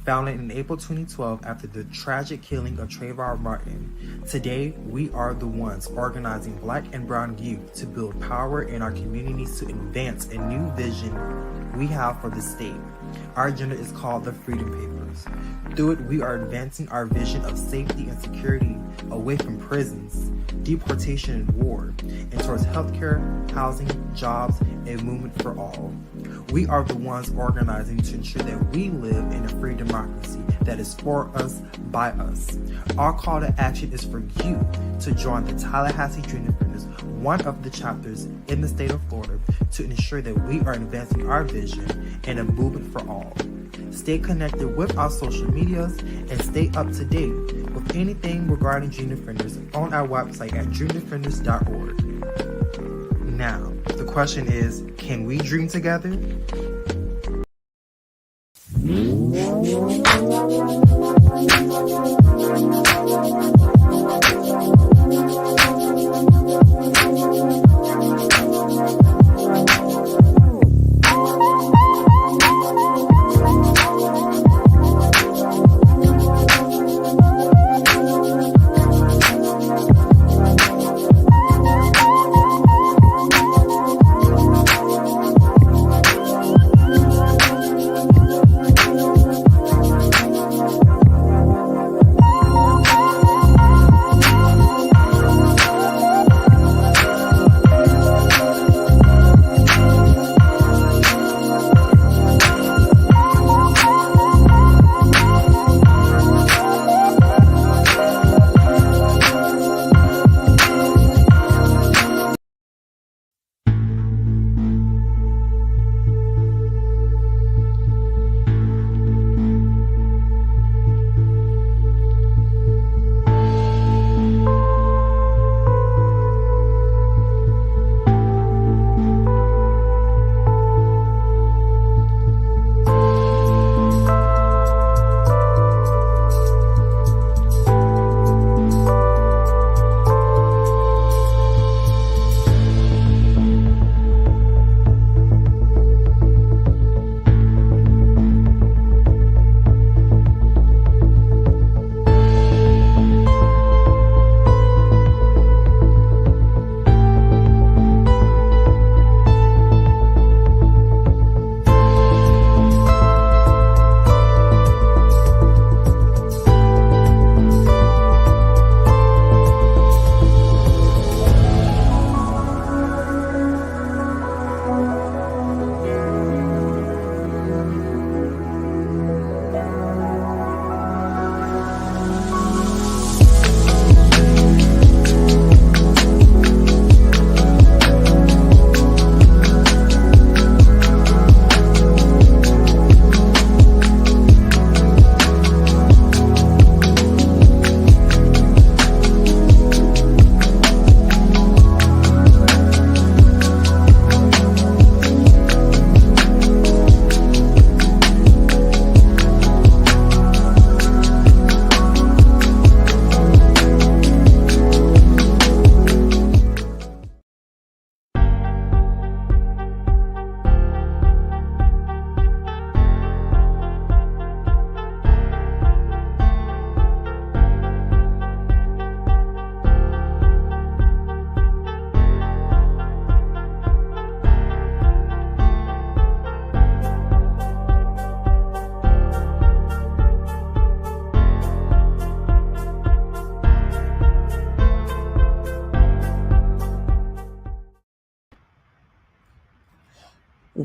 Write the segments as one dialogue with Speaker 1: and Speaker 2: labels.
Speaker 1: Founded in April 2012 after the tragic killing of Trayvon Martin. Today, we are the ones organizing Black and Brown youth to build power in our communities to advance a new vision we have for the state. Our agenda is called the Freedom Papers. Through it, we are advancing our vision of safety and security away from prisons, deportation and war, and towards healthcare, housing, jobs, and movement for all. We are the ones organizing to ensure that we live in a free democracy that is for us, by us. Our call to action is for you to join the Tallahassee Dream Defenders, one of the chapters in the state of Florida, to ensure that we are advancing our vision and a movement for all. Stay connected with our social medias and stay up to date with anything regarding Dream Defenders on our website at dreamdefenders.org. Now, the question is, can we dream together?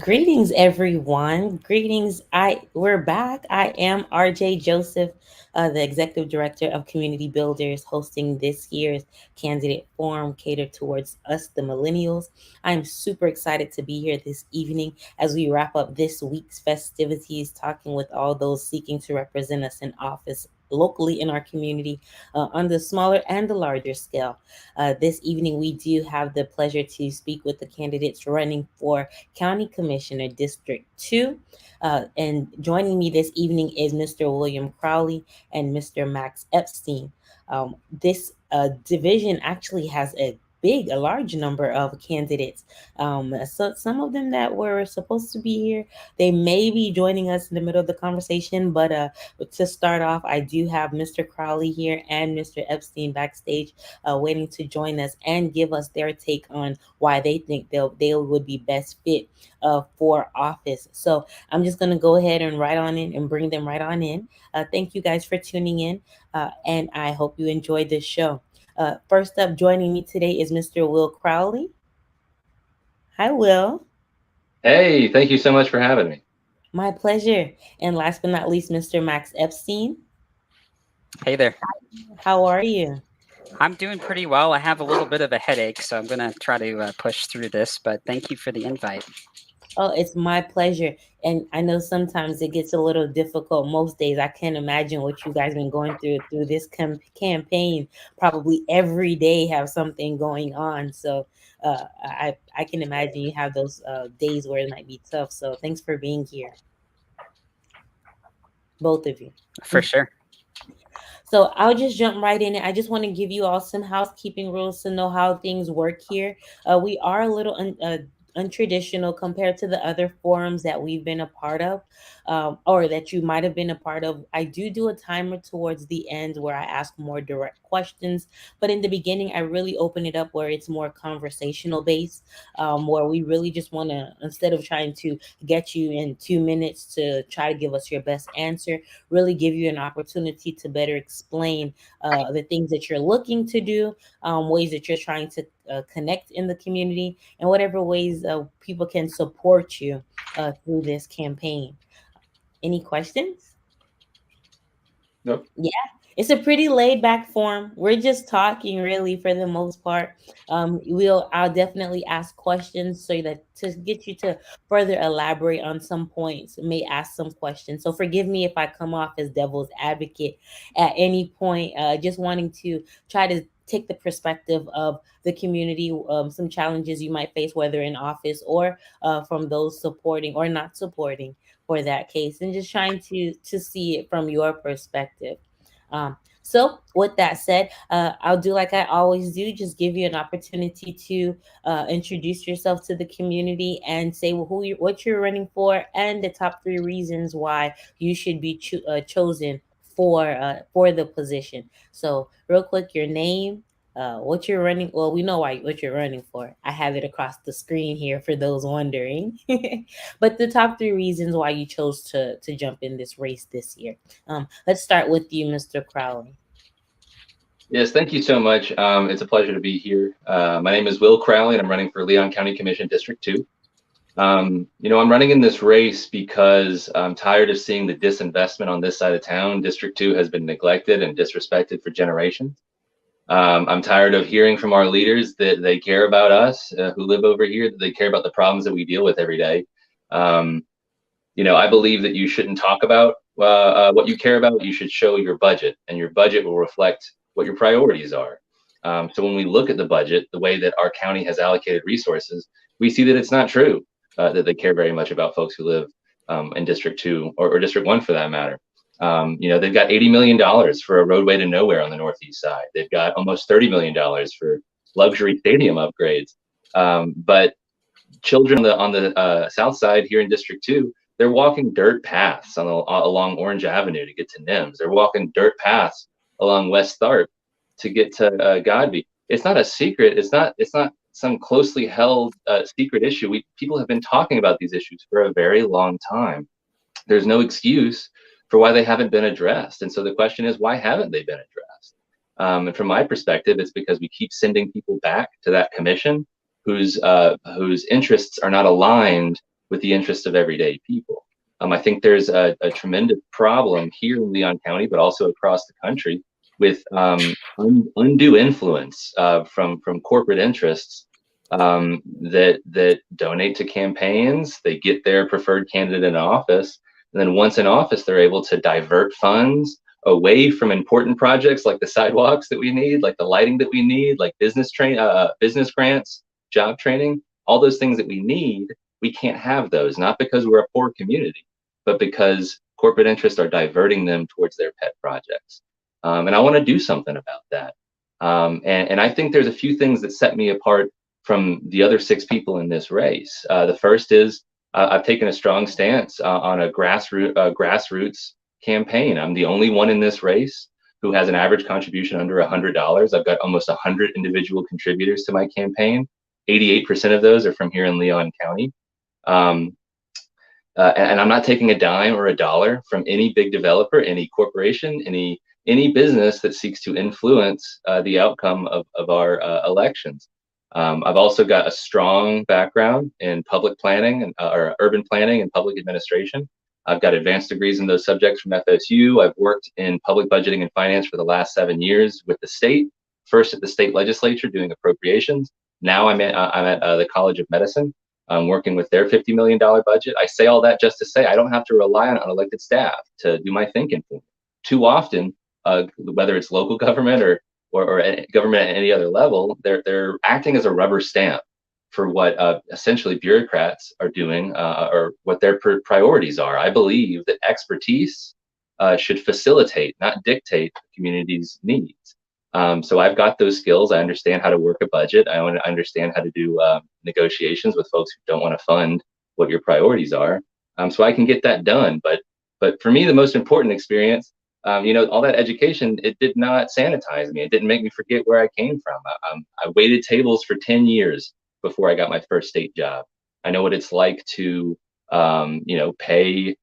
Speaker 2: Greetings, everyone. Greetings. We're back. I am RJ Joseph, the Executive Director of Community Builders, hosting this year's candidate forum catered towards us, the millennials. I'm super excited to be here this evening as we wrap up this week's festivities, talking with all those seeking to represent us in office locally in our community on the smaller and the larger scale. This evening, we do have the pleasure to speak with the candidates running for County Commissioner District 2. And joining me this evening is Mr. William Crowley and Mr. Max Epstein. This division actually has a large number of candidates. So some of them that were supposed to be here, they may be joining us in the middle of the conversation. But to start off, I do have Mr. Crowley here and Mr. Epstein backstage, waiting to join us and give us their take on why they think they would be best fit for office. So I'm just gonna go ahead and write on in and bring them right on in. Thank you guys for tuning in, and I hope you enjoyed this show. First up, joining me today is Mr. Will Crowley. Hi, Will.
Speaker 3: Hey, thank you so much for having me.
Speaker 2: My pleasure. And last but not least, Mr. Max Epstein.
Speaker 4: Hey there.
Speaker 2: How are you?
Speaker 4: I'm doing pretty well. I have a little bit of a headache, so I'm going to try to push through this, but thank you for the invite.
Speaker 2: Oh, it's my pleasure. And I know sometimes it gets a little difficult most days. I can't imagine what you guys been going through this campaign. Probably every day have something going on. So I can imagine you have those days where it might be tough. So thanks for being here, both of you.
Speaker 4: For sure.
Speaker 2: So I'll just jump right in. I just want to give you all some housekeeping rules to know how things work here. We are a little untraditional compared to the other forums that we've been a part of, or that you might have been a part of. I do a timer towards the end where I ask more direct questions, but in the beginning, I really open it up where it's more conversational based, where we really just want to, instead of trying to get you in 2 minutes to try to give us your best answer, really give you an opportunity to better explain the things that you're looking to do, ways that you're trying to connect in the community, and whatever ways people can support you through this campaign. Any questions?
Speaker 3: Nope.
Speaker 2: Yeah, it's a pretty laid back form. We're just talking really for the most part. I'll definitely ask questions so that to get you to further elaborate on some points, may ask some questions. So forgive me if I come off as devil's advocate at any point, just wanting to try to take the perspective of the community, some challenges you might face, whether in office or from those supporting or not supporting for that case, and just trying to see it from your perspective. So with that said, I'll do like I always do, just give you an opportunity to introduce yourself to the community and say what you're running for and the top 3 reasons why you should be chosen for the position. So real quick, your name, what you're running. Well, we know what you're running for. I have it across the screen here for those wondering. But the top 3 reasons why you chose to jump in this race this year. Let's start with you, Mr. Crowley.
Speaker 3: Yes, thank you so much. It's a pleasure to be here. My name is Will Crowley, and I'm running for Leon County Commission District 2. I'm running in this race because I'm tired of seeing the disinvestment on this side of town. District 2 has been neglected and disrespected for generations. I'm tired of hearing from our leaders that they care about us who live over here, that they care about the problems that we deal with every day. I believe that you shouldn't talk about what you care about. You should show your budget, and your budget will reflect what your priorities are. So when we look at the budget, the way that our county has allocated resources, we see that it's not true that they care very much about folks who live in District 2 or District 1 for that matter. They've got $80 million for a roadway to nowhere on the northeast side. They've got almost $30 million for luxury stadium upgrades. But children on the south side here in District 2, they're walking dirt paths along Orange Avenue to get to NIMS. They're walking dirt paths along West Tharp to get to Godby. It's not a secret. It's not some closely held secret issue. People have been talking about these issues for a very long time. There's no excuse for why they haven't been addressed. And so the question is, why haven't they been addressed? And from my perspective, it's because we keep sending people back to that commission whose interests are not aligned with the interests of everyday people. I think there's a tremendous problem here in Leon County, but also across the country, with undue influence from corporate interests that donate to campaigns. They get their preferred candidate in office, and then once in office, they're able to divert funds away from important projects like the sidewalks that we need, like the lighting that we need, like business grants, job training, all those things that we need. We can't have those, not because we're a poor community, but because corporate interests are diverting them towards their pet projects. And I want to do something about that. And I think there's a few things that set me apart from the other 6 people in this race. The first is I've taken a strong stance on a grassroots campaign. I'm the only one in this race who has an average contribution under $100. I've got almost 100 individual contributors to my campaign. 88% of those are from here in Leon County. And I'm not taking a dime or a dollar from any big developer, any corporation, any business that seeks to influence the outcome of our elections. I've also got a strong background in public planning and or urban planning and public administration. I've got advanced degrees in those subjects from FSU. I've worked in public budgeting and finance for the last 7 years with the state, first at the state legislature doing appropriations. Now I'm at the College of Medicine. I'm working with their $50 million budget. I say all that just to say I don't have to rely on unelected staff to do my thinking for me. Too often, whether it's local government or government at any other level, they're acting as a rubber stamp for what essentially bureaucrats are doing or what their priorities are. I believe that expertise should facilitate, not dictate, the community's needs. So I've got those skills. I understand how to work a budget. I understand how to do negotiations with folks who don't want to fund what your priorities are. So I can get that done. But for me, the most important experience, all that education, it did not sanitize me. It didn't make me forget where I came from. I waited tables for 10 years before I got my first state job. I know what it's like to, pay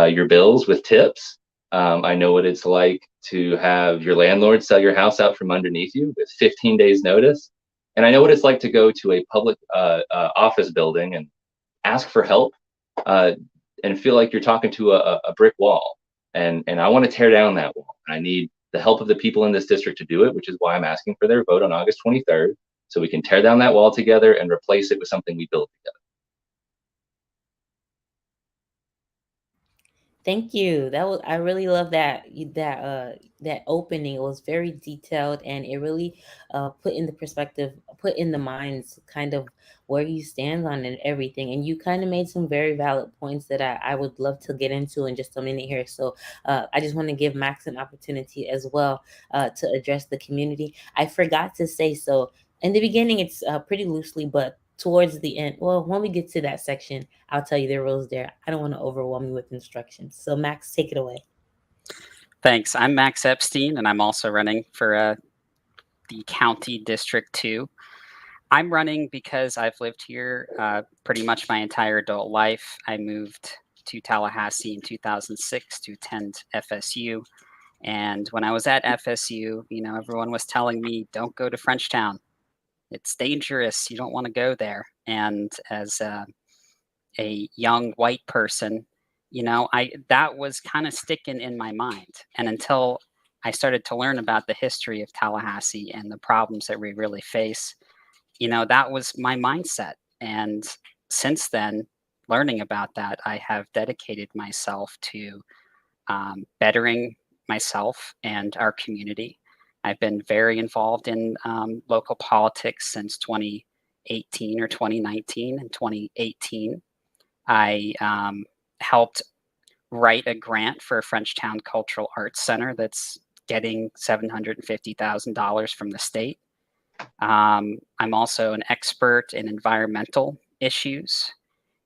Speaker 3: your bills with tips. I know what it's like to have your landlord sell your house out from underneath you with 15 days notice. And I know what it's like to go to a public office building and ask for help and feel like you're talking to a brick wall. And I want to tear down that wall. I need the help of the people in this district to do it, which is why I'm asking for their vote on August 23rd, so we can tear down that wall together and replace it with something we build together.
Speaker 2: Thank you. I really love that opening. It was very detailed, and it really put in the minds kind of where you stand on and everything. And you kind of made some very valid points that I would love to get into in just a minute here. So I just want to give Max an opportunity as well to address the community. I forgot to say, so in the beginning, it's pretty loosely, but towards the end, well, when we get to that section, I'll tell you the rules there. I don't want to overwhelm you with instructions. So Max, take it away.
Speaker 4: Thanks. I'm Max Epstein, and I'm also running for the County District 2. I'm running because I've lived here pretty much my entire adult life. I moved to Tallahassee in 2006 to attend FSU. And when I was at FSU, everyone was telling me, don't go to Frenchtown. It's dangerous. You don't want to go there. And as a young white person, that was kind of sticking in my mind. And until I started to learn about the history of Tallahassee and the problems that we really face, that was my mindset. And since then, learning about that, I have dedicated myself to bettering myself and our community. I've been very involved in local politics since 2018 or 2019. In 2018, I helped write a grant for a Frenchtown Cultural Arts Center that's getting $750,000 from the state. I'm also an expert in environmental issues,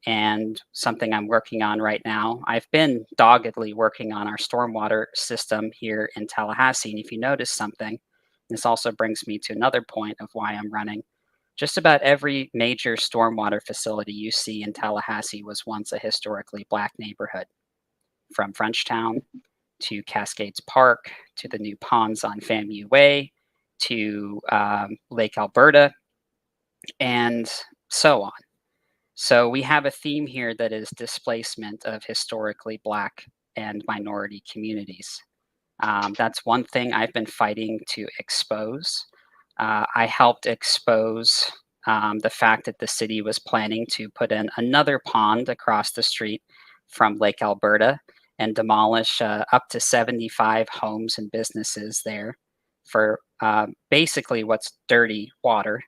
Speaker 4: and something I'm working on right now. I've been doggedly working on our stormwater system here in Tallahassee. And if you notice something, this also brings me to another point of why I'm running. Just about every major stormwater facility you see in Tallahassee was once a historically Black neighborhood, from Frenchtown to Cascades Park, to the new ponds on FAMU Way, to Lake Alberta, and so on. So we have a theme here that is displacement of historically Black and minority communities. That's one thing I've been fighting to expose. I helped expose the fact that the city was planning to put in another pond across the street from Lake Alberta and demolish up to 75 homes and businesses there for basically what's dirty water.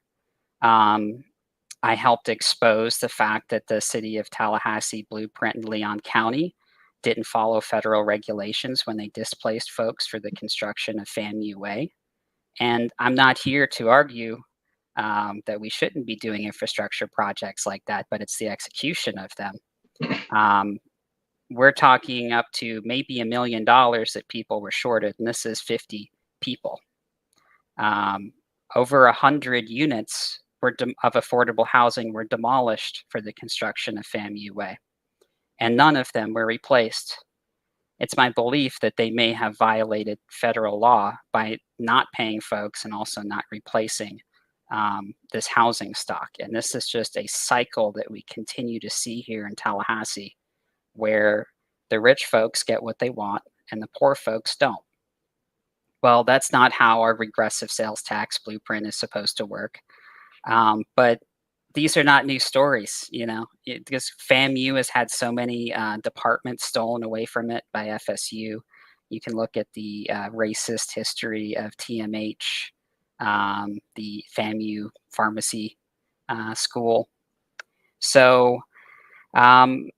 Speaker 4: I helped expose the fact that the city of Tallahassee Blueprint in Leon County didn't follow federal regulations when they displaced folks for the construction of FAMU Way. And I'm not here to argue that we shouldn't be doing infrastructure projects like that, but it's the execution of them. We're talking up to maybe $1 million that people were shorted, and this is 50 people. Over 100 units of affordable housing were demolished for the construction of FAMU Way, and none of them were replaced. It's my belief that they may have violated federal law by not paying folks and also not replacing this housing stock. And this is just a cycle that we continue to see here in Tallahassee, where the rich folks get what they want and the poor folks don't. Well, that's not how our regressive sales tax blueprint is supposed to work. But these are not new stories, because FAMU has had so many departments stolen away from it by FSU. You can look at the racist history of TMH, the FAMU pharmacy school. So, I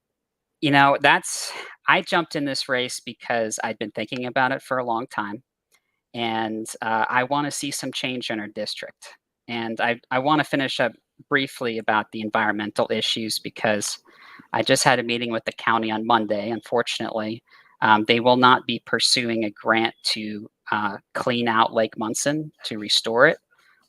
Speaker 4: jumped in this race because I'd been thinking about it for a long time. And I want to see some change in our district. And I want to finish up briefly about the environmental issues, because I just had a meeting with the county on Monday. Unfortunately, they will not be pursuing a grant to clean out Lake Munson to restore it.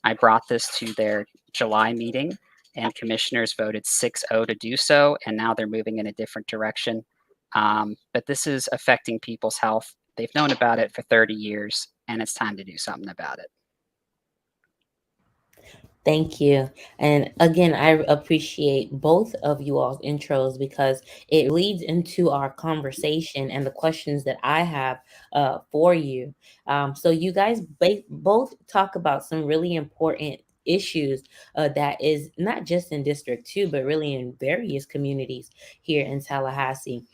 Speaker 4: I brought this to their July meeting, and commissioners voted 6-0 to do so, and now they're moving in a different direction. But this is affecting people's health. They've known about it for 30 years, and it's time to do something about it.
Speaker 2: Thank you. And again, I appreciate both of you all's intros because it leads into our conversation and the questions that I have for you. So you guys both talk about some really important issues that is not just in District 2, but really in various communities here in Tallahassee.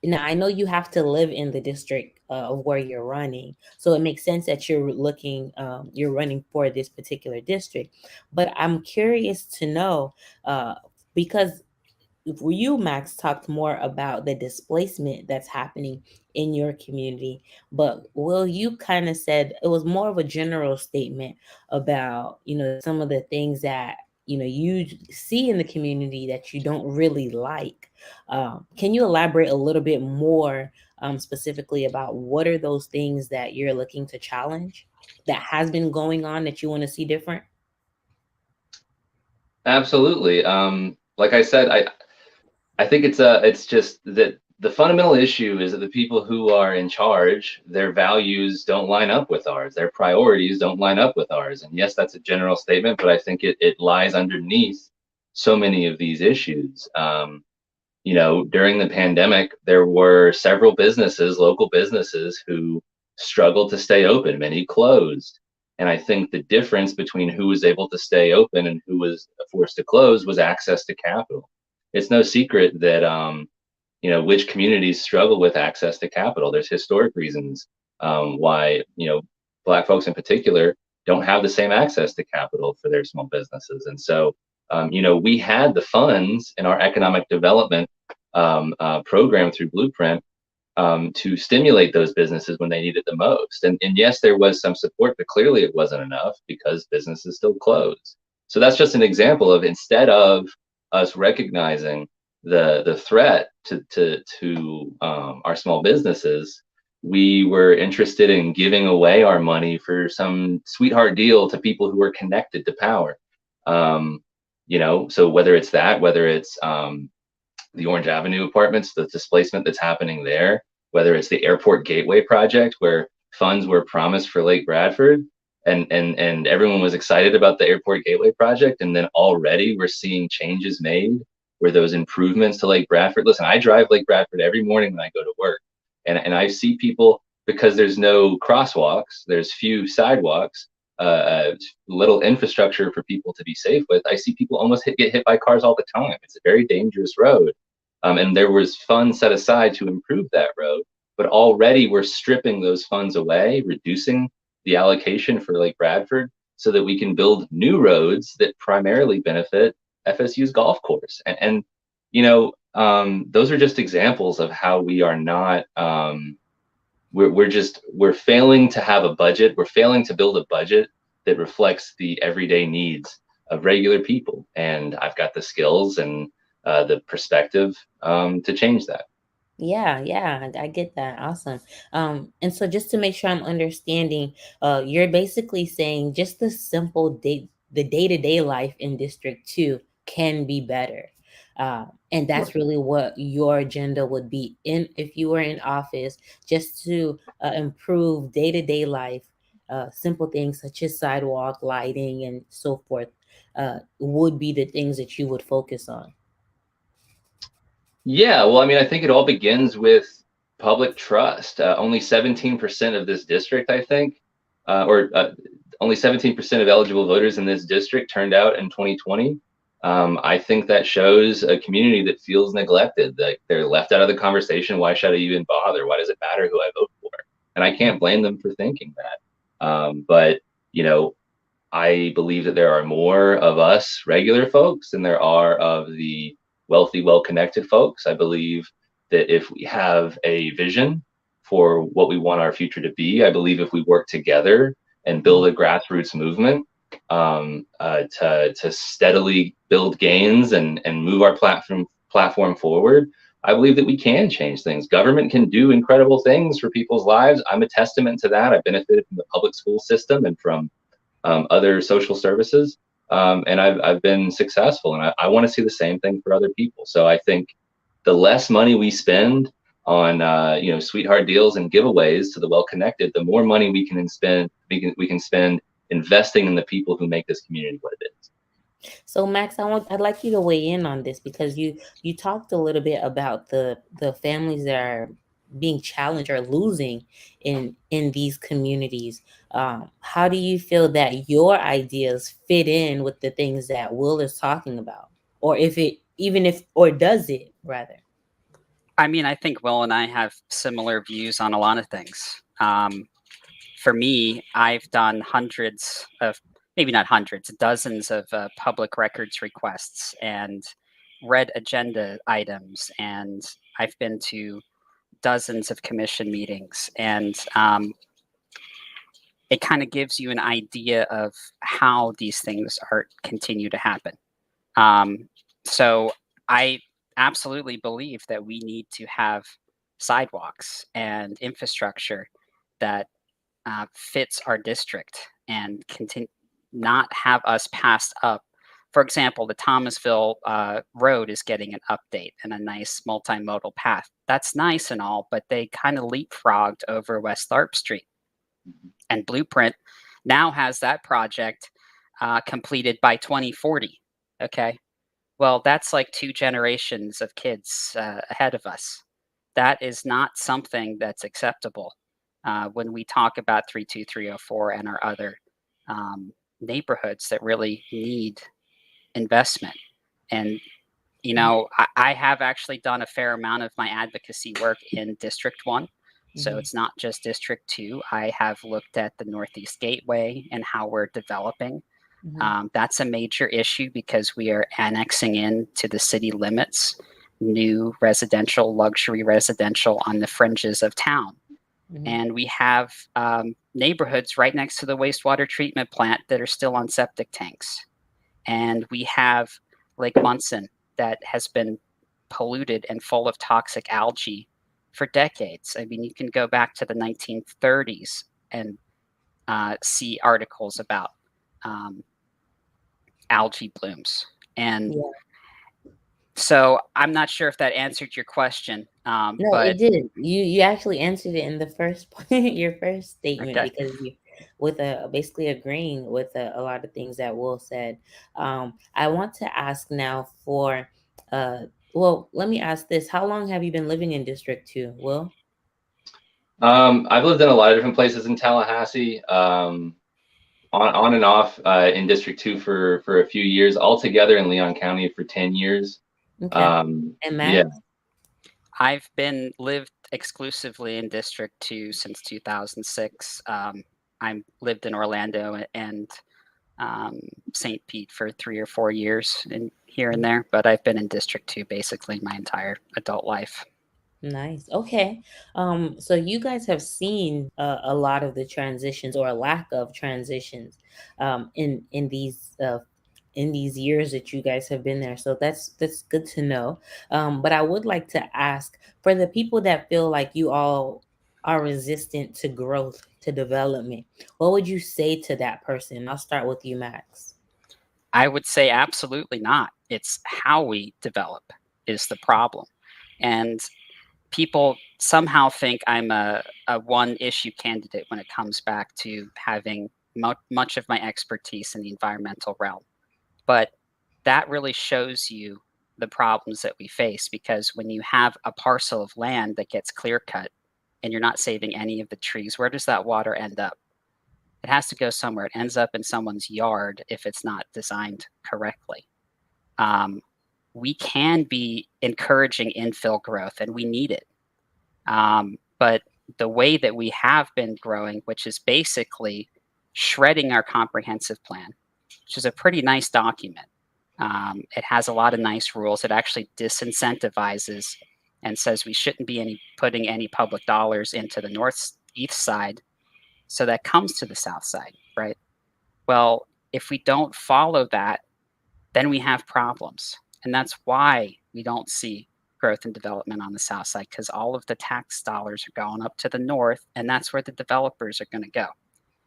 Speaker 2: Now, I know you have to live in the district of where you're running, so it makes sense that you're running for this particular district. But I'm curious to know, because you, Max, talked more about the displacement that's happening in your community, but Will, you kind of said it was more of a general statement about, some of the things that you see in the community that you don't really like. Can you elaborate a little bit more specifically about what are those things that you're looking to challenge that has been going on that you want to see different?
Speaker 3: Absolutely. Like I said, I think it's just that the fundamental issue is that the people who are in charge, their values don't line up with ours. Their priorities don't line up with ours. And yes, that's a general statement, but I think it lies underneath so many of these issues. During the pandemic, there were several businesses, local businesses, who struggled to stay open. Many closed. And I think the difference between who was able to stay open and who was forced to close was access to capital. It's no secret that which communities struggle with access to capital. There's historic reasons why Black folks in particular don't have the same access to capital for their small businesses. And so we had the funds in our economic development program through Blueprint to stimulate those businesses when they needed the most. And yes, there was some support, but clearly it wasn't enough because businesses still closed. So that's just an example of, instead of us recognizing the threat to our small businesses, we were interested in giving away our money for some sweetheart deal to people who are connected to power. So whether it's the Orange Avenue apartments, the displacement that's happening there, whether it's the Airport Gateway project where funds were promised for Lake Bradford and everyone was excited about the Airport Gateway project. And then already we're seeing changes made where those improvements to Lake Bradford. Listen, I drive Lake Bradford every morning when I go to work, and I see people, because there's no crosswalks, there's few sidewalks, little infrastructure for people to be safe with. I see people almost get hit by cars all the time. It's a very dangerous road. And there was funds set aside to improve that road, but already we're stripping those funds away, reducing the allocation for Lake Bradford so that we can build new roads that primarily benefit FSU's golf course. And those are just examples of how we are not, we're failing to have a budget. We're failing to build a budget that reflects the everyday needs of regular people. And I've got the skills and the perspective to change that.
Speaker 2: Yeah, I get that. Awesome. And so just to make sure I'm understanding, you're basically saying just the day-to-day life in District 2 can be better. And that's really what your agenda would be in if you were in office, just to improve day-to-day life, simple things such as sidewalk lighting and so forth, would be the things that you would focus on.
Speaker 3: Yeah, well, I mean, I think it all begins with public trust. Only 17% of this district, I think, only 17% of eligible voters in this district turned out in 2020. I think that shows a community that feels neglected, that they're left out of the conversation. Why should I even bother? Why does it matter who I vote for? And I can't blame them for thinking that. But, I believe that there are more of us regular folks than there are of the wealthy, well-connected folks. I believe that if we have a vision for what we want our future to be, I believe if we work together and build a grassroots movement to steadily build gains and move our platform forward, I believe that we can change things. Government can do incredible things for people's lives. I'm a testament to that. I benefited from the public school system and from other social services. And I've been successful, and I want to see the same thing for other people. So I think the less money we spend on sweetheart deals and giveaways to the well-connected, the more money we can spend investing in the people who make this community what it is.
Speaker 2: So Max, I'd like you to weigh in on this, because you talked a little bit about the families that are being challenged or losing in these communities. How do you feel that your ideas fit in with the things that Will is talking about, or does it rather?
Speaker 4: I mean, I think Will and I have similar views on a lot of things. For me, I've done dozens of public records requests and read agenda items, and I've been to dozens of commission meetings, and it kind of gives you an idea of how these things continue to happen. So I absolutely believe that we need to have sidewalks and infrastructure that fits our district and not have us passed up. For example, the Thomasville Road is getting an update and a nice multimodal path. That's nice and all, but they kind of leapfrogged over West Tharp Street. And Blueprint now has that project completed by 2040. Okay. Well, that's like 2 generations of kids ahead of us. That is not something that's acceptable when we talk about 32304 and our other neighborhoods that really need investment. And I have actually done a fair amount of my advocacy work in District 1. So it's not just District 2. I have looked at the Northeast Gateway and how we're developing. That's a major issue because we are annexing into the city limits new luxury residential on the fringes of town. And we have neighborhoods right next to the wastewater treatment plant that are still on septic tanks. And we have Lake Munson that has been polluted and full of toxic algae for decades. I mean, you can go back to the 1930s and see articles about algae blooms. And so I'm not sure if that answered your question.
Speaker 2: No, but it did. You actually answered it in the first point, your first statement, because with basically agreeing with a lot of things that Will said. I want to ask now for, well, let me ask this: how long have you been living in District 2, Will?
Speaker 3: I've lived in a lot of different places in Tallahassee, on and off in District 2 for a few years, altogether in Leon County for 10 years.
Speaker 2: Okay. And
Speaker 3: Yeah.
Speaker 2: Matt?
Speaker 4: I've been lived exclusively in District 2 since 2006. I lived in Orlando and St. Pete for 3 or 4 years and here and there, but I've been in District 2 basically my entire adult life.
Speaker 2: Nice. Okay. So you guys have seen a lot of the transitions or a lack of transitions in these years that you guys have been there. So that's good to know. But I would like to ask for the people that feel like you all are resistant to growth, to development, what would you say to that person? I'll start with you, Max.
Speaker 4: I would say absolutely not. It's how we develop is the problem. And people somehow think I'm a one issue candidate when it comes back to having much of my expertise in the environmental realm. But that really shows you the problems that we face, because when you have a parcel of land that gets clear cut and you're not saving any of the trees, where does that water end up? It has to go somewhere. It ends up in someone's yard if it's not designed correctly. We can be encouraging infill growth, and we need it. But the way that we have been growing, which is basically shredding our comprehensive plan, which is a pretty nice document. It has a lot of nice rules. It actually disincentivizes and says we shouldn't be putting any public dollars into the northeast side. So that comes to the south side, right? Well, if we don't follow that, then we have problems. And that's why we don't see growth and development on the south side, because all of the tax dollars are going up to the north, and that's where the developers are going to go.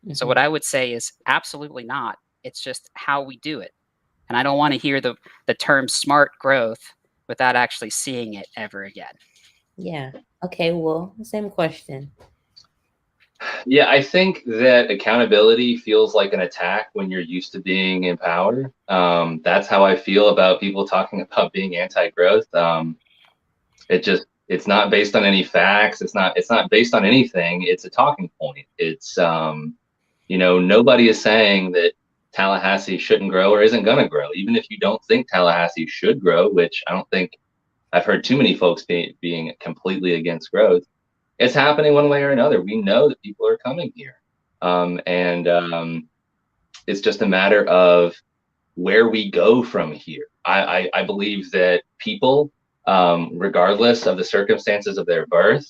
Speaker 4: Mm-hmm. So what I would say is absolutely not. It's just how we do it. And I don't want to hear the term smart growth without actually seeing it ever again.
Speaker 2: Yeah. Okay, well, same question.
Speaker 3: Yeah, I think that accountability feels like an attack when you're used to being in power. That's how I feel about people talking about being anti-growth. It's not based on any facts. It's not based on anything. It's a talking point. It's nobody is saying that Tallahassee shouldn't grow or isn't going to grow. Even if you don't think Tallahassee should grow, which I don't think I've heard too many folks being completely against growth. It's happening one way or another. We know that people are coming here. It's just a matter of where we go from here. I believe that people, regardless of the circumstances of their birth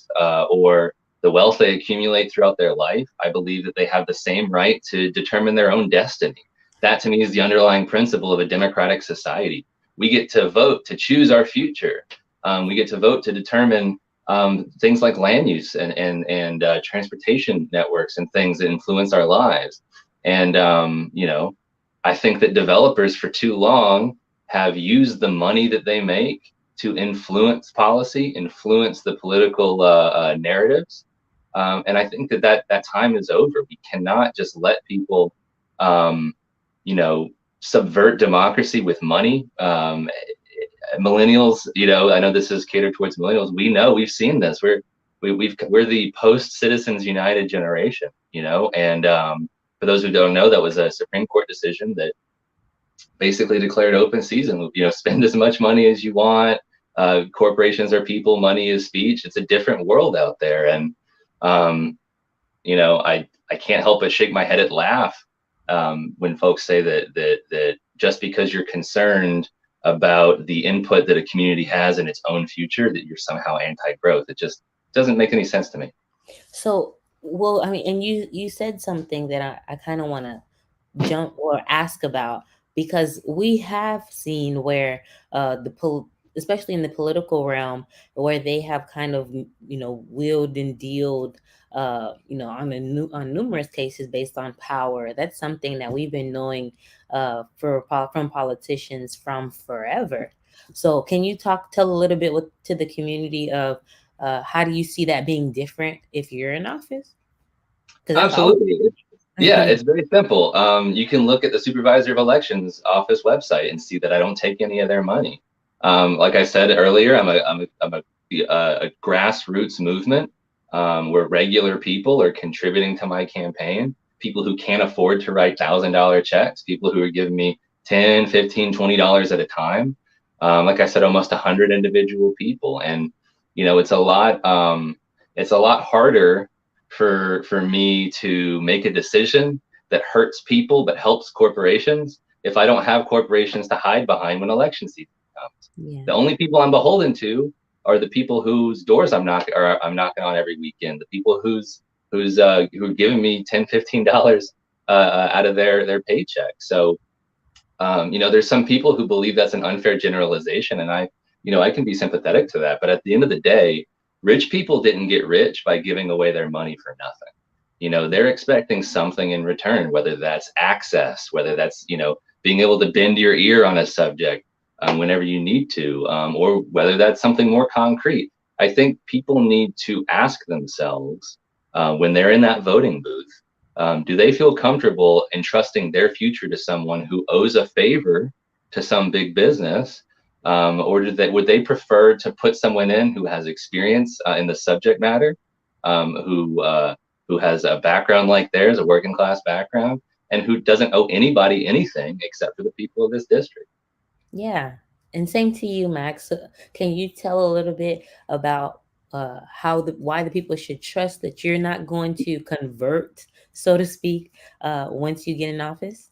Speaker 3: or the wealth they accumulate throughout their life, I believe that they have the same right to determine their own destiny. That to me is the underlying principle of a democratic society. We get to vote to choose our future. We get to vote to determine things like land use and transportation networks and things that influence our lives. And I think that developers for too long have used the money that they make to influence policy, influence the political narratives. And I think that time is over. We cannot just let people, subvert democracy with money. Millennials, I know this is catered towards millennials. We've seen this. We're the post Citizens United generation, and for those who don't know, that was a Supreme Court decision that basically declared open season. Spend as much money as you want. Corporations are people, money is speech. It's a different world out there. And, I can't help but shake my head and laugh when folks say that just because you're concerned about the input that a community has in its own future, that you're somehow anti-growth. It just doesn't make any sense to me.
Speaker 2: So, well, I mean, and you said something that I kind of want to jump or ask about, because we have seen where especially in the political realm, where they have kind of wheeled and dealed on numerous cases based on power. That's something that we've been knowing from politicians from forever. So can you tell a little bit to the community of how do you see that being different if you're in office?
Speaker 3: Absolutely. Yeah, it's very simple. You can look at the Supervisor of Elections office website and see that I don't take any of their money. Like I said earlier, I'm a grassroots movement where regular people are contributing to my campaign. People who can't afford to write $1,000 checks, people who are giving me 10, 15, $20 at a time. Like I said, almost 100 individual people, and it's a lot. It's a lot harder for me to make a decision that hurts people but helps corporations if I don't have corporations to hide behind when election season comes.
Speaker 2: Yeah.
Speaker 3: The only people I'm beholden to are the people whose doors I'm knocking on every weekend. The people who are giving me $10, $15 out of their paycheck. So there's some people who believe that's an unfair generalization, and I can be sympathetic to that. But at the end of the day, rich people didn't get rich by giving away their money for nothing. They're expecting something in return, whether that's access, whether that's being able to bend your ear on a subject whenever you need to, or whether that's something more concrete. I think people need to ask themselves when they're in that voting booth, do they feel comfortable entrusting their future to someone who owes a favor to some big business, or would they prefer to put someone in who has experience in the subject matter, who has a background like theirs, a working class background, and who doesn't owe anybody anything except for the people of this district?
Speaker 2: Yeah. And same to you, Max. So can you tell a little bit about why the people should trust that you're not going to convert, so to speak, once you get in office?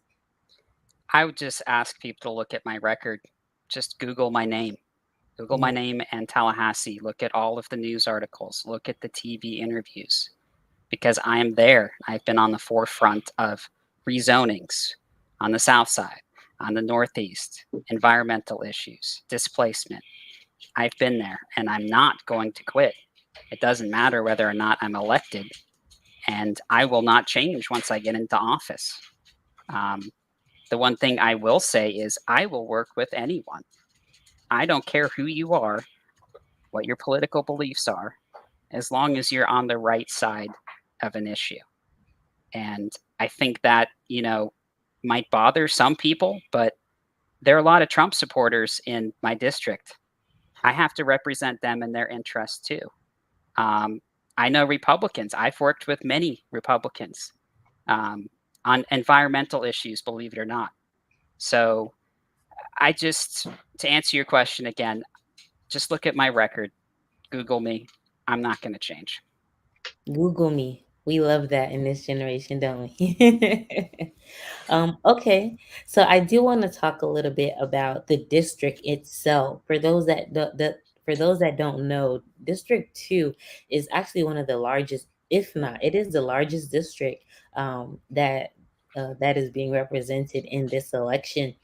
Speaker 4: I would just ask people to look at my record. Just Google my name. Google my name and Tallahassee. Look at all of the news articles. Look at the TV interviews, because I am there. I've been on the forefront of rezonings on the south side, on the northeast, environmental issues, displacement. I've been there, and I'm not going to quit. It doesn't matter whether or not I'm elected, and I will not change once I get into office. The one thing I will say is I will work with anyone. I don't care who you are, what your political beliefs are, as long as you're on the right side of an issue. And I think that, might bother some people, but there are a lot of Trump supporters in my district. I have to represent them and their interests too. I know Republicans. I've worked with many Republicans on environmental issues, believe it or not. So to answer your question again, just look at my record, Google me. I'm not going to change.
Speaker 2: Google me. We love that in this generation, don't we? Okay, so I do want to talk a little bit about the district itself. For those that don't know, District 2 is actually one of the largest, if not, it is the largest district that is being represented in this election.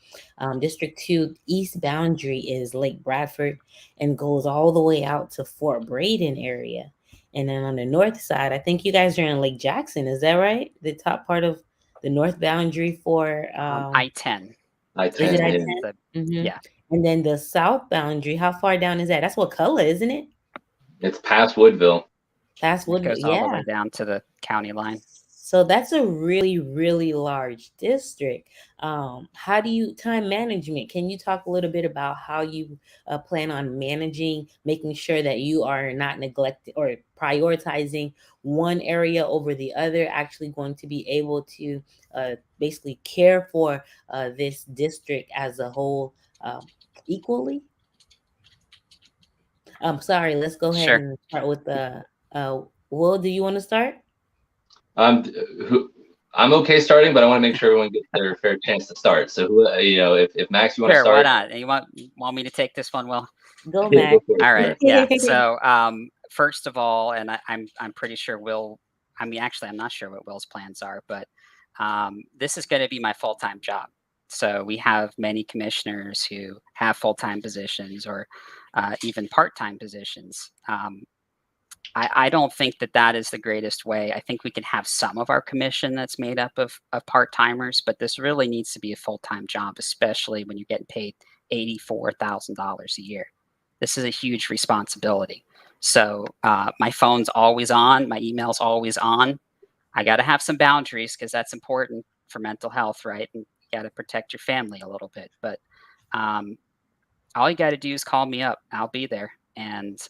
Speaker 2: District 2 east boundary is Lake Bradford and goes all the way out to Fort Braden area. And then on the north side, I think you guys are in Lake Jackson. Is that right? The top part of the north boundary for
Speaker 4: I-10.
Speaker 2: Is it I-10?
Speaker 4: Yeah.
Speaker 2: And then the south boundary, how far down is that? That's Wakulla, isn't it?
Speaker 3: It's past Woodville.
Speaker 2: Past Woodville,
Speaker 4: It goes all the way down to the county line.
Speaker 2: So that's a really, really large district. How do you time management? Can you talk a little bit about how you plan on managing, making sure that you are not neglecting or prioritizing one area over the other, actually going to be able to basically care for this district as a whole equally? Sorry, let's go ahead and start with Will, do you want to start?
Speaker 3: I'm okay starting, but I want to make sure everyone gets their fair chance to start. So, if Max, you want to start?
Speaker 4: Why not? You want me to take this one, Will?
Speaker 2: Go, Max.
Speaker 4: All right, yeah. So, first of all, and I'm pretty sure Will. Actually, I'm not sure what Will's plans are, but this is going to be my full-time job. So we have many commissioners who have full-time positions or even part-time positions. I don't think that is the greatest way. I think we can have some of our commission that's made up of part-timers, but this really needs to be a full-time job, especially when you're getting paid $84,000 a year. This is a huge responsibility. So my phone's always on, my email's always on. I got to have some boundaries because that's important for mental health, right? And you got to protect your family a little bit. But all you got to do is call me up. I'll be there. And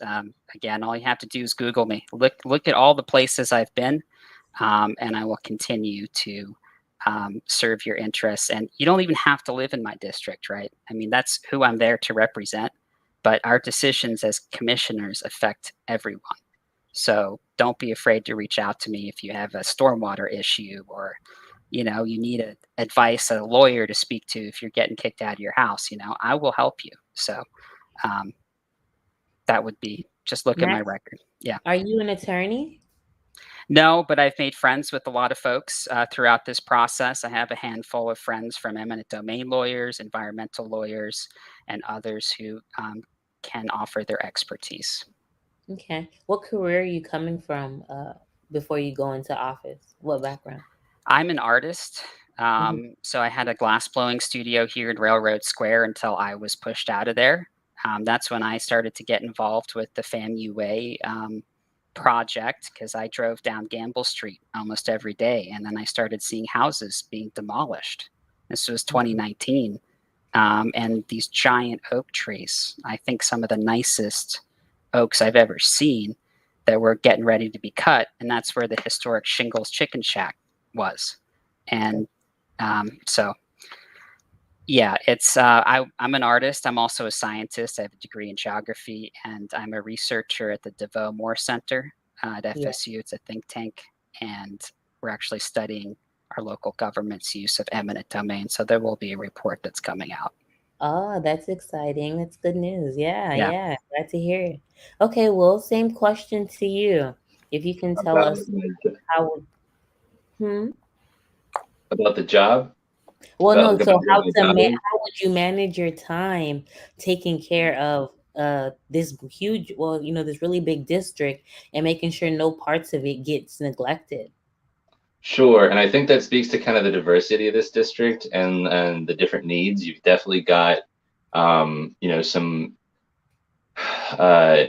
Speaker 4: again, all you have to do is Google me. Look at all the places I've been, and I will continue to serve your interests. And you don't even have to live in my district, right? I mean, that's who I'm there to represent. But our decisions as commissioners affect everyone. So don't be afraid to reach out to me if you have a stormwater issue, or you need advice, a lawyer to speak to if you're getting kicked out of your house. I will help you. So that would be, just look at my record. Yeah.
Speaker 2: Are you an attorney?
Speaker 4: No, but I've made friends with a lot of folks throughout this process. I have a handful of friends from eminent domain lawyers, environmental lawyers, and others who can offer their expertise.
Speaker 2: Okay. What career are you coming from before you go into office? What background?
Speaker 4: I'm an artist. So I had a glass blowing studio here in Railroad Square until I was pushed out of there. That's when I started to get involved with the FAMUA project, because I drove down Gamble Street almost every day. And then I started seeing houses being demolished. This was 2019. And these giant oak trees, I think some of the nicest oaks I've ever seen, that were getting ready to be cut. And that's where the historic Shingles Chicken Shack was. And so, yeah, it's I'm an artist. I'm also a scientist. I have a degree in geography, and I'm a researcher at the DeVoe Moore Center at FSU. Yeah. It's a think tank, and we're actually studying our local government's use of eminent domain. So there will be a report that's coming out.
Speaker 2: Oh, that's exciting. That's good news. Yeah. Glad to hear it. Okay, well, same question to you. If you can tell us how...
Speaker 3: About the job?
Speaker 2: Well, no. So how would you manage your time taking care of this huge, this really big district, and making sure no parts of it gets neglected?
Speaker 3: Sure, and I think that speaks to kind of the diversity of this district and the different needs. You've definitely got, some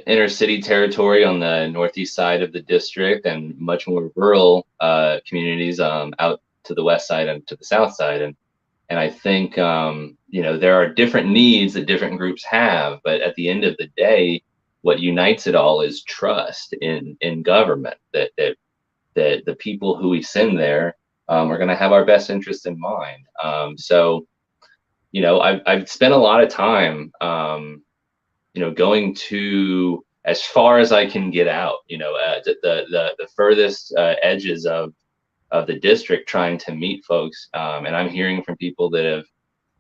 Speaker 3: inner city territory on the northeast side of the district, and much more rural communities out to the west side and to the south side. And I think, there are different needs that different groups have, but at the end of the day, what unites it all is trust in government, that the people who we send there are going to have our best interest in mind. So, I've spent a lot of time, going to as far as I can get out, the furthest edges of the district, trying to meet folks. And I'm hearing from people that have,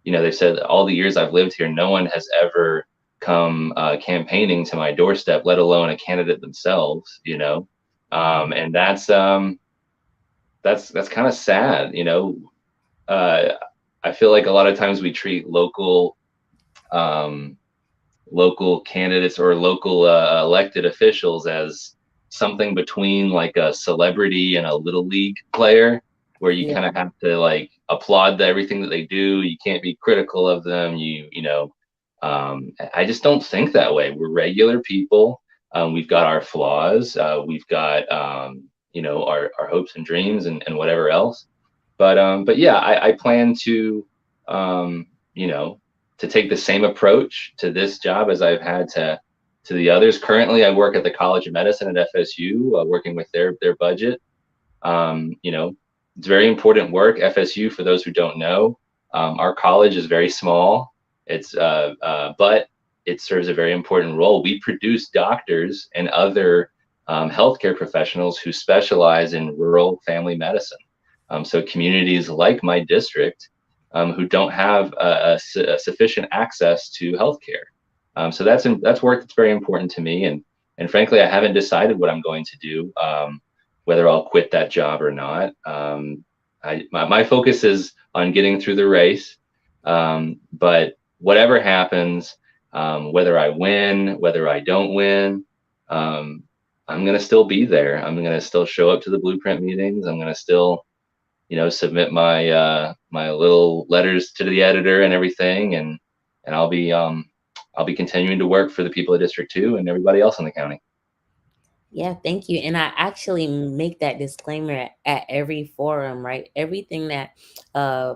Speaker 3: they've said all the years I've lived here, no one has ever come campaigning to my doorstep, let alone a candidate themselves, and that's kind of sad. I feel like a lot of times we treat local candidates or local elected officials as something between like a celebrity and a little league player, where you kind of have to like applaud everything that they do. You can't be critical of them. I just don't think that way. We're regular people. We've got our flaws. We've got our hopes and dreams and whatever else. But yeah, I plan to to take the same approach to this job as I've had to the others. Currently, I work at the College of Medicine at FSU, working with their budget. It's very important work. FSU, for those who don't know, our college is very small. But it serves a very important role. We produce doctors and other healthcare professionals who specialize in rural family medicine. So communities like my district who don't have a sufficient access to healthcare. So that's work that's very important to me. And frankly, I haven't decided what I'm going to do, whether I'll quit that job or not. My focus is on getting through the race. But whatever happens, whether I win, whether I don't win, I'm going to still be there. I'm going to still show up to the Blueprint meetings. I'm going to still, submit my my little letters to the editor and everything, and I'll be continuing to work for the people of District 2 and everybody else in the county.
Speaker 2: Yeah, thank you. And I actually make that disclaimer at every forum, right? Everything that uh,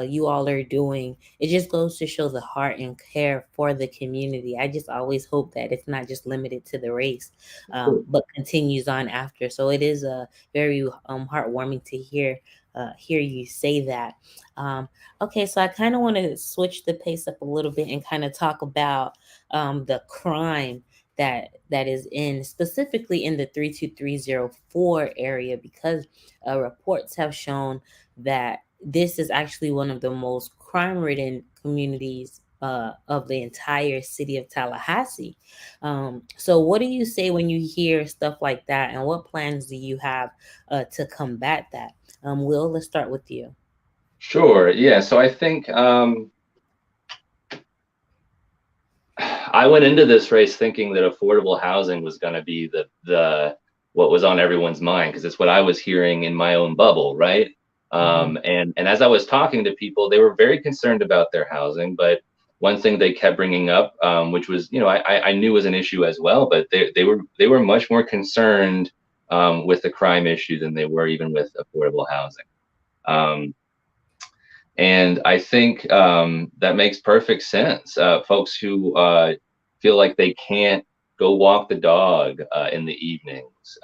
Speaker 2: you all are doing, it just goes to show the heart and care for the community. I just always hope that it's not just limited to the race,
Speaker 3: Cool.
Speaker 2: but continues on after. So it is very heartwarming to hear you say that. Um, okay, so I kind of want to switch the pace up a little bit and kind of talk about the crime that is in specifically in the 32304 area, because reports have shown that this is actually one of the most crime-ridden communities of the entire city of Tallahassee. So what do you say when you hear stuff like that, and what plans do you have to combat that? Will, let's start with you.
Speaker 3: Sure. Yeah. So I think I went into this race thinking that affordable housing was going to be the what was on everyone's mind, because it's what I was hearing in my own bubble, right?
Speaker 2: Mhm.
Speaker 3: And as I was talking to people, they were very concerned about their housing, but one thing they kept bringing up, which was, I knew was an issue as well, but they were much more concerned with the crime issue than they were even with affordable housing. Um, and I think that makes perfect sense. Folks who feel like they can't go walk the dog in the evenings,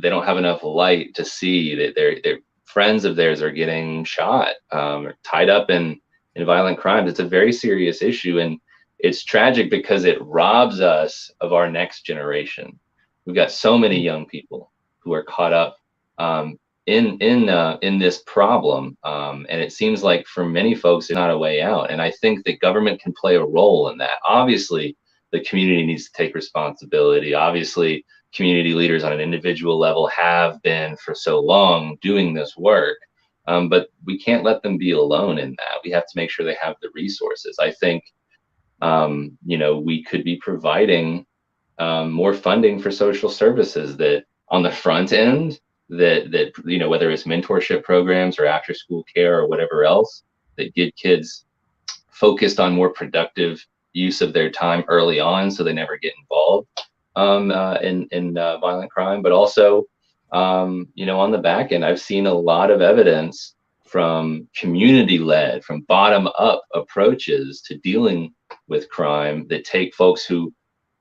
Speaker 3: they don't have enough light to see that their friends of theirs are getting shot, or tied up in violent crimes. It's a very serious issue, and it's tragic because it robs us of our next generation. We've got so many young people who are caught up um, in this problem, and it seems like for many folks, it's not a way out. And I think that government can play a role in that. Obviously, the community needs to take responsibility. Obviously, community leaders on an individual level have been for so long doing this work, but we can't let them be alone in that. We have to make sure they have the resources. I think we could be providing more funding for social services that on the front end, that whether it's mentorship programs or after school care or whatever else, that get kids focused on more productive use of their time early on, so they never get involved in violent crime. But also, on the back end, I've seen a lot of evidence from community-led, from bottom-up approaches to dealing with crime that take folks who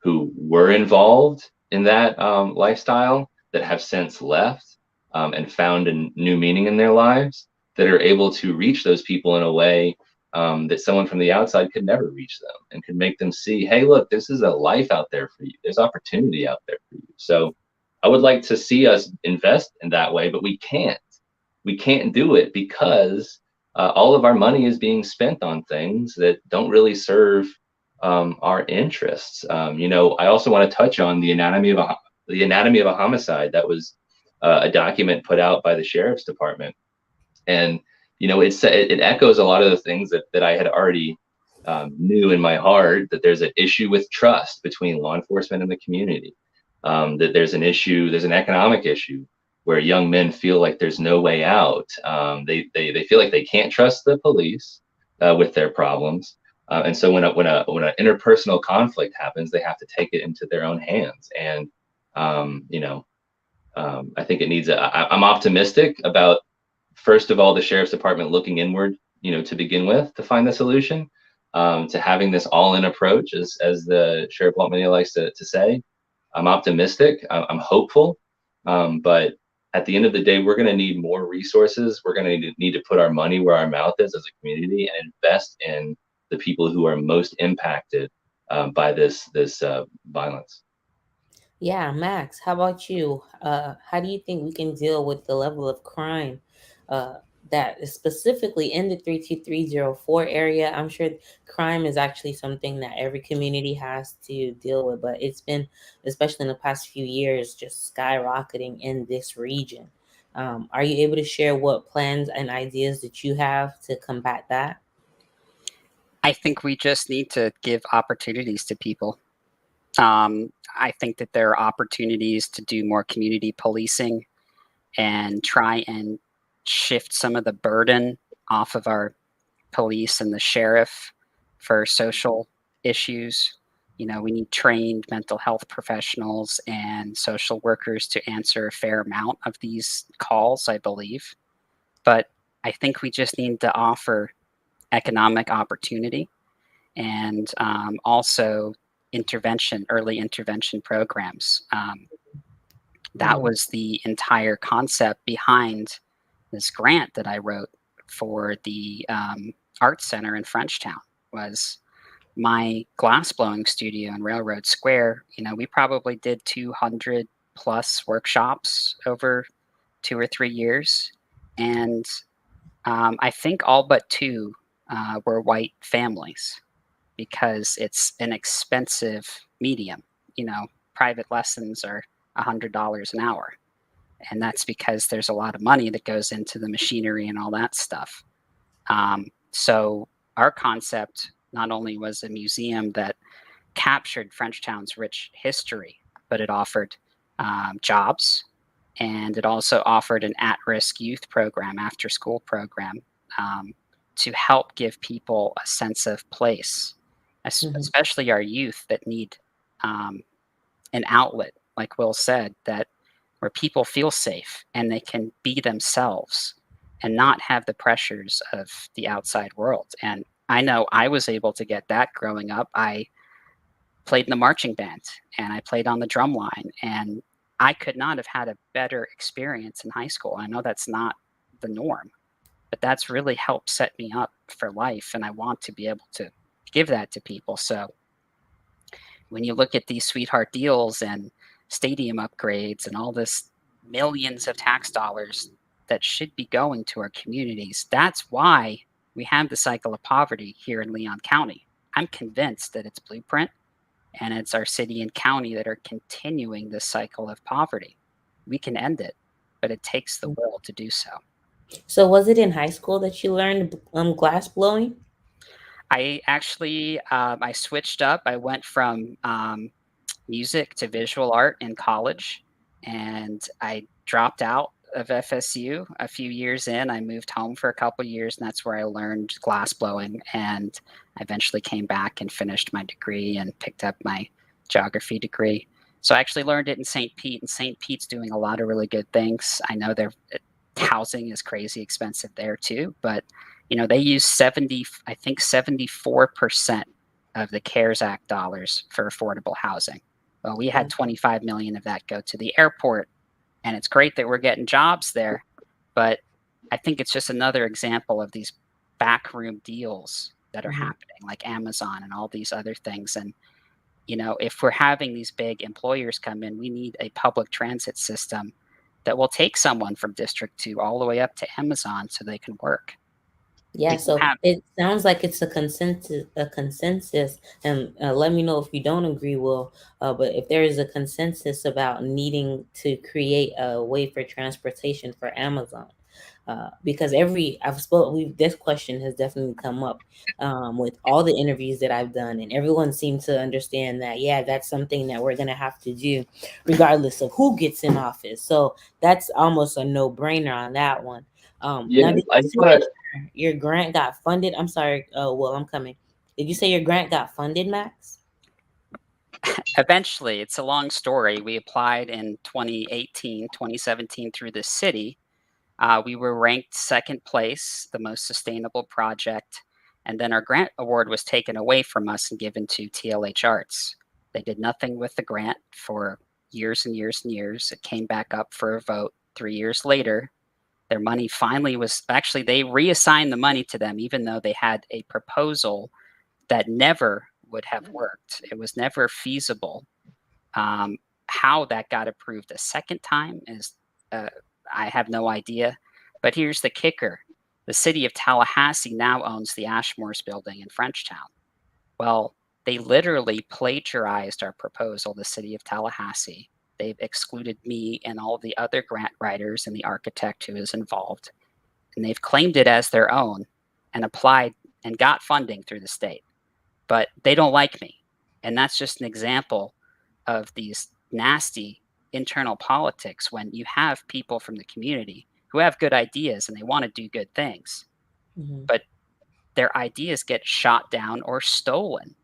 Speaker 3: were involved in that lifestyle, that have since left and found a new meaning in their lives, that are able to reach those people in a way that someone from the outside could never reach them, and could make them see, hey, look, this is a life out there for you. There's opportunity out there for you. So I would like to see us invest in that way, but we can't. We can't do it because all of our money is being spent on things that don't really serve our interests. I also want to touch on the anatomy of a homicide. That was a document put out by the sheriff's department, and it echoes a lot of the things that I had already knew in my heart, that there's an issue with trust between law enforcement and the community. That there's an economic issue where young men feel like there's no way out. They feel like they can't trust the police with their problems. And so when an interpersonal conflict happens, they have to take it into their own hands. And I think it needs I'm optimistic about, first of all, the sheriff's department looking inward, to begin with, to find the solution, to having this all-in approach, as the Sheriff Waltman likes to say. I'm optimistic. I'm hopeful, but at the end of the day, we're going to need more resources. We're going to need to put our money where our mouth is as a community, and invest in the people who are most impacted by this violence.
Speaker 2: Yeah, Max, how about you? How do you think we can deal with the level of crime uh, that is specifically in the 32304 area? I'm sure crime is actually something that every community has to deal with, but it's been, especially in the past few years, just skyrocketing in this region. Are you able to share what plans and ideas that you have to combat that?
Speaker 4: I think we just need to give opportunities to people. I think that there are opportunities to do more community policing and try and shift some of the burden off of our police and the sheriff for social issues. We need trained mental health professionals and social workers to answer a fair amount of these calls, I believe. But I think we just need to offer economic opportunity and also early intervention programs. That was the entire concept behind this grant that I wrote for the Art Center in Frenchtown. Was my glass blowing studio in Railroad Square. We probably did 200 plus workshops over 2 or 3 years, and I think all but two were white families because it's an expensive medium. Private lessons are $100 an hour, and that's because there's a lot of money that goes into the machinery and all that stuff. So our concept not only was a museum that captured Frenchtown's rich history, but it offered jobs, and it also offered an at-risk youth program, after-school program, to help give people a sense of place, especially our youth that need an outlet, like Will said, where people feel safe and they can be themselves and not have the pressures of the outside world. And I know I was able to get that growing up. I played in the marching band and I played on the drum line, and I could not have had a better experience in high school. I know that's not the norm, but that's really helped set me up for life. And I want to be able to give that to people. So when you look at these sweetheart deals and stadium upgrades and all this millions of tax dollars that should be going to our communities, that's why we have the cycle of poverty here in Leon County. I'm convinced that it's Blueprint and it's our city and county that are continuing this cycle of poverty. We can end it, but it takes the will to do so.
Speaker 2: So was it in high school that you learned glass blowing?
Speaker 4: I actually, I switched up. I went from music to visual art in college, and I dropped out of FSU a few years in. I moved home for a couple of years, and that's where I learned glass blowing. And I eventually came back and finished my degree and picked up my geography degree. So I actually learned it in St. Pete, and St. Pete's doing a lot of really good things. I know their housing is crazy expensive there too, but they use 74% of the CARES Act dollars for affordable housing. Well, we had 25 million of that go to the airport, and it's great that we're getting jobs there, but I think it's just another example of these backroom deals that are happening, like Amazon and all these other things. And if we're having these big employers come in, we need a public transit system that will take someone from District 2 all the way up to Amazon so they can work.
Speaker 2: Yeah, so it sounds like it's a consensus, and let me know if you don't agree, Will. But if there is a consensus about needing to create a way for transportation for Amazon, because this question has definitely come up with all the interviews that I've done, and everyone seems to understand that, yeah, that's something that we're going to have to do regardless of who gets in office. So that's almost a no-brainer on that one.
Speaker 3: Yeah,
Speaker 2: now, your grant got funded? I'm sorry, Will, I'm coming. Did you say your grant got funded, Max?
Speaker 4: Eventually, it's a long story. We applied in 2018, 2017 through the city. We were ranked second place, the most sustainable project. And then our grant award was taken away from us and given to TLH Arts. They did nothing with the grant for years and years and years. It came back up for a vote 3 years later. Their money finally they reassigned the money to them, even though they had a proposal that never would have worked. It was never feasible. How that got approved a second time is, I have no idea. But here's the kicker. The city of Tallahassee now owns the Ashmore's building in Frenchtown. Well, they literally plagiarized our proposal, the city of Tallahassee. They've excluded me and all the other grant writers and the architect who is involved. And they've claimed it as their own and applied and got funding through the state. But they don't like me. And that's just an example of these nasty internal politics when you have people from the community who have good ideas and they want to do good things. But their ideas get shot down or stolen.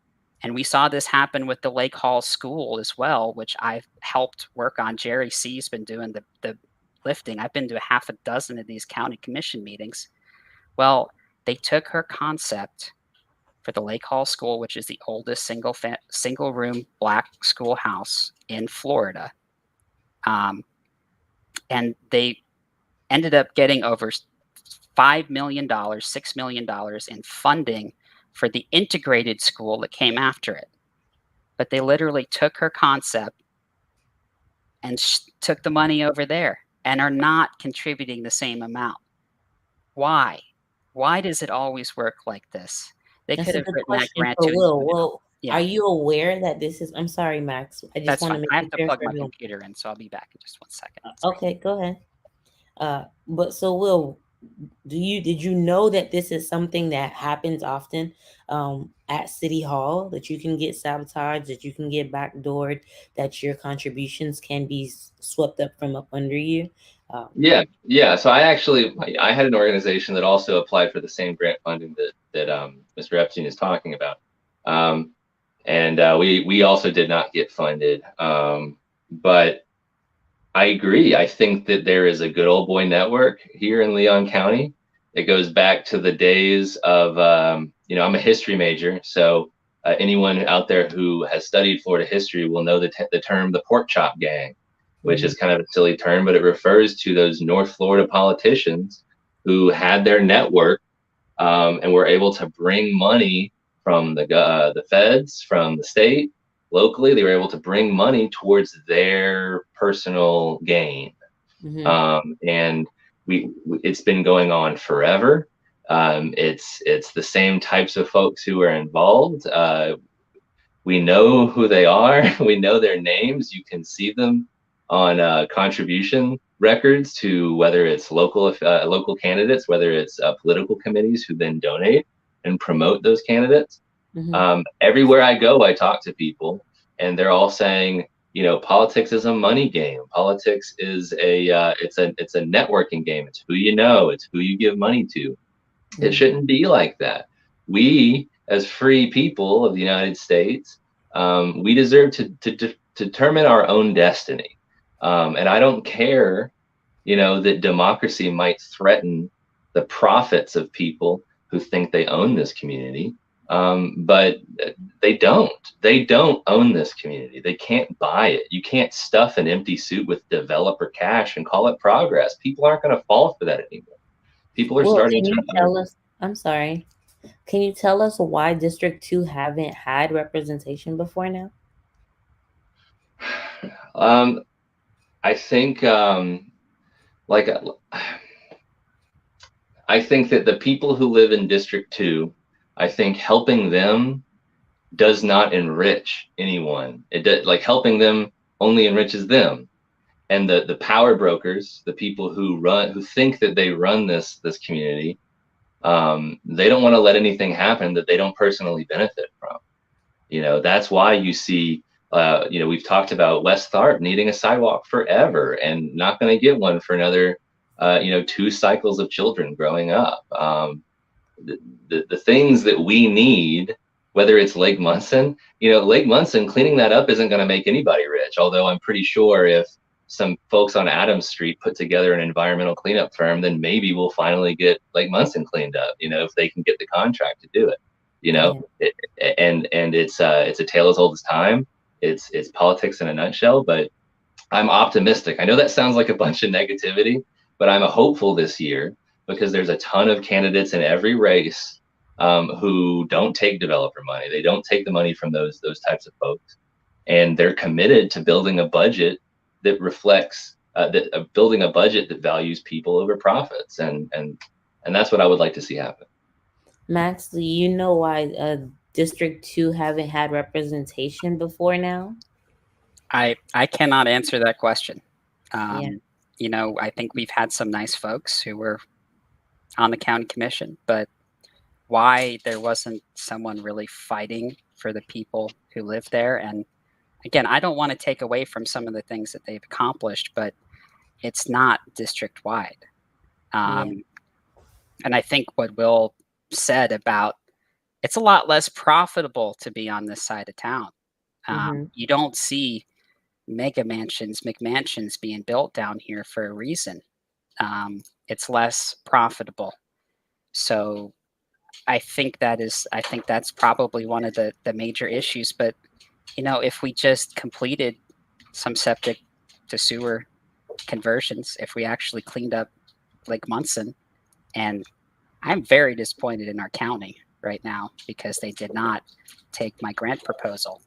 Speaker 4: And we saw this happen with the Lake Hall School as well, which I've helped work on. Jerry C's been doing the lifting. I've been to a half a dozen of these county commission meetings. Well, they took her concept for the Lake Hall School, which is the oldest single room Black schoolhouse in Florida. And they ended up getting over $5 million, $6 million in funding for the integrated school that came after it. But they literally took her concept and took the money over there and are not contributing the same amount. Why? Why does it always work like this? They
Speaker 2: That's
Speaker 4: could
Speaker 2: a
Speaker 4: have
Speaker 2: good
Speaker 4: written that
Speaker 2: question
Speaker 4: grant
Speaker 2: for
Speaker 4: to
Speaker 2: Will. Will,
Speaker 4: Yeah.
Speaker 2: are you aware that this is? I'm sorry, Max. I just
Speaker 4: That's
Speaker 2: want to
Speaker 4: fine.
Speaker 2: make
Speaker 4: I
Speaker 2: it
Speaker 4: have to
Speaker 2: clear
Speaker 4: plug
Speaker 2: for
Speaker 4: my
Speaker 2: everyone.
Speaker 4: computer in, so I'll be back in just 1 second.
Speaker 2: Okay, go ahead. But so Will, did you know that this is something that happens often at City Hall, that you can get sabotaged, that you can get backdoored, that your contributions can be swept up from up under you?
Speaker 3: Yeah. So I had an organization that also applied for the same grant funding that Mr. Epstein is talking about, and we also did not get funded. But I agree. I think that there is a good old boy network here in Leon County. It goes back to the days of I'm a history major, so anyone out there who has studied Florida history will know the term the pork chop gang, which is kind of a silly term, but it refers to those North Florida politicians who had their network and were able to bring money from the feds, from the state, locally. They were able to bring money towards their personal gain, and it's been going on forever. It's the same types of folks who are involved. We know who they are. We know their names. You can see them on contribution records to whether it's local candidates, whether it's political committees who then donate and promote those candidates. Everywhere I go, I talk to people, and they're all saying, politics is a money game. Politics is it's a networking game. It's who you know. It's who you give money to. It shouldn't be like that. We, as free people of the United States, we deserve to determine our own destiny. And I don't care, that democracy might threaten the profits of people who think they own this community. But they don't own this community. They can't buy it. You can't stuff an empty suit with developer cash and call it progress. People aren't going to fall for that anymore. People are starting
Speaker 2: can
Speaker 3: to
Speaker 2: you tell us, I'm sorry, can you tell us why District 2 haven't had representation before now?
Speaker 3: I think I think that the people who live in District 2, I think helping them does not enrich anyone. Helping them only enriches them. And the power brokers, the people who think that they run this community, they don't want to let anything happen that they don't personally benefit from. That's why you see, we've talked about West Tharp needing a sidewalk forever and not going to get one for another, 2 cycles of children growing up. The things that we need, whether it's Lake Munson, Lake Munson, cleaning that up isn't going to make anybody rich. Although I'm pretty sure if some folks on Adams Street put together an environmental cleanup firm, then maybe we'll finally get Lake Munson cleaned up, if they can get the contract to do it, and it's a tale as old as time. It's politics in a nutshell, but I'm optimistic. I know that sounds like a bunch of negativity, but I'm a hopeful this year because there's a ton of candidates in every race who don't take developer money. They don't take the money from those types of folks, and they're committed to building a budget that reflects building a budget that values people over profits, and that's what I would like to see happen.
Speaker 2: Max, do you know why District 2 haven't had representation before now?
Speaker 4: I cannot answer that question. I think we've had some nice folks who were on the county commission, but why there wasn't someone really fighting for the people who live there. And again, I don't want to take away from some of the things that they've accomplished, but it's not district wide. And I think what Will said about it's a lot less profitable to be on this side of town.
Speaker 2: Mm-hmm.
Speaker 4: You don't see mega mansions, McMansions being built down here for a reason. It's less profitable. So I think that's probably one of the major issues. But if we just completed some septic to sewer conversions, if we actually cleaned up Lake Munson, and I'm very disappointed in our county right now because they did not take my grant proposal.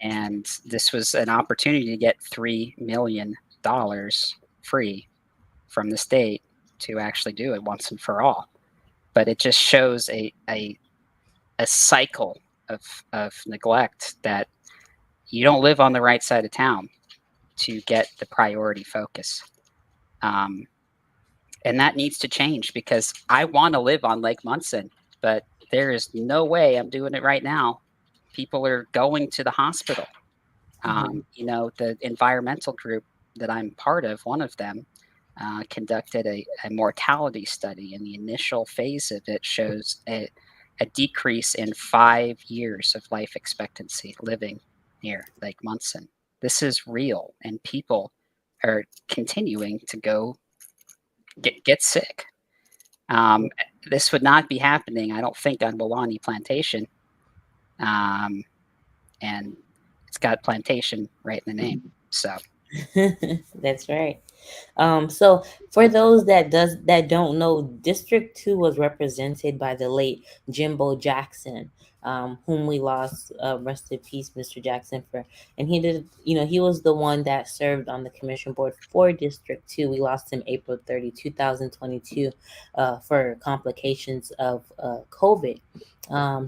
Speaker 4: And this was an opportunity to get $3 million free from the state to actually do it once and for all. But it just shows a cycle of neglect, that you don't live on the right side of town to get the priority focus. And that needs to change, because I want to live on Lake Munson, but there is no way I'm doing it right now. People are going to the hospital. The environmental group that I'm part of, one of them, conducted a mortality study, and the initial phase of it shows a decrease in 5 years of life expectancy living near Lake Munson. This is real, and people are continuing to go get sick. This would not be happening, I don't think, on Wawani Plantation. And it's got plantation right in the name. So
Speaker 2: That's right. So for those that don't know, District 2 was represented by the late Jimbo Jackson, whom we lost. Rest in peace, Mr. Jackson. And he did, he was the one that served on the commission board for District 2. We lost him April 30, 2022, for complications of COVID.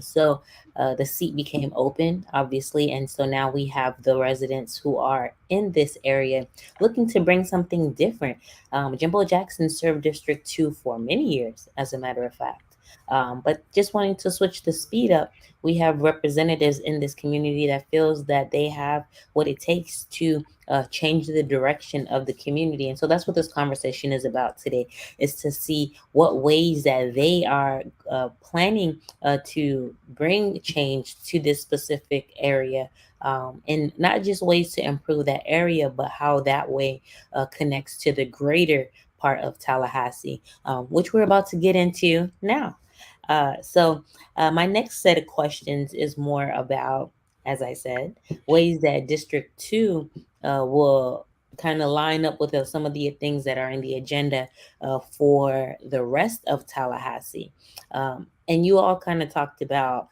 Speaker 2: So the seat became open, obviously, and so now we have the residents who are in this area looking to bring something different. Jimbo Jackson served District 2 for many years, as a matter of fact. But just wanting to switch the speed up, we have representatives in this community that feels that they have what it takes to change the direction of the community. And so that's what this conversation is about today, is to see what ways that they are planning to bring change to this specific area. And not just ways to improve that area, but how that way connects to the greater part of Tallahassee, which we're about to get into now. So my next set of questions is more about, as I said, ways that District 2 will kind of line up with some of the things that are in the agenda for the rest of Tallahassee. And you all kind of talked about,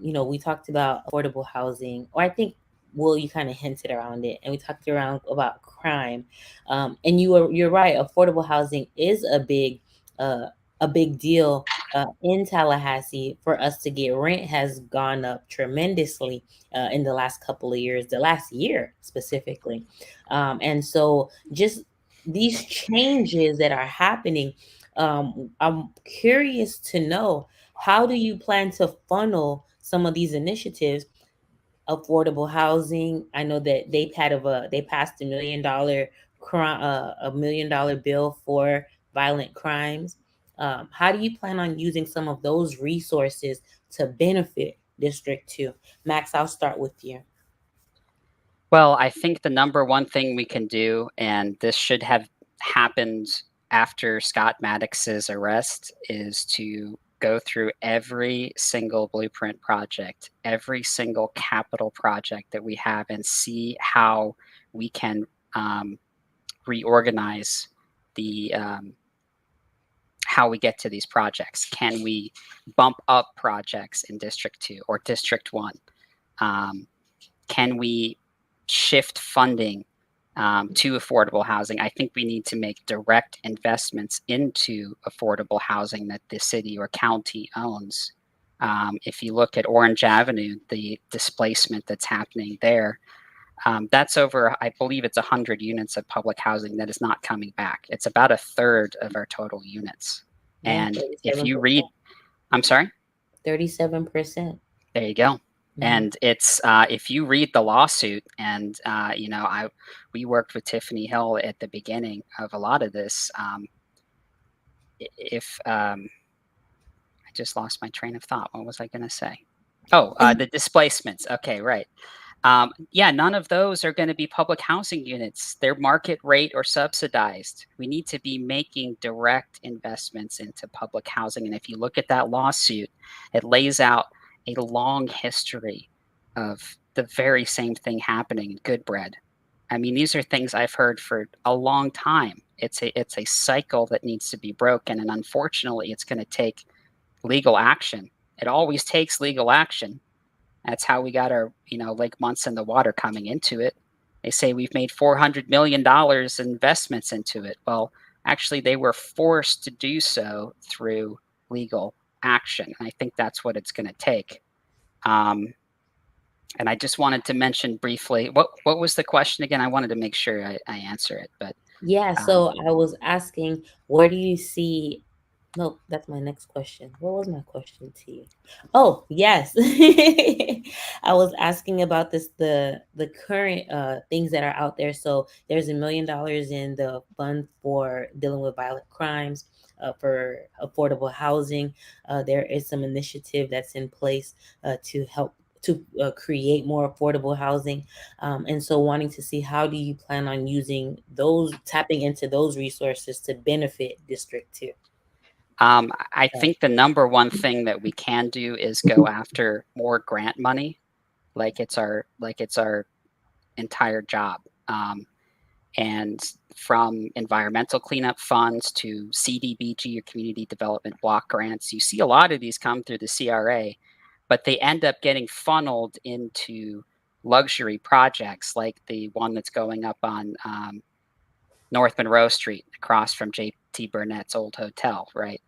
Speaker 2: we talked about affordable housing, or I think, Will, you kind of hinted around it, and we talked around about crime. And you're right. Affordable housing is a big deal in Tallahassee. For us to get rent has gone up tremendously in the last couple of years, the last year specifically. And so just these changes that are happening, I'm curious to know, how do you plan to funnel some of these initiatives? Affordable housing, I know that they passed $1 million bill for violent crimes. How do you plan on using some of those resources to benefit District 2? Max, I'll start with you.
Speaker 4: Well, I think the number one thing we can do, and this should have happened after Scott Maddox's arrest, is to go through every single blueprint project, every single capital project that we have, and see how we can reorganize the how we get to these projects. Can we bump up projects in District 2 or District 1? Can we shift funding to affordable housing? I think we need to make direct investments into affordable housing that the city or county owns. If you look at Orange Avenue, the displacement that's happening there, that's over, I believe it's 100 units of public housing that is not coming back. It's about a third of our total units. And if you read, I'm sorry?
Speaker 2: 37%.
Speaker 4: There you go. And it's if you read the lawsuit, and we worked with Tiffany Hill at the beginning of a lot of this. If I just lost my train of thought. What was I going to say? Oh, the displacements. Okay, right. Yeah, none of those are going to be public housing units. They're market rate or subsidized. We need to be making direct investments into public housing. And if you look at that lawsuit, it lays out a long history of the very same thing happening in Goodbread. I mean, these are things I've heard for a long time. It's a cycle that needs to be broken, and unfortunately, it's going to take legal action. It always takes legal action. That's how we got our, Lake Munson, the water coming into it. They say we've made $400 million in investments into it. Well, actually, they were forced to do so through legal action. And I think that's what it's going to take. And I just wanted to mention briefly, what was the question again? I wanted to make sure I answer it. But
Speaker 2: Yeah, so I was asking, where do you see? No, that's my next question. What was my question to you? Oh, yes. I was asking about the current things that are out there. So there's $1 million in the fund for dealing with violent crimes, for affordable housing. There is some initiative that's in place to help to create more affordable housing. And so wanting to see, how do you plan on using those, tapping into those resources to benefit District 2?
Speaker 4: I think the number one thing that we can do is go after more grant money, like it's our entire job. And from environmental cleanup funds to CDBG or community development block grants, you see a lot of these come through the CRA, but they end up getting funneled into luxury projects like the one that's going up on North Monroe Street across from J.T. Burnett's old hotel, right?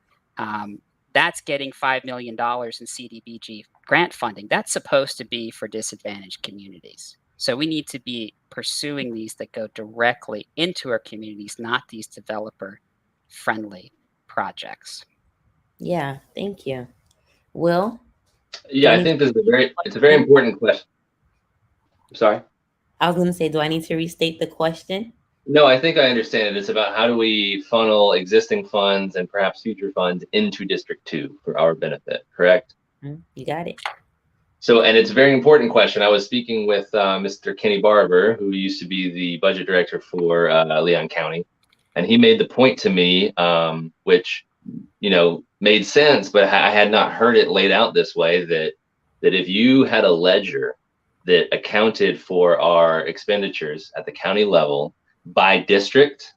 Speaker 4: That's getting $5 million in CDBG grant funding. That's supposed to be for disadvantaged communities. So we need to be pursuing these that go directly into our communities, not these developer-friendly projects.
Speaker 2: Yeah, thank you. Will?
Speaker 3: Yeah, I think this is it's a very important question. Sorry?
Speaker 2: I was going to say, do I need to restate the question?
Speaker 3: No, I think I understand it. It's about how do we funnel existing funds and perhaps future funds into District 2 for our benefit, correct?
Speaker 2: You got it.
Speaker 3: So, and it's a very important question. I was speaking with Mr. Kenny Barber, who used to be the budget director for Leon County, and he made the point to me, which, made sense, but I had not heard it laid out this way, that if you had a ledger that accounted for our expenditures at the county level by district,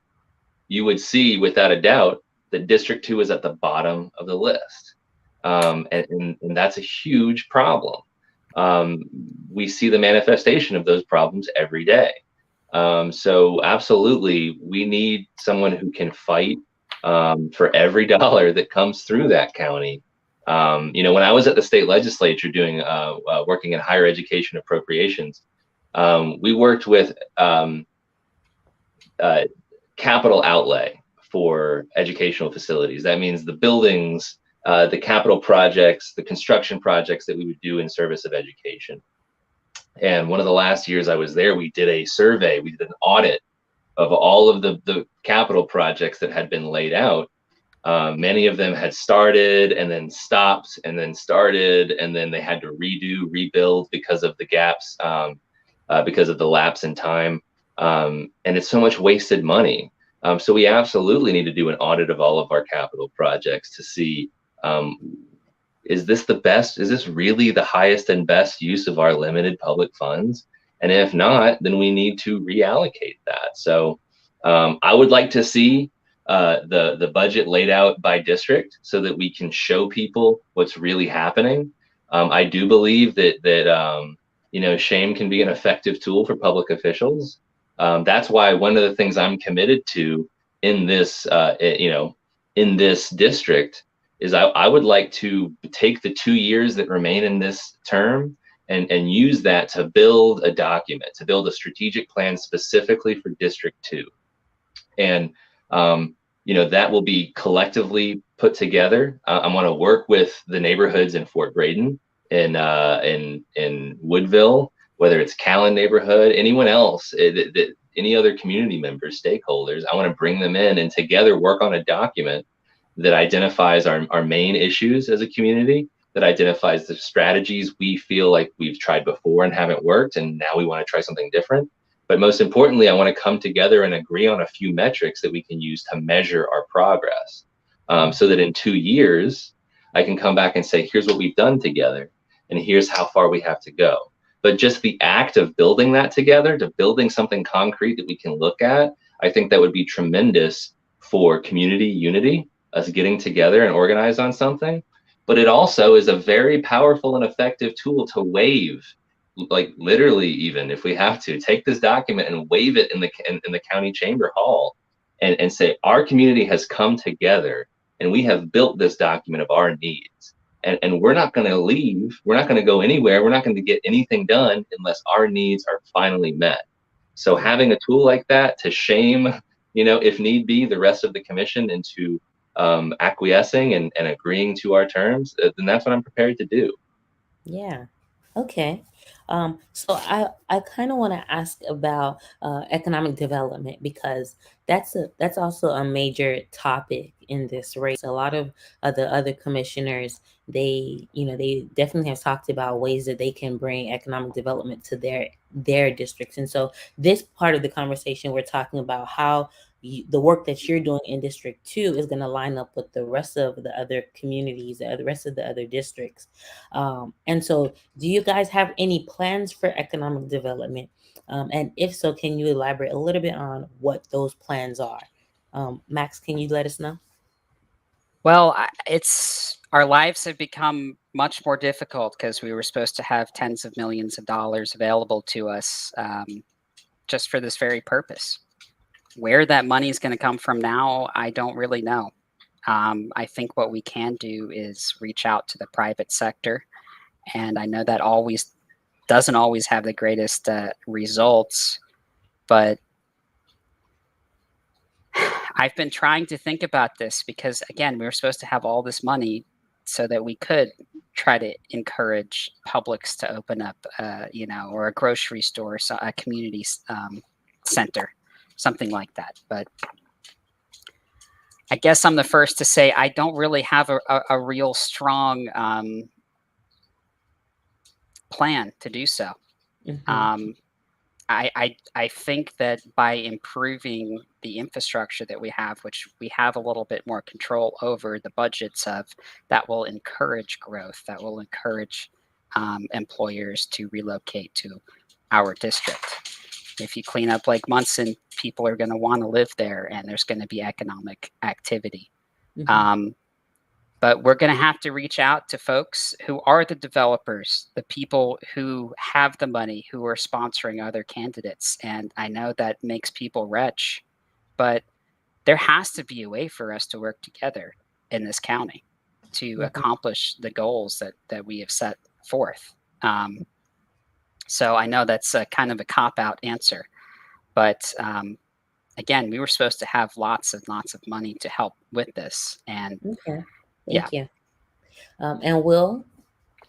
Speaker 3: you would see without a doubt that District 2 is at the bottom of the list. And that's a huge problem. We see the manifestation of those problems every day. So absolutely, we need someone who can fight for every dollar that comes through that county. When I was at the state legislature doing working in higher education appropriations, we worked with capital outlay for educational facilities. That means the buildings, the capital projects, the construction projects that we would do in service of education. And one of the last years I was there, we did a survey, we did an audit of all of the capital projects that had been laid out. Many of them had started and then stopped and then started, and then they had to rebuild because of the gaps, because of the lapse in time. And it's so much wasted money. So we absolutely need to do an audit of all of our capital projects to see, is this the best? Is this really the highest and best use of our limited public funds? And if not, then we need to reallocate that. So I would like to see the budget laid out by district so that we can show people what's really happening. I do believe that shame can be an effective tool for public officials. That's why one of the things I'm committed to in this, in this district is I would like to take the 2 years that remain in this term and use that to build a document, to build a strategic plan specifically for District 2. And, that will be collectively put together. I want to work with the neighborhoods in Fort Braden, in Woodville, whether it's Callan neighborhood, anyone else, any other community members, stakeholders. I want to bring them in and together work on a document that identifies our main issues as a community, that identifies the strategies we feel like we've tried before and haven't worked, and now we want to try something different. But most importantly, I want to come together and agree on a few metrics that we can use to measure our progress, so that in 2 years, I can come back and say, here's what we've done together, and here's how far we have to go. But just the act of building that together, to building something concrete that we can look at, I think that would be tremendous for community unity, us getting together and organize on something. But it also is a very powerful and effective tool to wave, like literally, even if we have to take this document and wave it in the county chamber hall, and say our community has come together and we have built this document of our needs. And we're not going to leave. We're not going to go anywhere. We're not going to get anything done unless our needs are finally met. So having a tool like that to shame, if need be, the rest of the commission into acquiescing and agreeing to our terms, then that's what I'm prepared to do.
Speaker 2: Yeah. Okay. So I kind of want to ask about economic development, because that's also a major topic in this race. A lot of the other commissioners, they definitely have talked about ways that they can bring economic development to their districts. And so this part of the conversation, we're talking about how the work that you're doing in District 2 is going to line up with the rest of the other communities, the rest of the other districts. And so do you guys have any plans for economic development? And if so, can you elaborate a little bit on what those plans are? Max, can you let us know?
Speaker 4: Well, our lives have become much more difficult because we were supposed to have tens of millions of dollars available to us just for this very purpose. Where that money is going to come from now, I don't really know. I think what we can do is reach out to the private sector. And I know that doesn't always have the greatest results, but I've been trying to think about this because, again, we were supposed to have all this money so that we could try to encourage Publix to open up, or a grocery store, so a community center, something like that. But I guess I'm the first to say I don't really have a real strong plan to do so. Mm-hmm. I think that by improving the infrastructure that we have, which we have a little bit more control over the budgets of, that will encourage growth, that will encourage employers to relocate to our district. If you clean up Lake Munson, people are going to want to live there, and there's going to be economic activity. Mm-hmm. But we're going to have to reach out to folks who are the developers, the people who have the money, who are sponsoring other candidates. And I know that makes people retch, but there has to be a way for us to work together in this county to mm-hmm. accomplish the goals that we have set forth. So I know that's a kind of a cop-out answer, but again, we were supposed to have lots and lots of money to help with this. And
Speaker 2: okay. Thank you. And Will,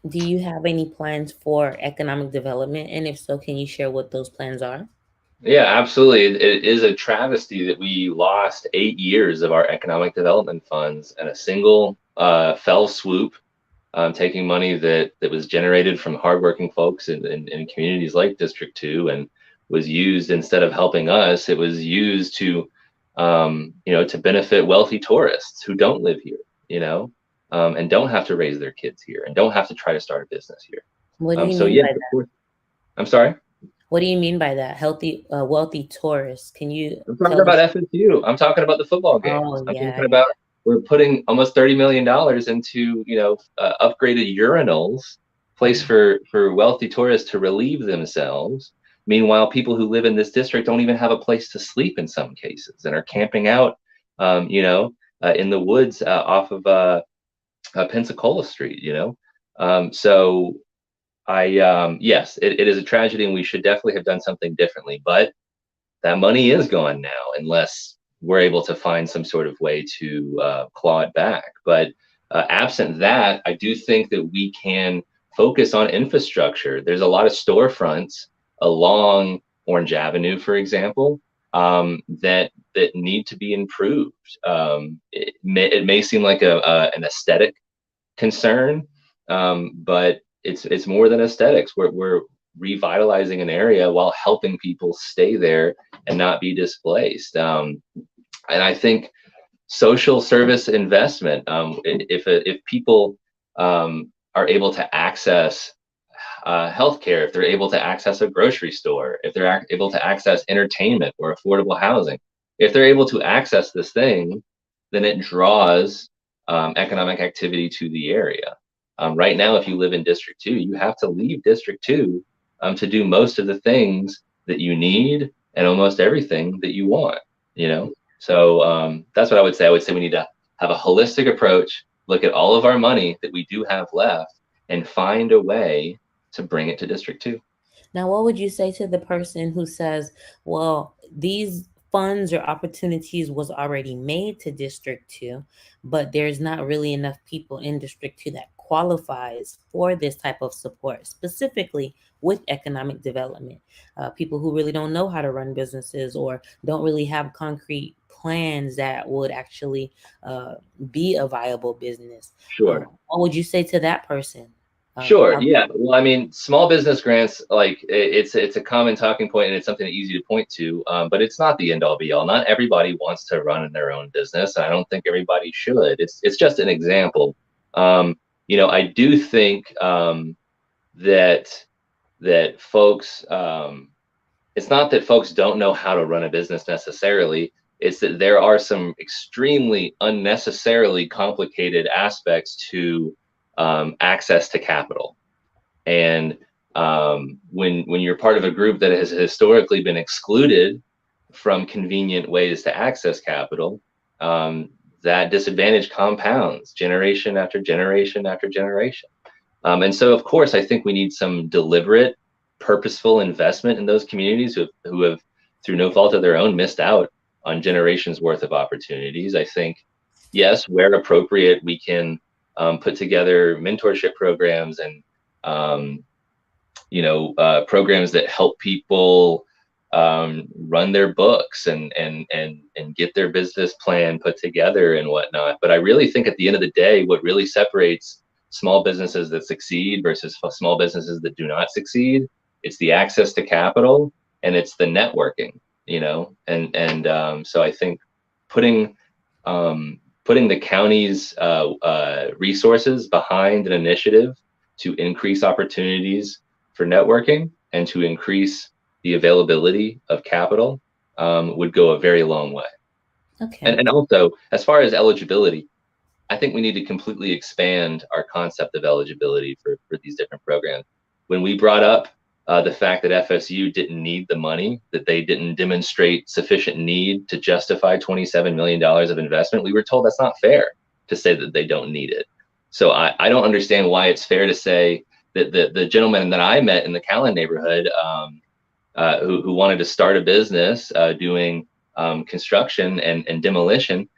Speaker 2: do you have any plans for economic development? And if so, can you share what those plans are?
Speaker 3: Yeah, absolutely. It is a travesty that we lost 8 years of our economic development funds in a single fell swoop, taking money that was generated from hardworking folks in communities like District 2 and was used, instead of helping us, it was used to benefit wealthy tourists who don't live here. And don't have to raise their kids here and don't have to try to start a business here.
Speaker 2: What do you mean by that?
Speaker 3: I'm sorry?
Speaker 2: What do you mean by that? Wealthy tourists. Can you?
Speaker 3: I'm talking about FSU. I'm talking about the football games.
Speaker 2: Oh,
Speaker 3: I'm
Speaker 2: yeah.
Speaker 3: talking about, we're putting almost $30 million into, upgraded urinals, place for wealthy tourists to relieve themselves. Meanwhile, people who live in this district don't even have a place to sleep in some cases and are camping out, in the woods off of Pensacola Street, so yes, it is a tragedy, and we should definitely have done something differently, but that money is gone now unless we're able to find some sort of way to claw it back. But absent that, I do think that we can focus on infrastructure. There's a lot of storefronts along Orange Avenue, for example, that need to be improved. It may seem like an aesthetic concern, but it's more than aesthetics. We're revitalizing an area while helping people stay there and not be displaced. And I think social service investment, if people are able to access healthcare, if they're able to access a grocery store, if they're able to access entertainment or affordable housing, if they're able to access this thing, then it draws economic activity to the area. Right now, if you live in District 2, you have to leave District 2 to do most of the things that you need and almost everything that you want, you know? So that's what I would say. I would say we need to have a holistic approach, look at all of our money that we do have left, and find a way to bring it to District 2.
Speaker 2: Now, what would you say to the person who says, well, these funds or opportunities was already made to District 2, but there's not really enough people in District 2 that qualifies for this type of support, specifically with economic development? People who really don't know how to run businesses or don't really have concrete plans that would actually be a viable business.
Speaker 3: Sure.
Speaker 2: What would you say to that person?
Speaker 3: Sure. Yeah. Well, I mean, small business grants, like it's a common talking point, and it's something easy to point to. But it's not the end all be all. Not everybody wants to run their own business, and I don't think everybody should. It's just an example. You know, I do think that folks. It's not that folks don't know how to run a business necessarily. It's that there are some extremely unnecessarily complicated aspects to access to capital. And when you're part of a group that has historically been excluded from convenient ways to access capital, that disadvantage compounds generation after generation after generation. And so, of course, I think we need some deliberate, purposeful investment in those communities who have, through no fault of their own, missed out on generations worth of opportunities. I think, yes, where appropriate, we can put together mentorship programs and programs that help people run their books and get their business plan put together and whatnot. But I really think at the end of the day, what really separates small businesses that succeed versus small businesses that do not succeed, it's the access to capital and it's the networking, you know. And so I think putting the county's resources behind an initiative to increase opportunities for networking and to increase the availability of capital would go a very long way.
Speaker 2: Okay.
Speaker 3: And also, as far as eligibility, I think we need to completely expand our concept of eligibility for these different programs. When we brought up the fact that FSU didn't need the money, that they didn't demonstrate sufficient need to justify $27 million of investment, we were told that's not fair to say that they don't need it. So I don't understand why it's fair to say that the gentleman that I met in the Callan neighborhood who wanted to start a business doing construction and demolition,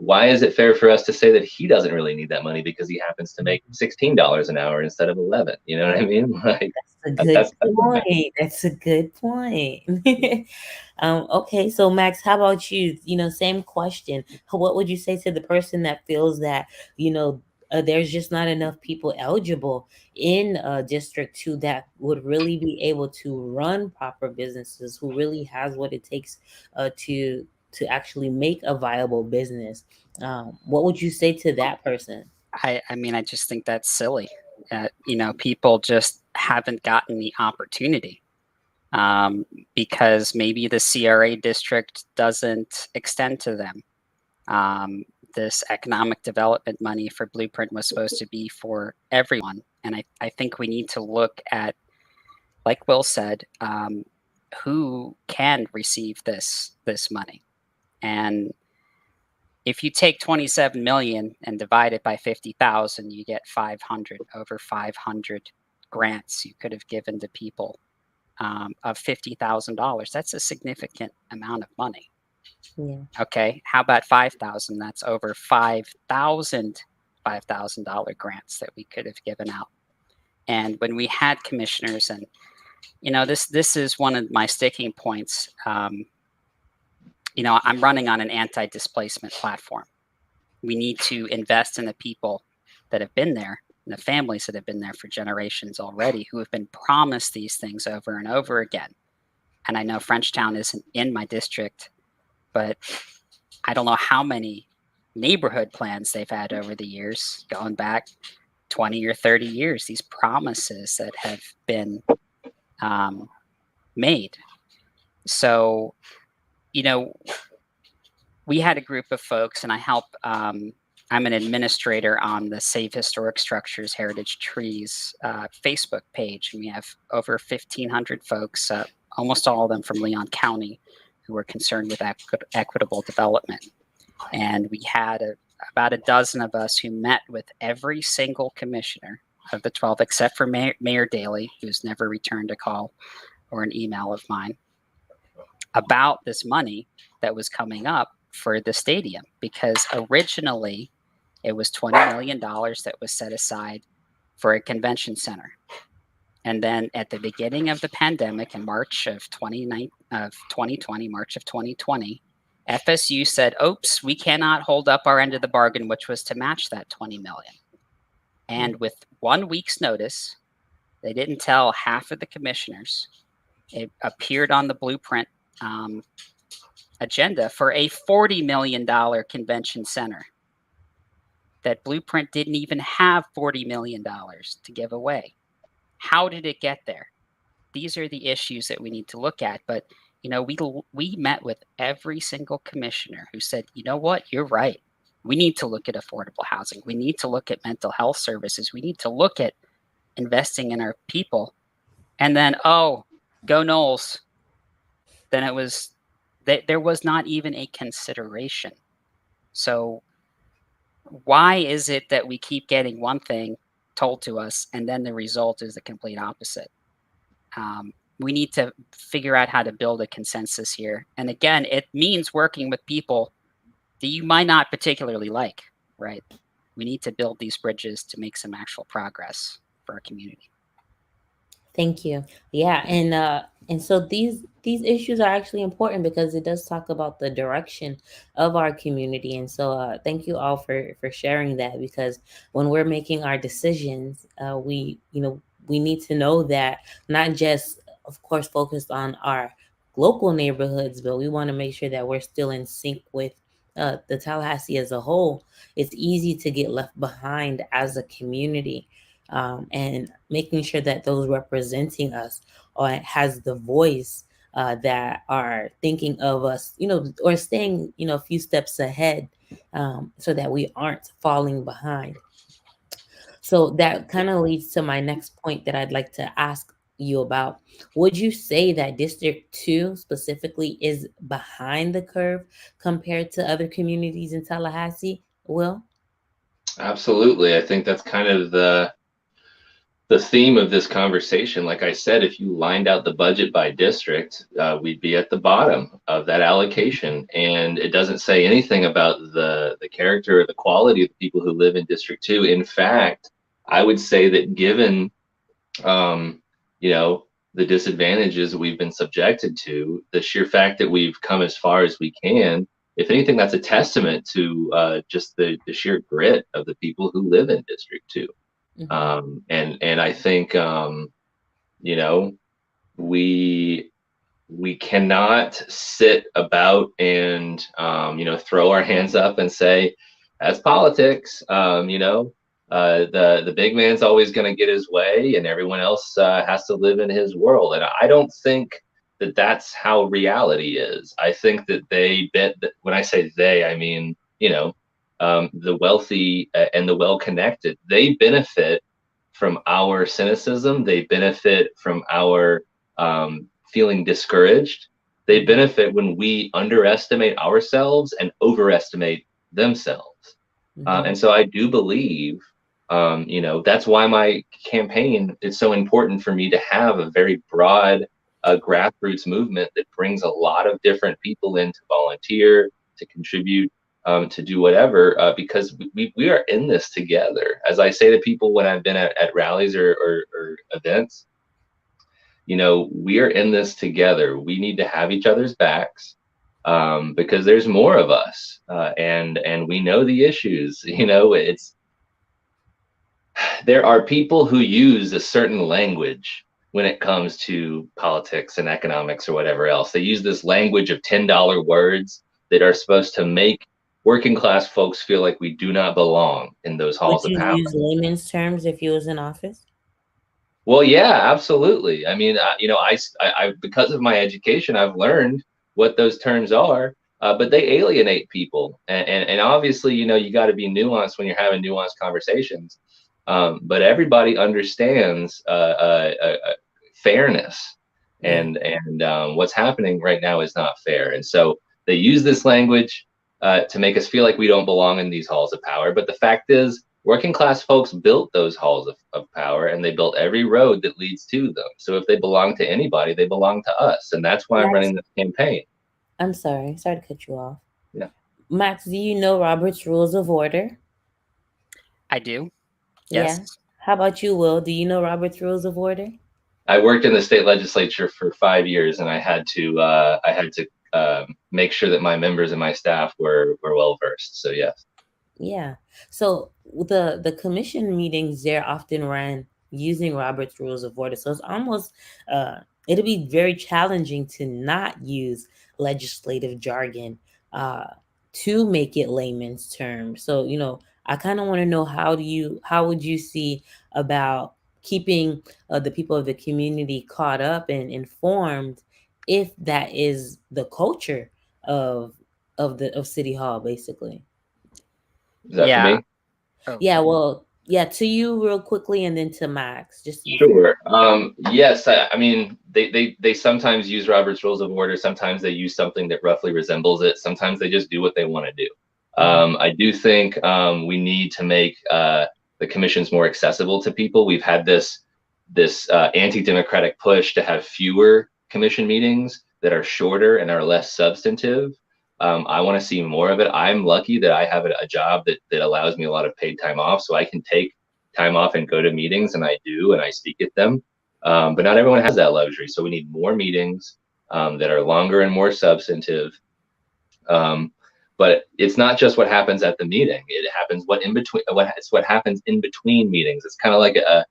Speaker 3: why is it fair for us to say that he doesn't really need that money because he happens to make $16 an hour instead of 11? You know what I mean? Like,
Speaker 2: that's a good point. That's a good point. Okay, so Max, how about you? You know, same question. What would you say to the person that feels that, you know, there's just not enough people eligible in District 2 that would really be able to run proper businesses, who really has what it takes to actually make a viable business? What would you say to that person?
Speaker 4: I mean, I just think that's silly. You know, people just haven't gotten the opportunity because maybe the CRA district doesn't extend to them. This economic development money for Blueprint was supposed to be for everyone. And I think we need to look at, like Will said, who can receive this money. And if you take 27 million and divide it by 50,000, you get 500, over 500 grants you could have given to people of $50,000. That's a significant amount of money.
Speaker 2: Yeah.
Speaker 4: Okay. How about 5,000? That's over $5,000 grants that we could have given out. And when we had commissioners, and you know, this is one of my sticking points. I'm running on an anti-displacement platform. We need to invest in the people that have been there, and the families that have been there for generations already, who have been promised these things over and over again. And I know Frenchtown isn't in my district, but I don't know how many neighborhood plans they've had over the years, going back 20 or 30 years, these promises that have been made. So, we had a group of folks, and I help. I'm an administrator on the Save Historic Structures Heritage Trees Facebook page, and we have over 1,500 folks, almost all of them from Leon County, who are concerned with equitable development. And we had about a dozen of us who met with every single commissioner of the 12, except for Mayor Daley, who's never returned a call or an email of mine, about this money that was coming up for the stadium, because originally it was $20 million that was set aside for a convention center. And then at the beginning of the pandemic in March of 2020, FSU said, oops, we cannot hold up our end of the bargain, which was to match that $20 million. And with 1 week's notice, they didn't tell half of the commissioners. It appeared on the blueprint agenda for a $40 million convention center. That blueprint didn't even have $40 million to give away. How did it get there? These are the issues that we need to look at. But, we met with every single commissioner who said, you know what, you're right. We need to look at affordable housing. We need to look at mental health services. We need to look at investing in our people. And then, go Knowles. Then it was, there was not even a consideration. So why is it that we keep getting one thing told to us and then the result is the complete opposite? We need to figure out how to build a consensus here. And again, it means working with people that you might not particularly like, right? We need to build these bridges to make some actual progress for our community.
Speaker 2: Thank you. Yeah, and so these issues are actually important because it does talk about the direction of our community. And so thank you all for sharing that, because when we're making our decisions, we need to know that not just, of course, focused on our local neighborhoods, but we want to make sure that we're still in sync with the Tallahassee as a whole. It's easy to get left behind as a community. And making sure that those representing us has the voice that are thinking of us, or staying, a few steps ahead, so that we aren't falling behind. So that kind of leads to my next point that I'd like to ask you about. Would you say that District 2 specifically is behind the curve compared to other communities in Tallahassee, Will?
Speaker 3: Absolutely. I think that's kind of the theme of this conversation. Like I said, if you lined out the budget by district, we'd be at the bottom of that allocation. And it doesn't say anything about the character or the quality of the people who live in District 2. In fact, I would say that given, the disadvantages we've been subjected to, the sheer fact that we've come as far as we can, if anything, that's a testament to just the sheer grit of the people who live in District 2. Mm-hmm. And I think, we cannot sit about and, throw our hands up and say, that's politics. The big man's always going to get his way and everyone else has to live in his world. And I don't think that that's how reality is. I think that when I say they, I mean, the wealthy and the well-connected, they benefit from our cynicism. They benefit from our feeling discouraged. They benefit when we underestimate ourselves and overestimate themselves. Mm-hmm. And so I do believe, that's why my campaign is so important for me to have a very broad grassroots movement that brings a lot of different people in to volunteer, to contribute, to do whatever, because we are in this together. As I say to people when I've been at rallies or events, we are in this together. We need to have each other's backs. because there's more of us, and we know the issues. You know, there are people who use a certain language when it comes to politics and economics or whatever else. They use this language of $10 words that are supposed to make working class folks feel like we do not belong in those
Speaker 2: Would
Speaker 3: halls of
Speaker 2: you
Speaker 3: power.
Speaker 2: use layman's terms if you was in office?
Speaker 3: Well, yeah, absolutely. I mean, you know, I because of my education, I've learned what those terms are, but they alienate people, and obviously, you know, you got to be nuanced when you're having nuanced conversations. But everybody understands fairness,
Speaker 2: Yeah.
Speaker 3: and what's happening right now is not fair, and so they use this language to make us feel like we don't belong in these halls of power. But the fact is, working class folks built those halls of power, and they built every road that leads to them. So if they belong to anybody, they belong to us. And that's why I'm
Speaker 2: Max,
Speaker 3: running this campaign.
Speaker 2: I'm sorry. Sorry to cut you off.
Speaker 3: Yeah.
Speaker 2: Max, do you know Robert's Rules of Order?
Speaker 4: I do.
Speaker 2: Yeah.
Speaker 4: Yes.
Speaker 2: How about you, Will? Do you know Robert's Rules of Order?
Speaker 3: I worked in the state legislature for 5 years, and I had to make sure that my members and my staff were well versed. So yes.
Speaker 2: Yeah. So the commission meetings they're often run using Robert's Rules of Order. So it's almost it'll be very challenging to not use legislative jargon to make it layman's terms. So I kind of want to know how would you see about keeping the people of the community caught up and informed if that is the culture of City Hall, basically.
Speaker 3: Is that
Speaker 4: Yeah.
Speaker 3: for me?
Speaker 4: Oh,
Speaker 2: Yeah, well, yeah, to you real quickly and then to Max. Just
Speaker 3: Sure. Yes, I mean, they sometimes use Robert's Rules of Order. Sometimes they use something that roughly resembles it. Sometimes they just do what they want to do. I do think we need to make the commissions more accessible to people. We've had this anti-democratic push to have fewer commission meetings that are shorter and are less substantive. I want to see more of it. I'm lucky that I have a job that allows me a lot of paid time off, so I can take time off and go to meetings, and I do, and I speak at them. But not everyone has that luxury, so we need more meetings that are longer and more substantive. But it's not just what happens at the meeting; it happens what happens in between meetings. It's kind of like a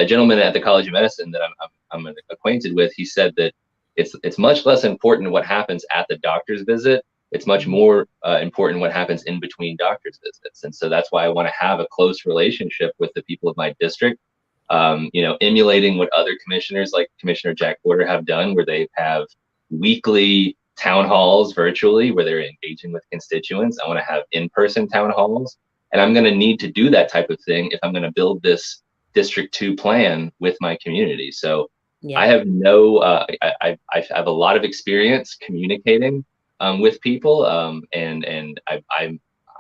Speaker 3: gentleman at the College of Medicine that I'm acquainted with. He said that it's much less important what happens at the doctor's visit. It's much more important what happens in between doctor's visits. And so that's why I want to have a close relationship with the people of my district, emulating what other commissioners like Commissioner Jack Porter have done, where they have weekly town halls virtually where they're engaging with constituents. I want to have in-person town halls. And I'm going to need to do that type of thing if I'm going to build this District 2 plan with my community. So
Speaker 2: yeah.
Speaker 3: I have I have a lot of experience communicating with people, and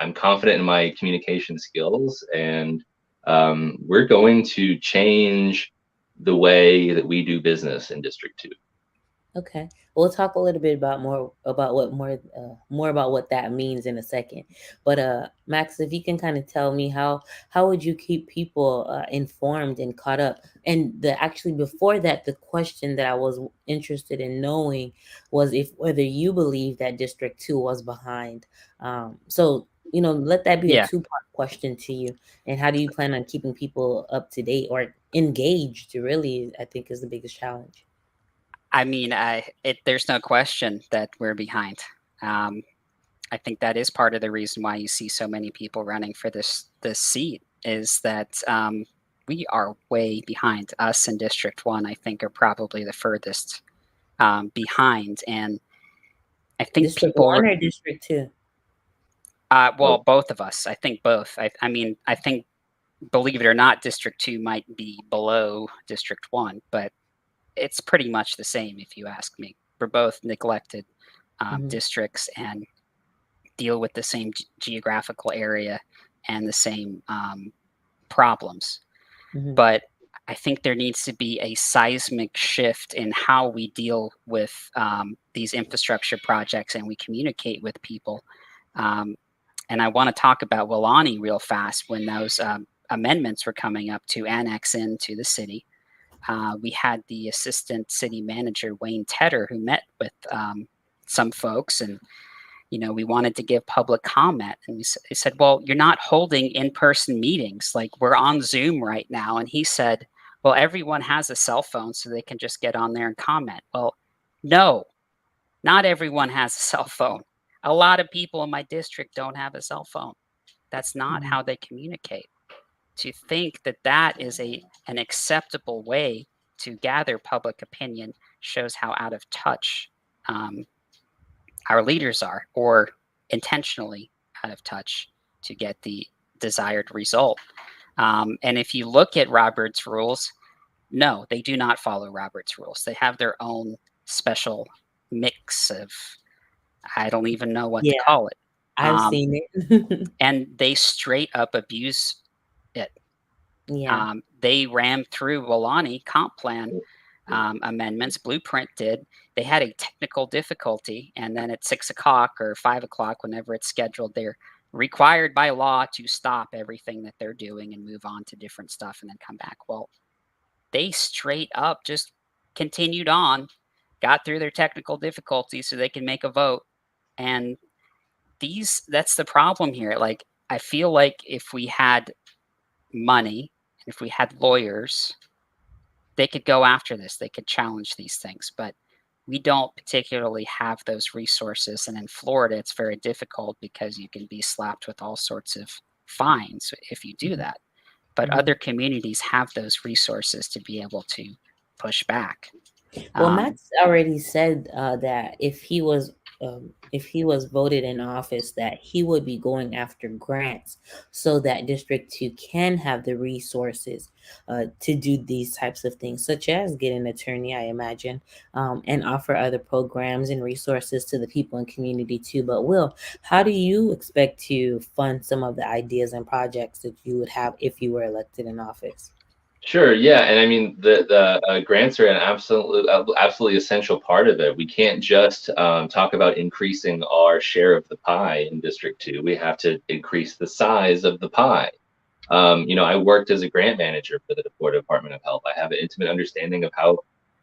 Speaker 3: I'm confident in my communication skills, and we're going to change the way that we do business in District 2.
Speaker 2: Okay, we'll talk a little bit more about what that means in a second. But Max, if you can kind of tell me how would you keep people informed and caught up? And actually before that, the question that I was interested in knowing was whether you believe that District 2 was behind. So let that be a two-part question to you. And how do you plan on keeping people up to date or engaged? Really, I think is the biggest challenge.
Speaker 4: I mean, there's no question that we're behind. I think that is part of the reason why you see so many people running for this seat is that we are way behind. Us in District 1, I think, are probably the furthest behind. And I think
Speaker 2: District
Speaker 4: people
Speaker 2: 1 or District 2?
Speaker 4: Well, both of us. I think both. I mean, I think, believe it or not, District 2 might be below District 1, but it's pretty much the same if you ask me. We're both neglected districts and deal with the same geographical area and the same problems. But I think there needs to be a seismic shift in how we deal with these infrastructure projects and we communicate with people. And I want to talk about Weelaunee real fast. When those amendments were coming up to annex into the city, we had the assistant city manager, Wayne Tedder, who met with some folks, and we wanted to give public comment, and we said, well, you're not holding in-person meetings, like we're on Zoom right now. And he said, well, everyone has a cell phone, so they can just get on there and comment. Well, no, not everyone has a cell phone. A lot of people in my district don't have a cell phone. That's not how they communicate. To think that that is an acceptable way to gather public opinion shows how out of touch our leaders are, or intentionally out of touch to get the desired result. And if you look at Robert's rules, no, they do not follow Robert's rules. They have their own special mix of, I don't even know what to call it.
Speaker 2: I've seen it.
Speaker 4: And they straight up abuse it.
Speaker 2: Yeah.
Speaker 4: They rammed through Walani comp plan amendments. Blueprint did. They had a technical difficulty, and then at 6 o'clock or 5 o'clock, whenever it's scheduled, they're required by law to stop everything that they're doing and move on to different stuff and then come back. Well, they straight up just continued on, got through their technical difficulties so they can make a vote. And that's the problem here. Like, I feel like if we had money, if we had lawyers, they could go after this, they could challenge these things, but we don't particularly have those resources. And in Florida, it's very difficult because you can be slapped with all sorts of fines if you do that. But other communities have those resources to be able to push back.
Speaker 2: Well, Max already said that if he was voted in office, that he would be going after grants so that District 2 can have the resources to do these types of things, such as get an attorney, I imagine, and offer other programs and resources to the people in Community 2. But Will, how do you expect to fund some of the ideas and projects that you would have if you were elected in office?
Speaker 3: Sure. Yeah. And I mean, the grants are an absolutely essential part of it. We can't just talk about increasing our share of the pie in District 2. We have to increase the size of the pie. I worked as a grant manager for the Florida Department of Health. I have an intimate understanding of how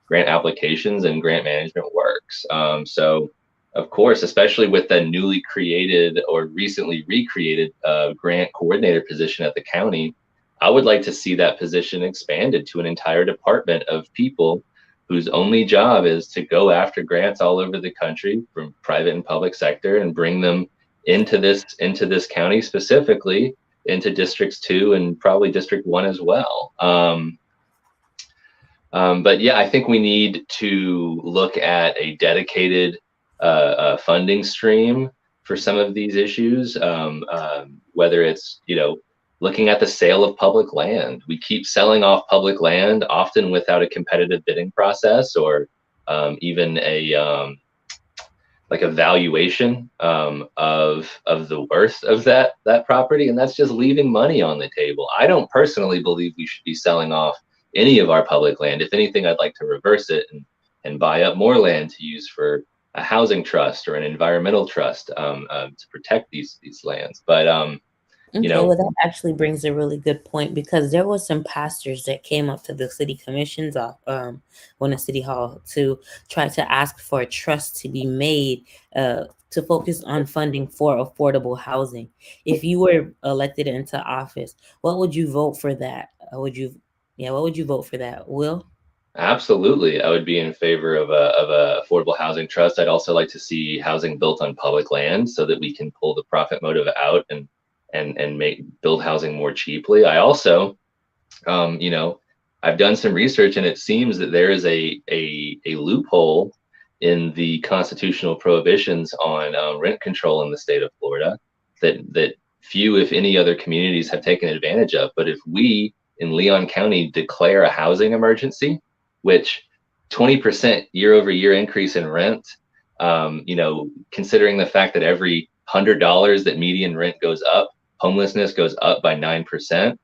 Speaker 3: grant applications and grant management works. So, of course, especially with the newly created or recently recreated grant coordinator position at the county, I would like to see that position expanded to an entire department of people whose only job is to go after grants all over the country from private and public sector and bring them into this county, specifically into Districts 2 and probably District 1 as well. But yeah, I think we need to look at a dedicated funding stream for some of these issues, whether it's, looking at the sale of public land. We keep selling off public land, often without a competitive bidding process or even a valuation of the worth of that property, and that's just leaving money on the table. I don't personally believe we should be selling off any of our public land. If anything, I'd like to reverse it and buy up more land to use for a housing trust or an environmental trust to protect these lands. But
Speaker 2: well, that actually brings a really good point, because there was some pastors that came up to the city commissions when the city hall to try to ask for a trust to be made to focus on funding for affordable housing. If you were elected into office, what would you vote for that? What would you vote for that, Will?
Speaker 3: Absolutely, I would be in favor of a affordable housing trust. I'd also like to see housing built on public land so that we can pull the profit motive out and build housing more cheaply. I also, I've done some research, and it seems that there is a loophole in the constitutional prohibitions on rent control in the state of Florida that few, if any, other communities have taken advantage of. But if we in Leon County declare a housing emergency, which 20% year-over-year increase in rent, considering the fact that every $100 that median rent goes up, homelessness goes up by 9%.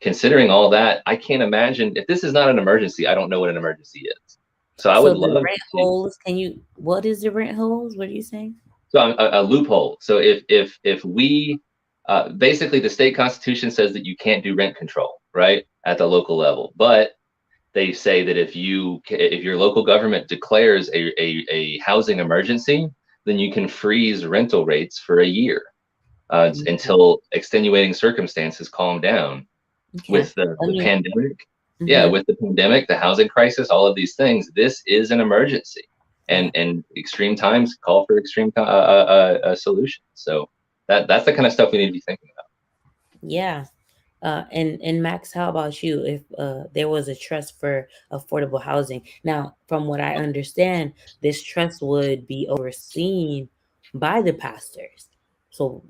Speaker 3: Considering all that, I can't imagine, if this is not an emergency, I don't know what an emergency is. So I would love
Speaker 2: rent holes. What is the rent holes? What are you saying?
Speaker 3: So a loophole. So if we basically, the state constitution says that you can't do rent control, right, at the local level. But they say that if your local government declares a housing emergency, then you can freeze rental rates for a year until extenuating circumstances calm down.
Speaker 2: Okay.
Speaker 3: With the pandemic, with the pandemic, the housing crisis, all of these things, this is an emergency, and extreme times call for extreme solutions. So that's the kind of stuff we need to be thinking about.
Speaker 2: Yeah. And Max, how about you? If there was a trust for affordable housing, now from what I understand, this trust would be overseen by the pastors. So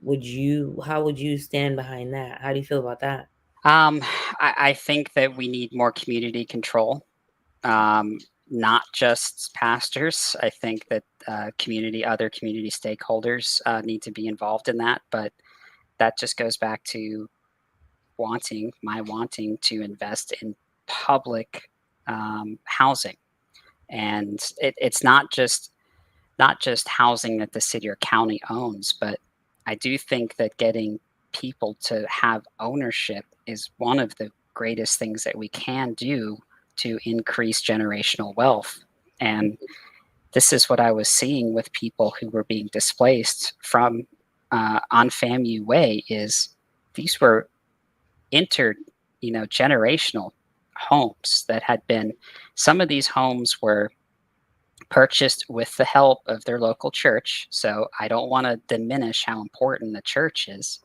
Speaker 2: how would you stand behind that? How do you feel about that?
Speaker 4: I think that we need more community control, not just pastors. I think that other community stakeholders need to be involved in that. But that just goes back to wanting to invest in public housing, and it's not just housing that the city or county owns, but I do think that getting people to have ownership is one of the greatest things that we can do to increase generational wealth. And this is what I was seeing with people who were being displaced from on FAMU Way. Is these were generational homes that had been, some of these homes were purchased with the help of their local church. So I don't want to diminish how important the church is.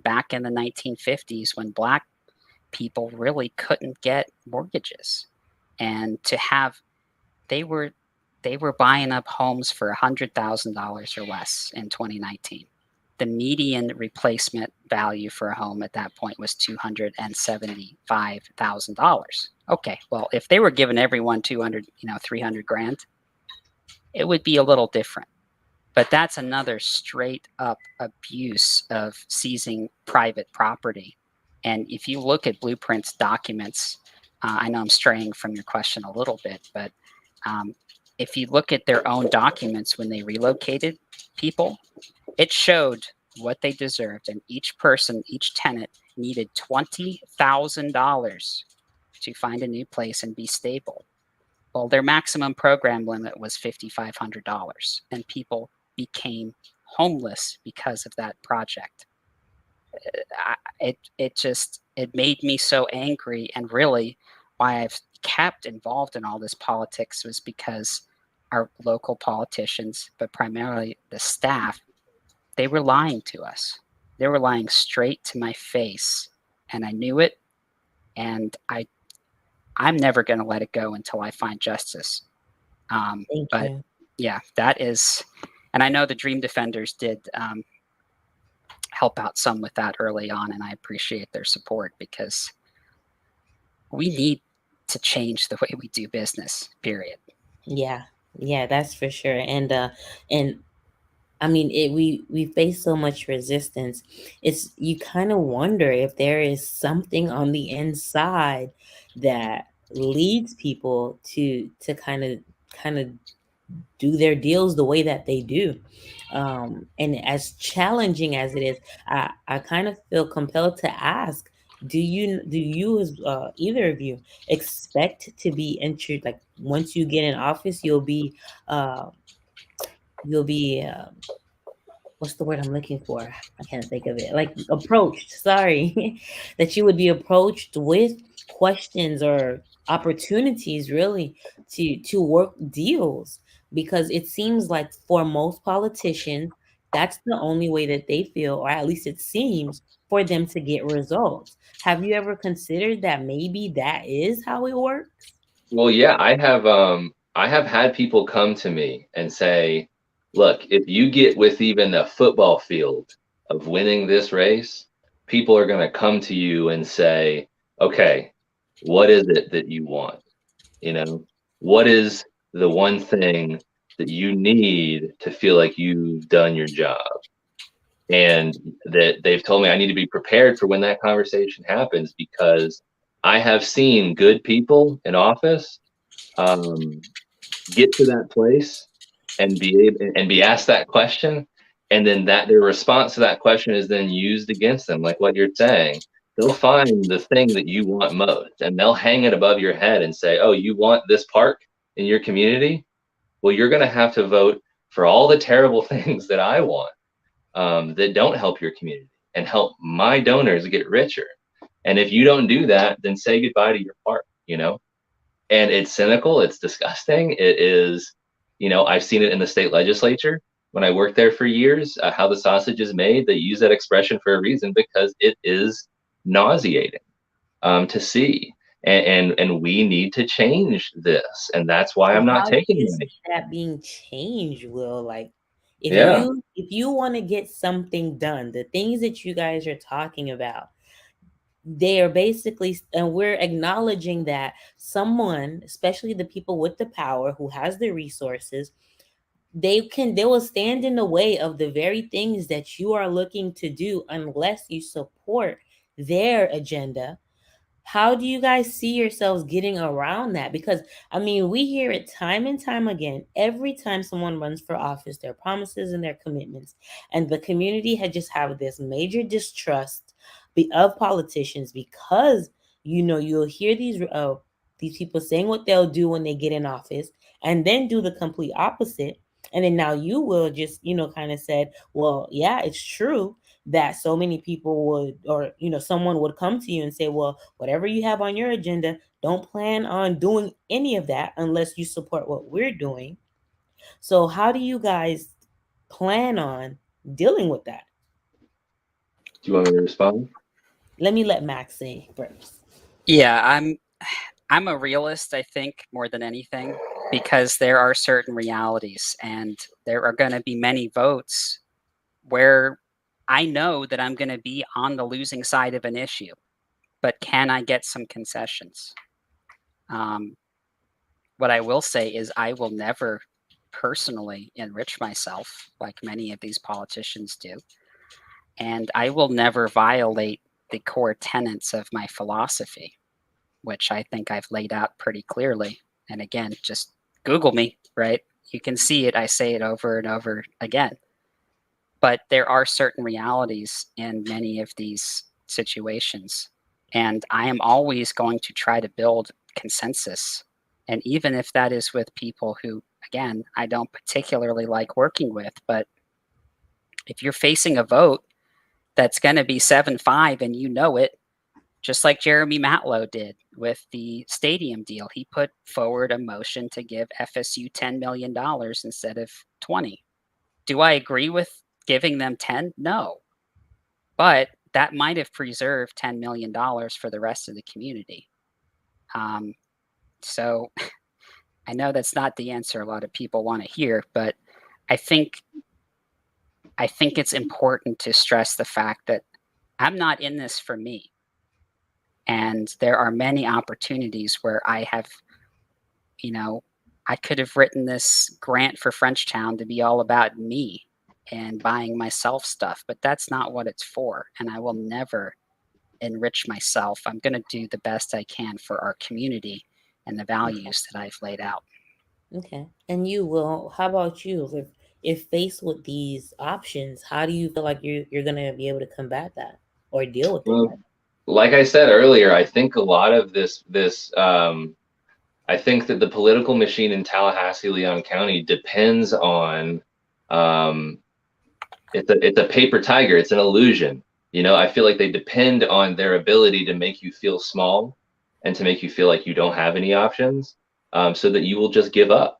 Speaker 4: Back in the 1950s, when Black people really couldn't get mortgages, and they were buying up homes for $100,000 or less in 2019. The median replacement value for a home at that point was $275,000. Okay, well, if they were giving everyone 300 grand, it would be a little different. But that's another straight up abuse of seizing private property. And if you look at Blueprint's documents, I know I'm straying from your question a little bit, but if you look at their own documents when they relocated people, it showed what they deserved. And each tenant needed $20,000 to find a new place and be stable. Well, their maximum program limit was $5,500, and people became homeless because of that project. It made me so angry, and really why I've kept involved in all this politics was because our local politicians, but primarily the staff, they were lying to us. They were lying straight to my face, and I knew it, and I'm never going to let it go until I find justice.
Speaker 2: Thank you.
Speaker 4: Yeah, that is, and I know the Dream Defenders did help out some with that early on, and I appreciate their support, because we need to change the way we do business, period.
Speaker 2: Yeah, that's for sure. And I mean, we face so much resistance. You kind of wonder if there is something on the inside that leads people to kind of do their deals the way that they do. And as challenging as it is, I kind of feel compelled to ask, do you as either of you expect to be entered, like once you get in office, you'll be what's the word I'm looking for? I can't think of it. Like approached, sorry. That you would be approached with questions or opportunities really to work deals, because it seems like for most politicians, that's the only way that they feel, or at least it seems, for them to get results. Have you ever considered that maybe that is how it works?
Speaker 3: Well, yeah, I have had people come to me and say, look, if you get with even the football field of winning this race, people are going to come to you and say, okay, what is it that you want? What is the one thing that you need to feel like you've done your job? And that they've told me I need to be prepared for when that conversation happens, because I have seen good people in office get to that place and be asked that question, and then their response to that question is then used against them, like what you're saying. they'll find the thing that you want most, and they'll hang it above your head and say, oh, you want this park in your community? Well, you're going to have to vote for all the terrible things that I want, that don't help your community and help my donors get richer. And if you don't do that, then say goodbye to your park, you know? And it's cynical, it's disgusting. It is, you know, I've seen it in the state legislature when I worked there for years, how the sausage is made. They use that expression for a reason, because it is nauseating to see. And we need to change this. And that's why I'm not taking money.
Speaker 2: That being changed, Will, like, if
Speaker 3: Yeah.
Speaker 2: you want to get something done, the things that you guys are talking about, they are basically, and we're acknowledging that someone, especially the people with the power who has the resources, they will stand in the way of the very things that you are looking to do unless you support their agenda. How do you guys see yourselves getting around that? Because, I mean, we hear it time and time again. Every time someone runs for office, their promises and their commitments. And the community had just have this major distrust of politicians, because, you know, you'll hear these people saying what they'll do when they get in office and then do the complete opposite. And then now you will just, you know, kind of said, well, yeah, it's true that so many people would, or, you know, someone would come to you and say, well, whatever you have on your agenda, don't plan on doing any of that unless you support what we're doing. So how do you guys plan on dealing with that?
Speaker 3: Do you want me to respond?
Speaker 2: Let me let Max say first.
Speaker 4: Yeah, I'm a realist, I think, more than anything, because there are certain realities, and there are going to be many votes where I know that I'm going to be on the losing side of an issue, but can I get some concessions? What I will say is I will never personally enrich myself like many of these politicians do. And I will never violate the core tenets of my philosophy, which I think I've laid out pretty clearly. And again, just Google me, right? You can see it. I say it over and over again. But there are certain realities in many of these situations. And I am always going to try to build consensus. And even if that is with people who, again, I don't particularly like working with, but if you're facing a vote that's going to be 7-5 and you know it, just like Jeremy Matlow did with the stadium deal, he put forward a motion to give FSU $10 million instead of 20. Do I agree with giving them 10? No. But that might have preserved $10 million for the rest of the community. So I know that's not the answer a lot of people want to hear, but I think it's important to stress the fact that I'm not in this for me. And there are many opportunities where I have, you know, I could have written this grant for Frenchtown to be all about me and buying myself stuff, but that's not what it's for. And I will never enrich myself. I'm going to do the best I can for our community and the values that I've laid out.
Speaker 2: Okay. And you, Will, how about you? If faced with these options, how do you feel like you're going to be able to combat that or deal with it?
Speaker 3: Like I said earlier, I think a lot of this I think that the political machine in Tallahassee, Leon County depends on, it's a paper tiger. It's an illusion. You know, I feel like they depend on their ability to make you feel small and to make you feel like you don't have any options, so that you will just give up.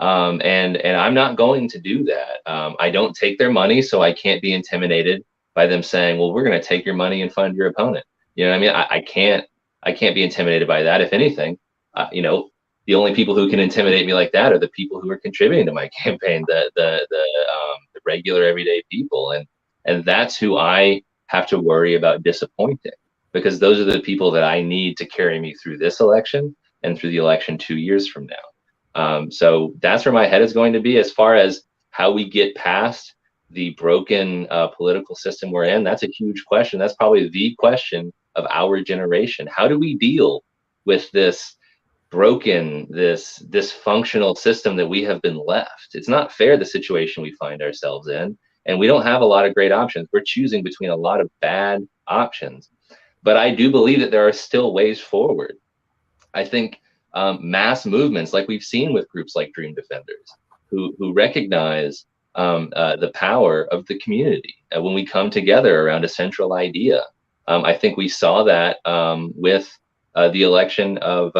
Speaker 3: And I'm not going to do that. I don't take their money, so I can't be intimidated by them saying, well, we're going to take your money and fund your opponent. You know what I mean? I can't be intimidated by that. If anything, you know, the only people who can intimidate me like that are the people who are contributing to my campaign, the regular everyday people. And that's who I have to worry about disappointing, because those are the people that I need to carry me through this election and through the election 2 years from now. So that's where my head is going to be as far as how we get past the broken political system we're in. That's a huge question. That's probably the question of our generation. How do we deal with this broken, this dysfunctional system that we have been left? It's not fair, the situation we find ourselves in, and we don't have a lot of great options. We're choosing between a lot of bad options. But I do believe that there are still ways forward. I think mass movements, like we've seen with groups like Dream Defenders, who recognize the power of the community when we come together around a central idea. I think we saw that with the election of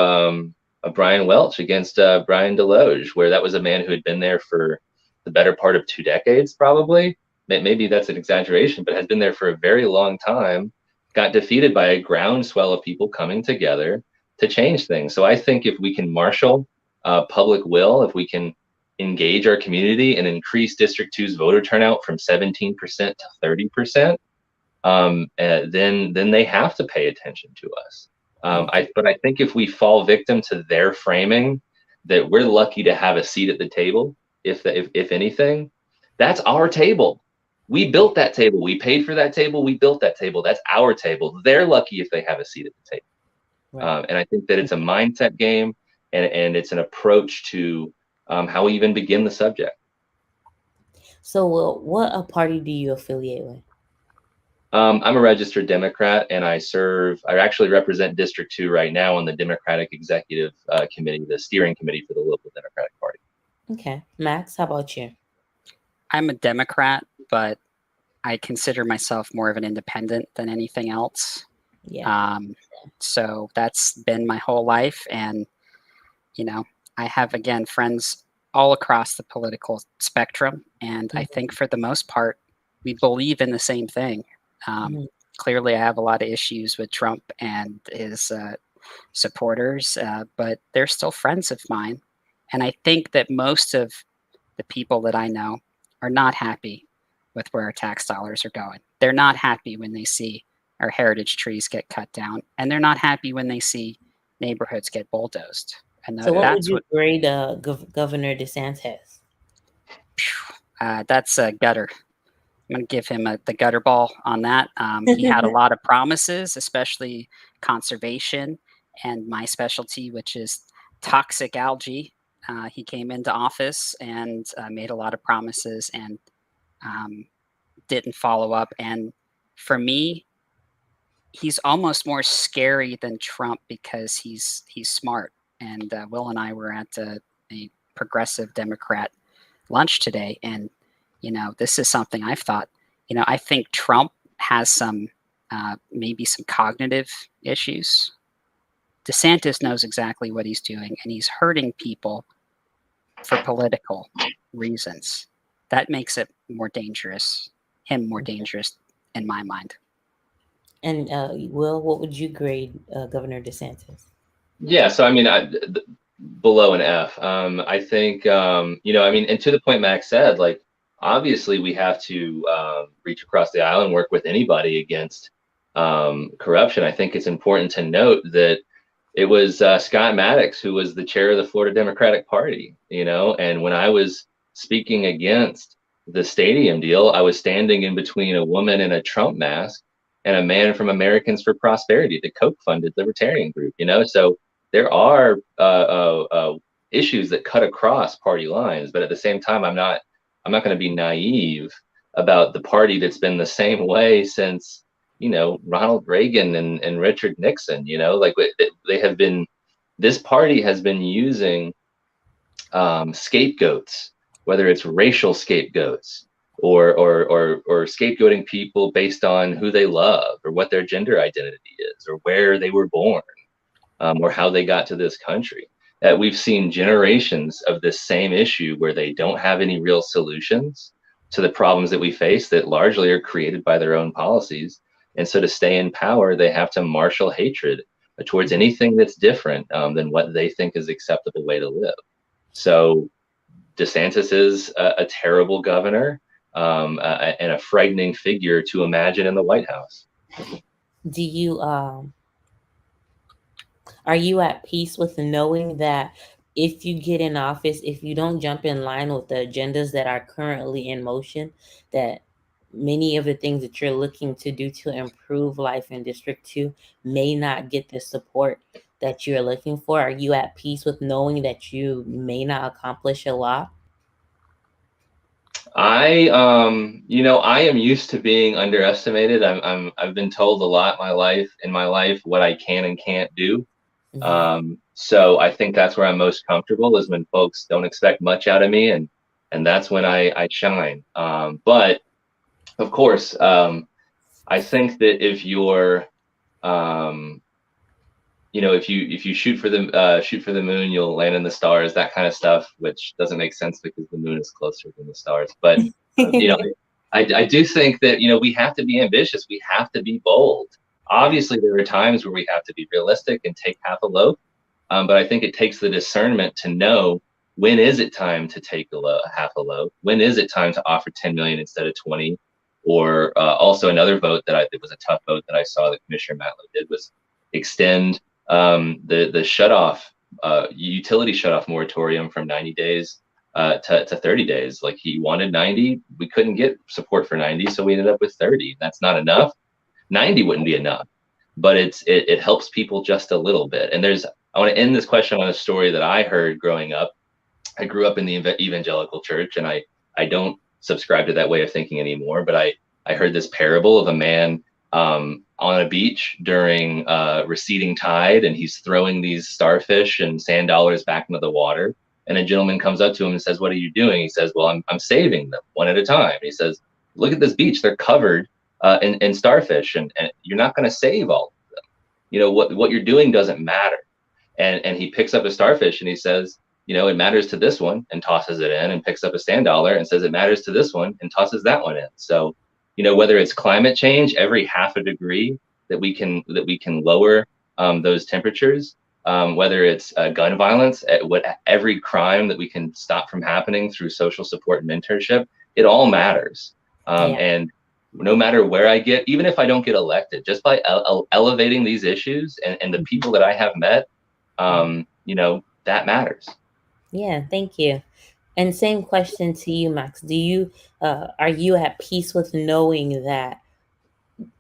Speaker 3: Brian Welch against Brian Deloge, where that was a man who had been there for the better part of 2 decades, probably. Maybe that's an exaggeration, but has been there for a very long time, got defeated by a groundswell of people coming together to change things. So I think if we can marshal public will, if we can engage our community and increase District 2's voter turnout from 17% to 30%, then they have to pay attention to us. But I think if we fall victim to their framing that we're lucky to have a seat at the table, if anything, that's our table. We built that table. We paid for that table. We built that table. That's our table. They're lucky if they have a seat at the table. Right. And I think that it's a mindset game, and it's an approach to how we even begin the subject.
Speaker 2: So what party do you affiliate with?
Speaker 3: I'm a registered Democrat, and I actually represent District 2 right now on the Democratic Executive Committee, the steering committee for the local Democratic Party.
Speaker 2: Okay. Max, how about you?
Speaker 4: I'm a Democrat, but I consider myself more of an independent than anything else.
Speaker 2: Yeah.
Speaker 4: So that's been my whole life. And, I have, again, friends all across the political spectrum. And I think for the most part, we believe in the same thing. Clearly, I have a lot of issues with Trump and his supporters, but they're still friends of mine. And I think that most of the people that I know are not happy with where our tax dollars are going. They're not happy when they see our heritage trees get cut down, and they're not happy when they see neighborhoods get bulldozed. And
Speaker 2: so what would you grade Governor DeSantis?
Speaker 4: That's a gutter. I'm going to give him the gutter ball on that. He had a lot of promises, especially conservation and my specialty, which is toxic algae. He came into office and made a lot of promises and didn't follow up. And for me, he's almost more scary than Trump because he's smart. And Will and I were at a progressive Democrat lunch today, and this is something I've thought. I think Trump has some maybe some cognitive issues. DeSantis knows exactly what he's doing, and he's hurting people for political reasons. That makes it more dangerous, him more dangerous in my mind.
Speaker 2: And Will, what would you grade Governor DeSantis?
Speaker 3: Yeah, so I mean, below an F. I think, and to the point Max said, like, obviously we have to reach across the aisle and work with anybody against corruption. I think it's important to note that it was Scott Maddox who was the chair of the Florida Democratic Party, and when I was speaking against the stadium deal, I was standing in between a woman in a Trump mask and a man from Americans for Prosperity, the Koch-funded libertarian group, so there are issues that cut across party lines, but at the same time, I'm not going to be naive about the party that's been the same way since, Ronald Reagan and Richard Nixon. This party has been using scapegoats, whether it's racial scapegoats or scapegoating people based on who they love or what their gender identity is or where they were born. Or how they got to this country. We've seen generations of this same issue where they don't have any real solutions to the problems that we face that largely are created by their own policies. And so to stay in power, they have to marshal hatred towards anything that's different than what they think is acceptable way to live. So DeSantis is a terrible governor and a frightening figure to imagine in the White House.
Speaker 2: Do you are you at peace with knowing that if you get in office, if you don't jump in line with the agendas that are currently in motion, that many of the things that you're looking to do to improve life in District 2 may not get the support that you're looking for? Are you at peace with knowing that you may not accomplish a lot?
Speaker 3: I am used to being underestimated. I've been told a lot in my life what I can and can't do. So I think that's where I'm most comfortable, is when folks don't expect much out of me, and that's when I shine. But of course, I think that if you're, if you shoot for the moon, you'll land in the stars, that kind of stuff, which doesn't make sense because the moon is closer than the stars. But you know, I do think that we have to be ambitious. We have to be bold. Obviously, there are times where we have to be realistic and take half a loaf. But I think it takes the discernment to know, when is it time to take half a loaf? When is it time to offer 10 million instead of 20? Or also another vote it was a tough vote that I saw that Commissioner Matlow did, was extend the utility shutoff moratorium from 90 days to 30 days. Like, he wanted 90, we couldn't get support for 90, so we ended up with 30. That's not enough. 90 wouldn't be enough, but it helps people just a little bit. And I want to end this question on a story that I heard growing up. I grew up in the evangelical church, and I don't subscribe to that way of thinking anymore, but I heard this parable of a man on a beach during receding tide, and he's throwing these starfish and sand dollars back into the water. And a gentleman comes up to him and says, "What are you doing?" He says, "Well, I'm saving them one at a time." He says, "Look at this beach; they're covered in starfish, and you're not going to save all of them. What you're doing doesn't matter." And he picks up a starfish and he says, "It matters to this one," and tosses it in, and picks up a sand dollar and says, "It matters to this one," and tosses that one in. So, whether it's climate change, every half a degree that we can lower those temperatures, whether it's gun violence, every crime that we can stop from happening through social support and mentorship, it all matters. And no matter where I get, even if I don't get elected, just by elevating these issues and the people that I have met, that matters.
Speaker 2: Yeah, thank you. And same question to you, Max. Are you at peace with knowing that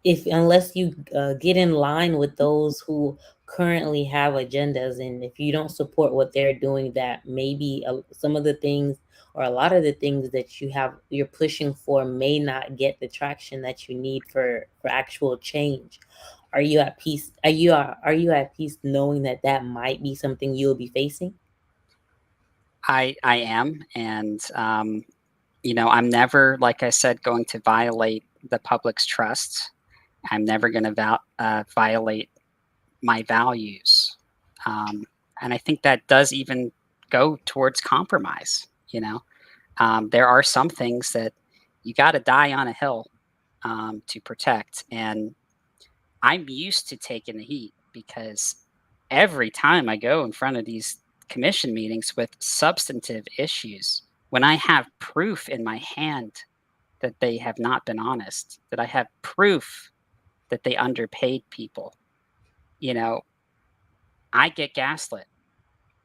Speaker 2: unless you get in line with those who currently have agendas, and if you don't support what they're doing, that maybe some of the things or a lot of the things that you're pushing for may not get the traction that you need for actual change? Are you at peace? Are you at peace knowing that might be something you'll be facing?
Speaker 4: I am, and I'm never, like I said, going to violate the public's trust. I'm never going to violate my values, and I think that does even go towards compromise. There are some things that you got to die on a hill to protect, and I'm used to taking the heat, because every time I go in front of these commission meetings with substantive issues, when I have proof in my hand that they have not been honest, that I have proof that they underpaid people, I get gaslit.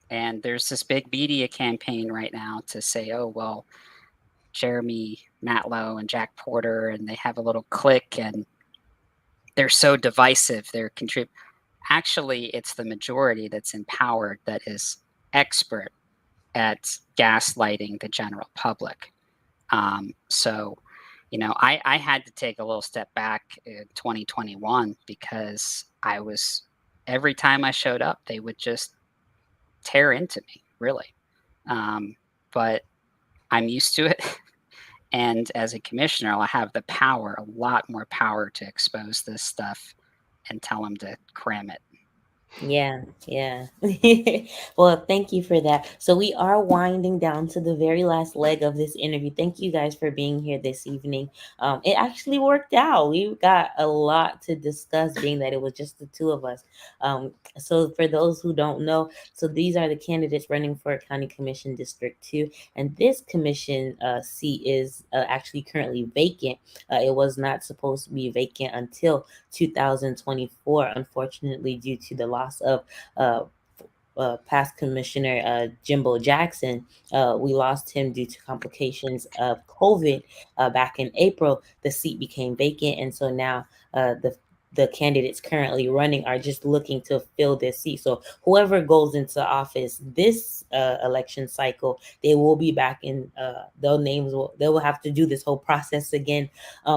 Speaker 4: And there's this big media campaign right now to say, oh, well, Jeremy Matlow and Jack Porter, and they have a little clique, and they're so divisive. Actually, it's the majority that's empowered that is expert at gaslighting the general public. So, I had to take a little step back in 2021, because every time I showed up, they would just tear into me, really. But I'm used to it. And as a commissioner, I have the power, a lot more power, to expose this stuff and tell them to cram it.
Speaker 2: Yeah. Well, thank you for that. So we are winding down to the very last leg of this interview. Thank you guys for being here this evening. It actually worked out. We got a lot to discuss, being that it was just the two of us. So for those who don't know, so these are the candidates running for County Commission District 2. And this commission seat is actually currently vacant. It was not supposed to be vacant until 2024, unfortunately, due to the loss of past commissioner Jimbo Jackson. We lost him due to complications of COVID back in April. The seat became vacant, and so now the candidates currently running are just looking to fill this seat. So whoever goes into office this election cycle, they will be back in. They will have to do this whole process again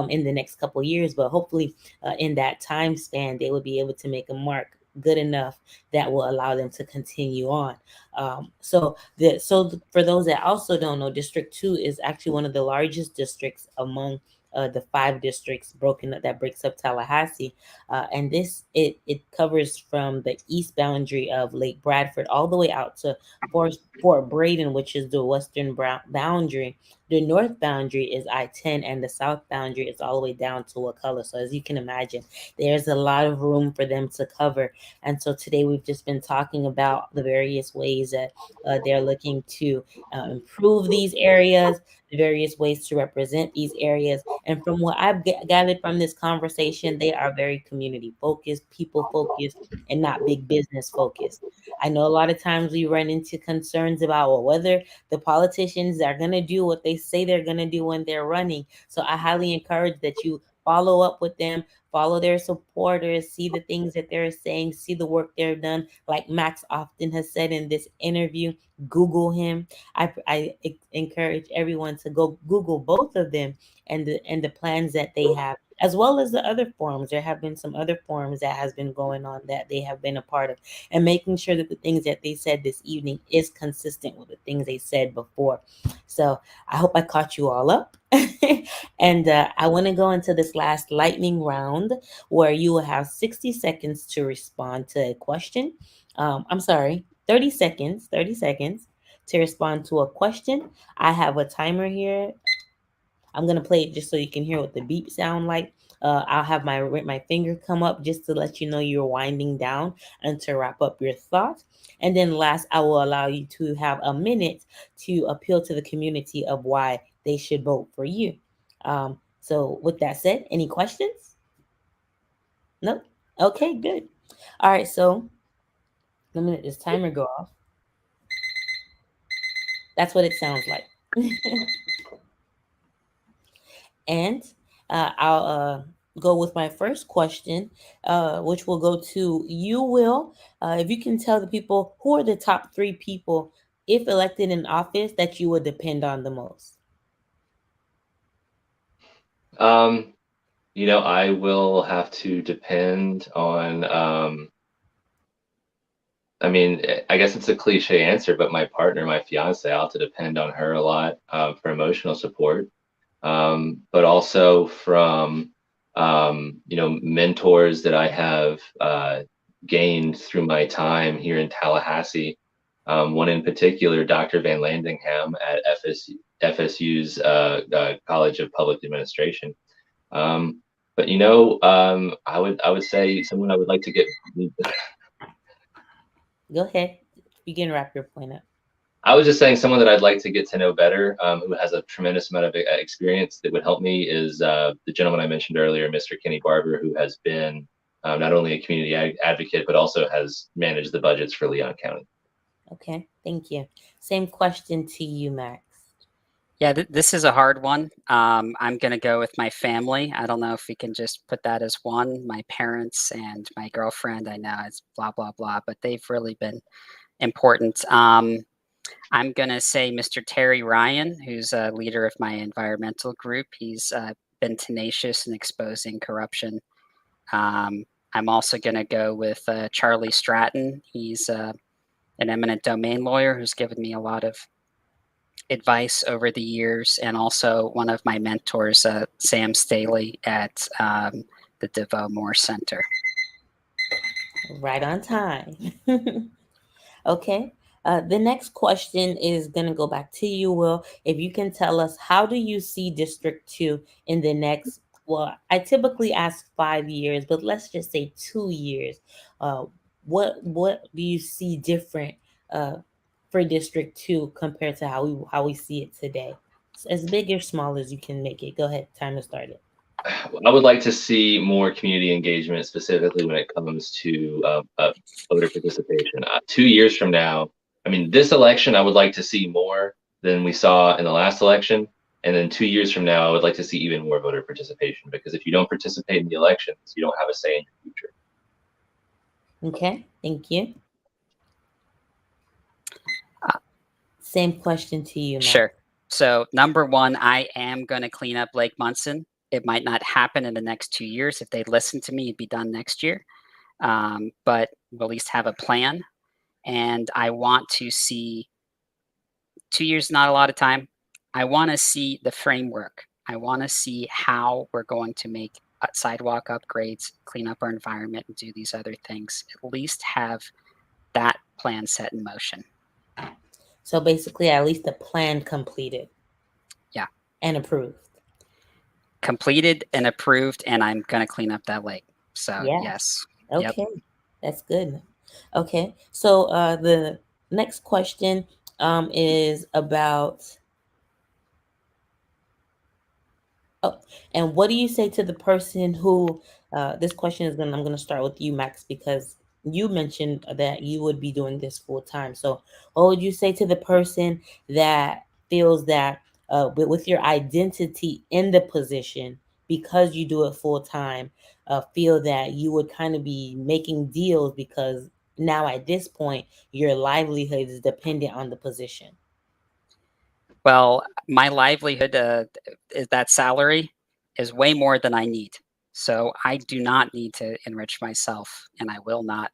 Speaker 2: in the next couple of years. But hopefully, in that time span, they will be able to make a mark good enough that will allow them to continue on. So for those that also don't know, District 2 is actually one of the largest districts among the 5 districts that breaks up Tallahassee, and it covers from the east boundary of Lake Bradford all the way out to Fort Braden, which is the western boundary. The north boundary is I-10, and the south boundary is all the way down to Wakulla. So as you can imagine, there's a lot of room for them to cover. And so today we've just been talking about the various ways that they're looking to improve these areas, the various ways to represent these areas. And from what I've gathered from this conversation, they are very community focused, people focused, and not big business focused. I know a lot of times we run into concerns about whether the politicians are going to do what they say they're going to do when they're running. So I highly encourage that you follow up with them, follow their supporters, see the things that they're saying, see the work they're done. Like Max often has said in this interview, Google him. I encourage everyone to go Google both of them and the plans that they have, as well as the other forums. There have been some other forums that has been going on that they have been a part of, and making sure that the things that they said this evening is consistent with the things they said before. So I hope I caught you all up. And I want to go into this last lightning round where you will have 60 seconds to respond to a question. I'm sorry, 30 seconds to respond to a question. I have a timer here. I'm going to play it just so you can hear what the beep sound like. I'll have my finger come up just to let you know you're winding down and to wrap up your thoughts. And then last, I will allow you to have a minute to appeal to the community of why they should vote for you. So with that said, any questions? Nope. Okay, good. All right, so let me let this timer go off. That's what it sounds like. And I'll go with my first question, which will go to you, Will. If you can tell the people, who are the top 3 people, if elected in office, that you would depend on the most?
Speaker 3: I will have to depend on, I guess it's a cliche answer, but my partner, my fiance, I'll have to depend on her a lot for emotional support. But also from, mentors that I have gained through my time here in Tallahassee. One in particular, Dr. Van Landingham at FSU's College of Public Administration. But I would say someone I would like to get.
Speaker 2: Go ahead. You can wrap your point up.
Speaker 3: I was just saying someone that I'd like to get to know better, who has a tremendous amount of experience that would help me is the gentleman I mentioned earlier, Mr. Kenny Barber, who has been not only a community advocate, but also has managed the budgets for Leon County.
Speaker 2: Okay, thank you. Same question to you, Max.
Speaker 4: Yeah, this is a hard one. I'm going to go with my family. I don't know if we can just put that as one. My parents and my girlfriend, I know it's blah, blah, blah, but they've really been important. I'm going to say Mr. Terry Ryan, who's a leader of my environmental group. He's been tenacious in exposing corruption. I'm also going to go with Charlie Stratton. He's an eminent domain lawyer who's given me a lot of advice over the years, and also one of my mentors, Sam Staley at the DeVoe Moore Center.
Speaker 2: Right on time. Okay. The next question is going to go back to you, Will. If you can tell us, how do you see District 2 in the next, well, I typically ask 5 years, but let's just say 2 years. What do you see different for District 2 compared to how we see it today? It's as big or small as you can make it. Go ahead. Time to start it.
Speaker 3: I would like to see more community engagement, specifically when it comes to voter participation. 2 years from now, this election, I would like to see more than we saw in the last election. And then 2 years from now, I would like to see even more voter participation, because if you don't participate in the elections, you don't have a say in your future.
Speaker 2: Okay, thank you. Same question to you, Matt.
Speaker 4: Sure. So number one, I am going to clean up Lake Munson. It might not happen in the next 2 years. If they listen to me, it'd be done next year. But we'll at least have a plan. And I want to see, 2 years, not a lot of time. I want to see the framework. I want to see how we're going to make sidewalk upgrades, clean up our environment, and do these other things. At least have that plan set in motion.
Speaker 2: So basically, at least the plan completed.
Speaker 4: Yeah.
Speaker 2: And approved.
Speaker 4: Completed and approved, and I'm going to clean up that lake. So,
Speaker 2: Yeah.
Speaker 4: yes.
Speaker 2: Okay.
Speaker 4: Yep.
Speaker 2: That's good. Okay. So the next question is about, and what do you say to the person who, this question is I'm going to start with you, Max, because you mentioned that you would be doing this full time. So what would you say to the person that feels that with your identity in the position, because you do it full time, feel that you would kind of be making deals because now at this point, your livelihood is dependent on the position?
Speaker 4: Well, my livelihood, is that salary is way more than I need. So I do not need to enrich myself, and I will not.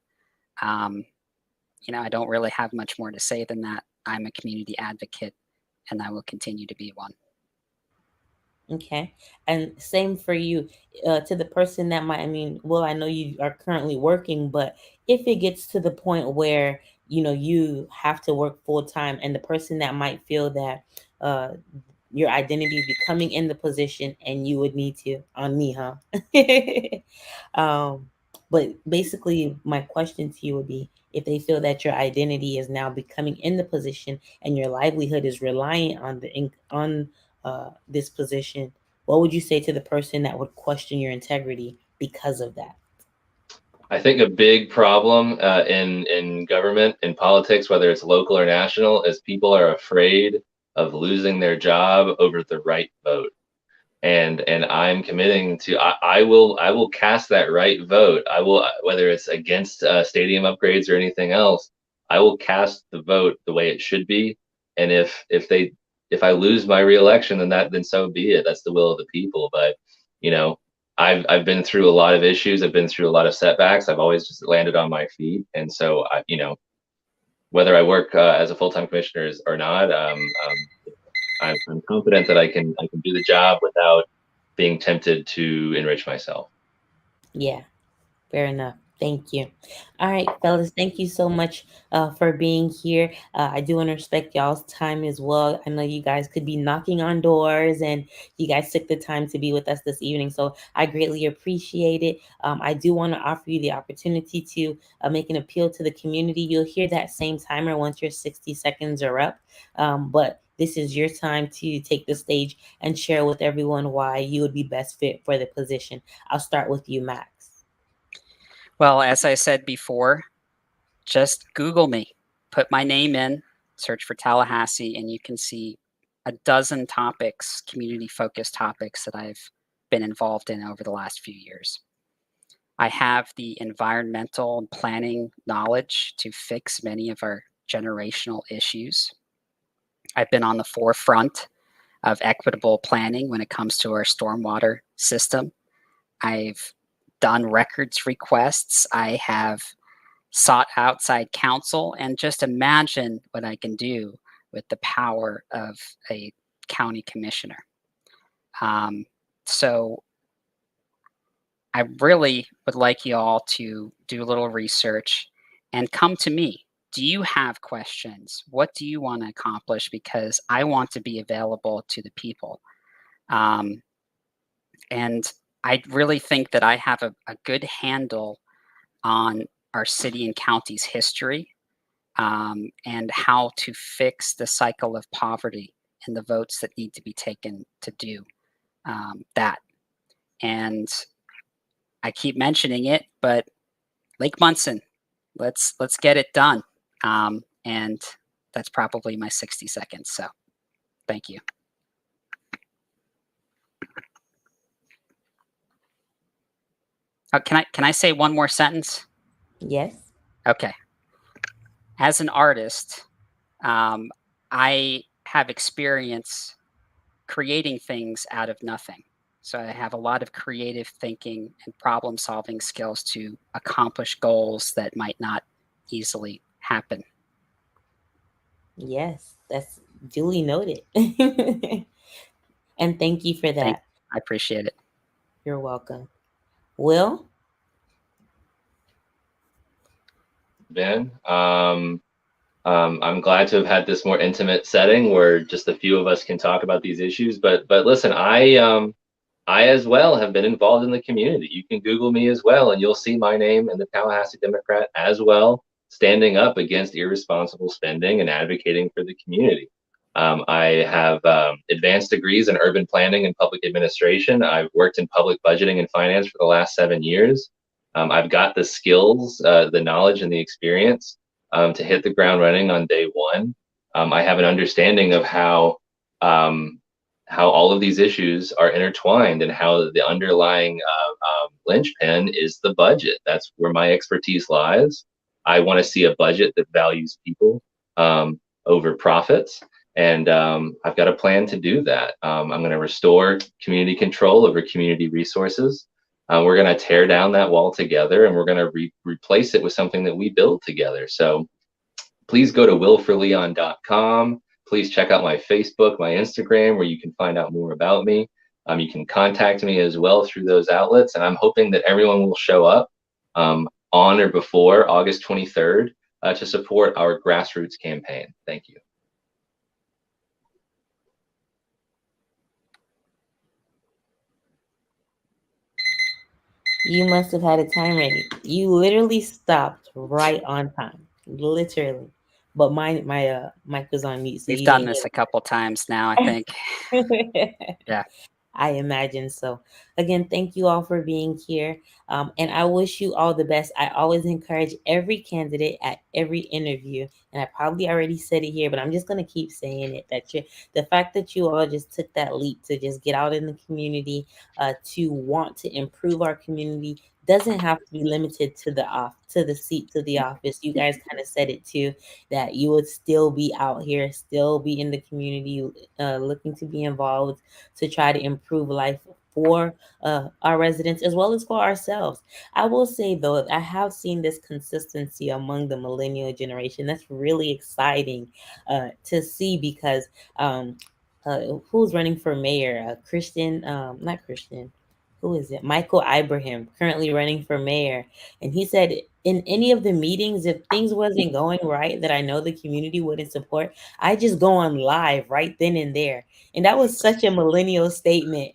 Speaker 4: I don't really have much more to say than that. I'm a community advocate, and I will continue to be one.
Speaker 2: Okay. And same for you, to the person that might, I know you are currently working, but if it gets to the point where, you have to work full time, and the person that might feel that your identity is becoming in the position and you would need to, on me, huh? But basically, my question to you would be, if they feel that your identity is now becoming in the position and your livelihood is relying on this position, what would you say to the person that would question your integrity because of that?
Speaker 3: I think a big problem in government, in politics, whether it's local or national, is people are afraid of losing their job over the right vote. And I'm committing to, I will cast that right vote. I will, whether it's against stadium upgrades or anything else, I will cast the vote the way it should be. And if I lose my reelection, then so be it. That's the will of the people. But I've been through a lot of issues. I've been through a lot of setbacks. I've always just landed on my feet. And so whether I work as a full-time commissioner or not, I'm confident that I can do the job without being tempted to enrich myself.
Speaker 2: Yeah, fair enough. Thank you. All right, fellas, thank you so much for being here. I do want to respect y'all's time as well. I know you guys could be knocking on doors, and you guys took the time to be with us this evening, so I greatly appreciate it. I do want to offer you the opportunity to make an appeal to the community. You'll hear that same timer once your 60 seconds are up, but this is your time to take the stage and share with everyone why you would be best fit for the position. I'll start with you, Max.
Speaker 4: Well, as I said before, just Google me, put my name in, search for Tallahassee, and you can see a dozen topics, community-focused topics that I've been involved in over the last few years. I have the environmental and planning knowledge to fix many of our generational issues. I've been on the forefront of equitable planning when it comes to our stormwater system. I've done records requests. I have sought outside counsel, and just imagine what I can do with the power of a county commissioner. So I really would like you all to do a little research and come to me. Do you have questions? What do you want to accomplish? Because I want to be available to the people. And I really think that I have a good handle on our city and county's history, and how to fix the cycle of poverty and the votes that need to be taken to do that. And I keep mentioning it, but Lake Munson, let's get it done. And that's probably my 60 seconds. So thank you. Can I say one more sentence?
Speaker 2: Yes.
Speaker 4: Okay. As an artist, I have experience creating things out of nothing. So I have a lot of creative thinking and problem solving skills to accomplish goals that might not easily happen.
Speaker 2: Yes, that's duly noted. And thank you for that.
Speaker 4: I appreciate it.
Speaker 2: You're welcome. Will?
Speaker 3: Ben, I'm glad to have had this more intimate setting where just a few of us can talk about these issues. But listen, I as well have been involved in the community. You can Google me as well, and you'll see my name in the Tallahassee Democrat as well, standing up against irresponsible spending and advocating for the community. I have advanced degrees in urban planning and public administration. I've worked in public budgeting and finance for the last 7 years. I've got the skills, the knowledge, and the experience to hit the ground running on day one. I have an understanding of how all of these issues are intertwined and how the underlying linchpin is the budget. That's where my expertise lies. I want to see a budget that values people over profits. And I've got a plan to do that. I'm going to restore community control over community resources. We're going to tear down that wall together, and we're going to replace it with something that we build together. So please go to willforleon.com. Please check out my Facebook, my Instagram, where you can find out more about me. You can contact me as well through those outlets. And I'm hoping that everyone will show up on or before August 23rd to support our grassroots campaign. Thank you.
Speaker 2: You must have had a time ready. You literally stopped right on time. Literally. But my mic was on mute. So
Speaker 4: We've done this a couple times now, I think. Yeah.
Speaker 2: I imagine so. Again, thank you all for being here. And I wish you all the best. I always encourage every candidate at every interview, and I probably already said it here, but I'm just going to keep saying it, that the fact that you all just took that leap to just get out in the community, to want to improve our community, doesn't have to be limited to the seat, to the office. You guys kind of said it too, that you would still be out here, still be in the community, looking to be involved to try to improve life for our residents as well as for ourselves. I will say though, I have seen this consistency among the millennial generation. That's really exciting to see, because who's running for mayor? Not Christian. Who is it? Michael Ibrahim, currently running for mayor. And he said in any of the meetings, if things wasn't going right that I know the community wouldn't support, I just go on live right then and there. And that was such a millennial statement.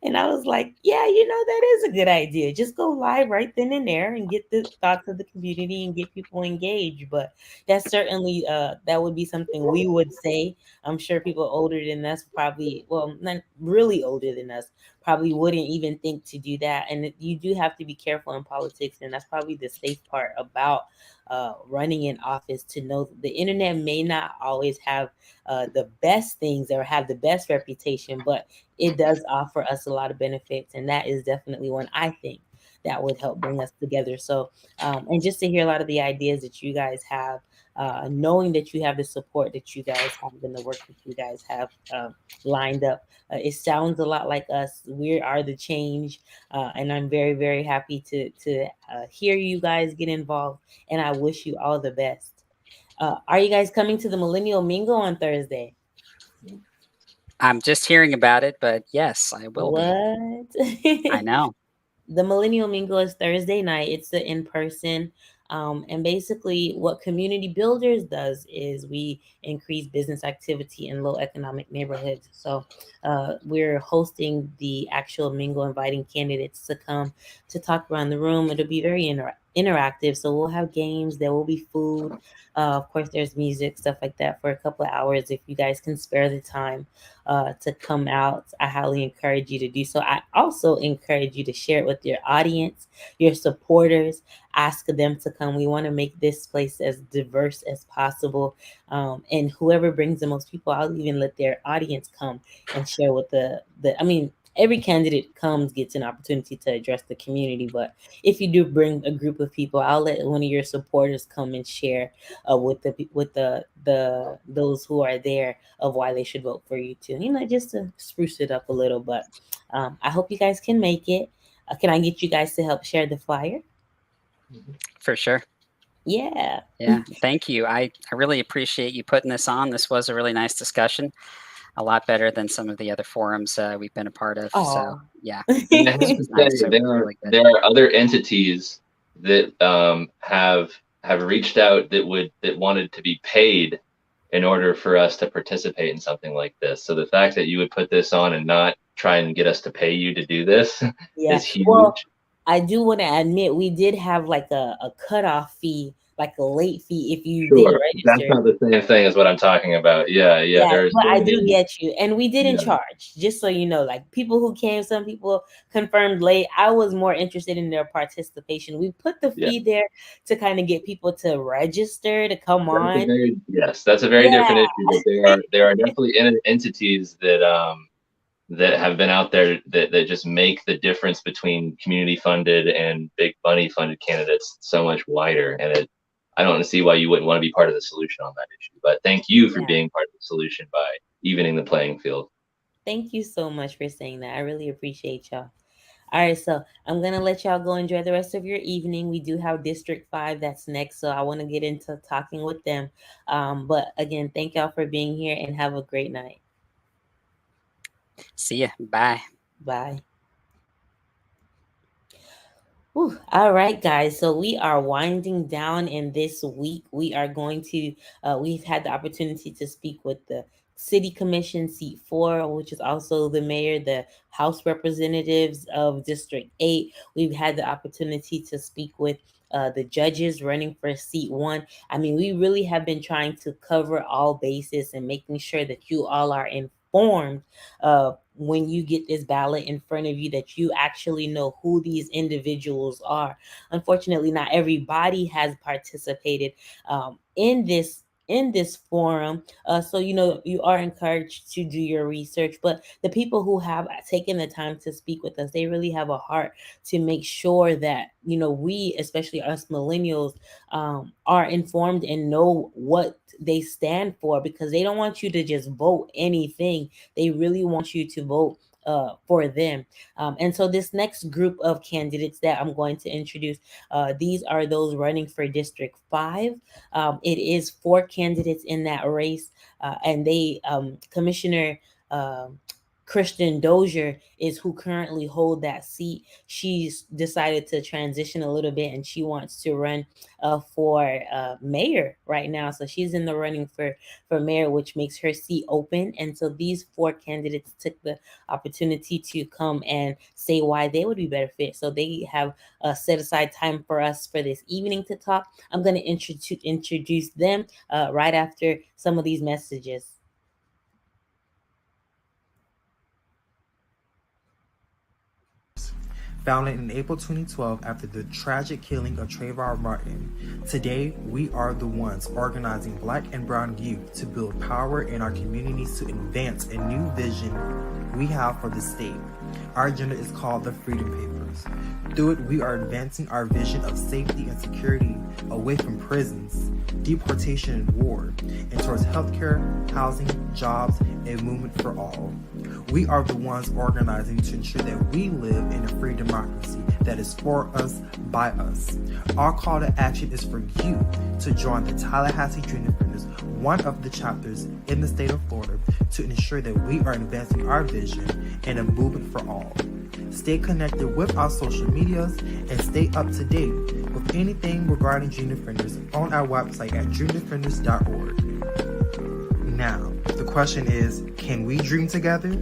Speaker 2: And I was like, yeah, that is a good idea. Just go live right then and there and get the thoughts of the community and get people engaged. But that's certainly that would be something we would say. I'm sure people older than us probably, well, not really older than us, probably wouldn't even think to do that. And you do have to be careful in politics, and that's probably the safe part about running in office, to know the internet may not always have the best things or have the best reputation, but it does offer us a lot of benefits, and that is definitely one I think that would help bring us together. So, and just to hear a lot of the ideas that you guys have, knowing that you have the support that you guys have and the work that you guys have lined up, it sounds a lot like us. We are the change, and I'm very, very happy to hear you guys get involved, and I wish you all the best. Are you guys coming to the Millennial Mingle on Thursday?
Speaker 4: I'm just hearing about it, but yes, I will be. I know.
Speaker 2: The Millennial Mingle is Thursday night. It's the in-person. And basically what Community Builders does is we increase business activity in low economic neighborhoods. So we're hosting the actual mingle, inviting candidates to come to talk around the room. It'll be very interactive. So we'll have games, there will be food. Of course, there's music, stuff like that for a couple of hours. If you guys can spare the time to come out, I highly encourage you to do so. I also encourage you to share it with your audience, your supporters, ask them to come. We want to make this place as diverse as possible. And whoever brings the most people, I'll even let their audience come and share with every candidate gets an opportunity to address the community. But if you do bring a group of people, I'll let one of your supporters come and share with the those who are there of why they should vote for you too. Just to spruce it up a little. But I hope you guys can make it. Can I get you guys to help share the flyer?
Speaker 4: For sure.
Speaker 2: Yeah.
Speaker 4: Thank you. I really appreciate you putting this on. This was a really nice discussion. A lot better than some of the other forums we've been a part of.
Speaker 2: Aww.
Speaker 4: So yeah.
Speaker 3: And I have to say, there are other entities that have reached out that wanted to be paid in order for us to participate in something like this. So the fact that you would put this on and not try and get us to pay you to do this is huge.
Speaker 2: Well, I do want to admit we did have like a cutoff fee, like a late fee if you did register.
Speaker 3: That's not the same thing as what I'm talking about. Yeah.
Speaker 2: But I do get you. And we didn't charge, just so you know, like people who came, some people confirmed late. I was more interested in their participation. We put the fee there to kind of get people to register, to come on.
Speaker 3: That's a very different issue. But there are definitely entities that have been out there that just make the difference between community funded and big money funded candidates so much wider. And I don't see why you wouldn't want to be part of the solution on that issue. But thank you for being part of the solution by evening the playing field.
Speaker 2: Thank you so much for saying that. I really appreciate y'all. All right, so I'm going to let y'all go enjoy the rest of your evening. We do have District 5 that's next, so I want to get into talking with them. But again, thank y'all for being here and have a great night.
Speaker 4: See ya. Bye.
Speaker 2: Bye. Whew. All right, guys. So we are winding down, and this week we are going to, we've had the opportunity to speak with the City Commission Seat 4, which is also the mayor, the House Representatives of District 8. We've had the opportunity to speak with the judges running for Seat 1. I mean, we really have been trying to cover all bases and making sure that you all are informed when you get this ballot in front of you, that you actually know who these individuals are. Unfortunately, not everybody has participated in this forum. So, you are encouraged to do your research, but the people who have taken the time to speak with us, they really have a heart to make sure that, we, especially us millennials, are informed and know what they stand for, because they don't want you to just vote anything. They really want you to vote for them. And so this next group of candidates that I'm going to introduce, these are those running for District 5. It is 4 candidates in that race, and they, Commissioner Kristen Dozier is who currently hold that seat. She's decided to transition a little bit, and she wants to run for mayor right now. So she's in the running for mayor, which makes her seat open. And so these 4 candidates took the opportunity to come and say why they would be better fit. So they have set aside time for us for this evening to talk. I'm going to introduce them right after some of these messages.
Speaker 1: Founded in April 2012 after the tragic killing of Trayvon Martin, today we are the ones organizing Black and Brown youth to build power in our communities to advance a new vision we have for the state. Our agenda is called the Freedom Papers. Through it, we are advancing our vision of safety and security away from prisons, deportation and war, and towards healthcare, housing, jobs, and movement for all. We are the ones organizing to ensure that we live in a free democracy that is for us, by us. Our call to action is for you to join the Tallahassee Dream Defenders, one of the chapters in the state of Florida, to ensure that we are advancing our vision and a movement for all. Stay connected with our social medias and stay up to date with anything regarding Dream Defenders on our website at dreamdefenders.org. Now, the question is, can we dream together?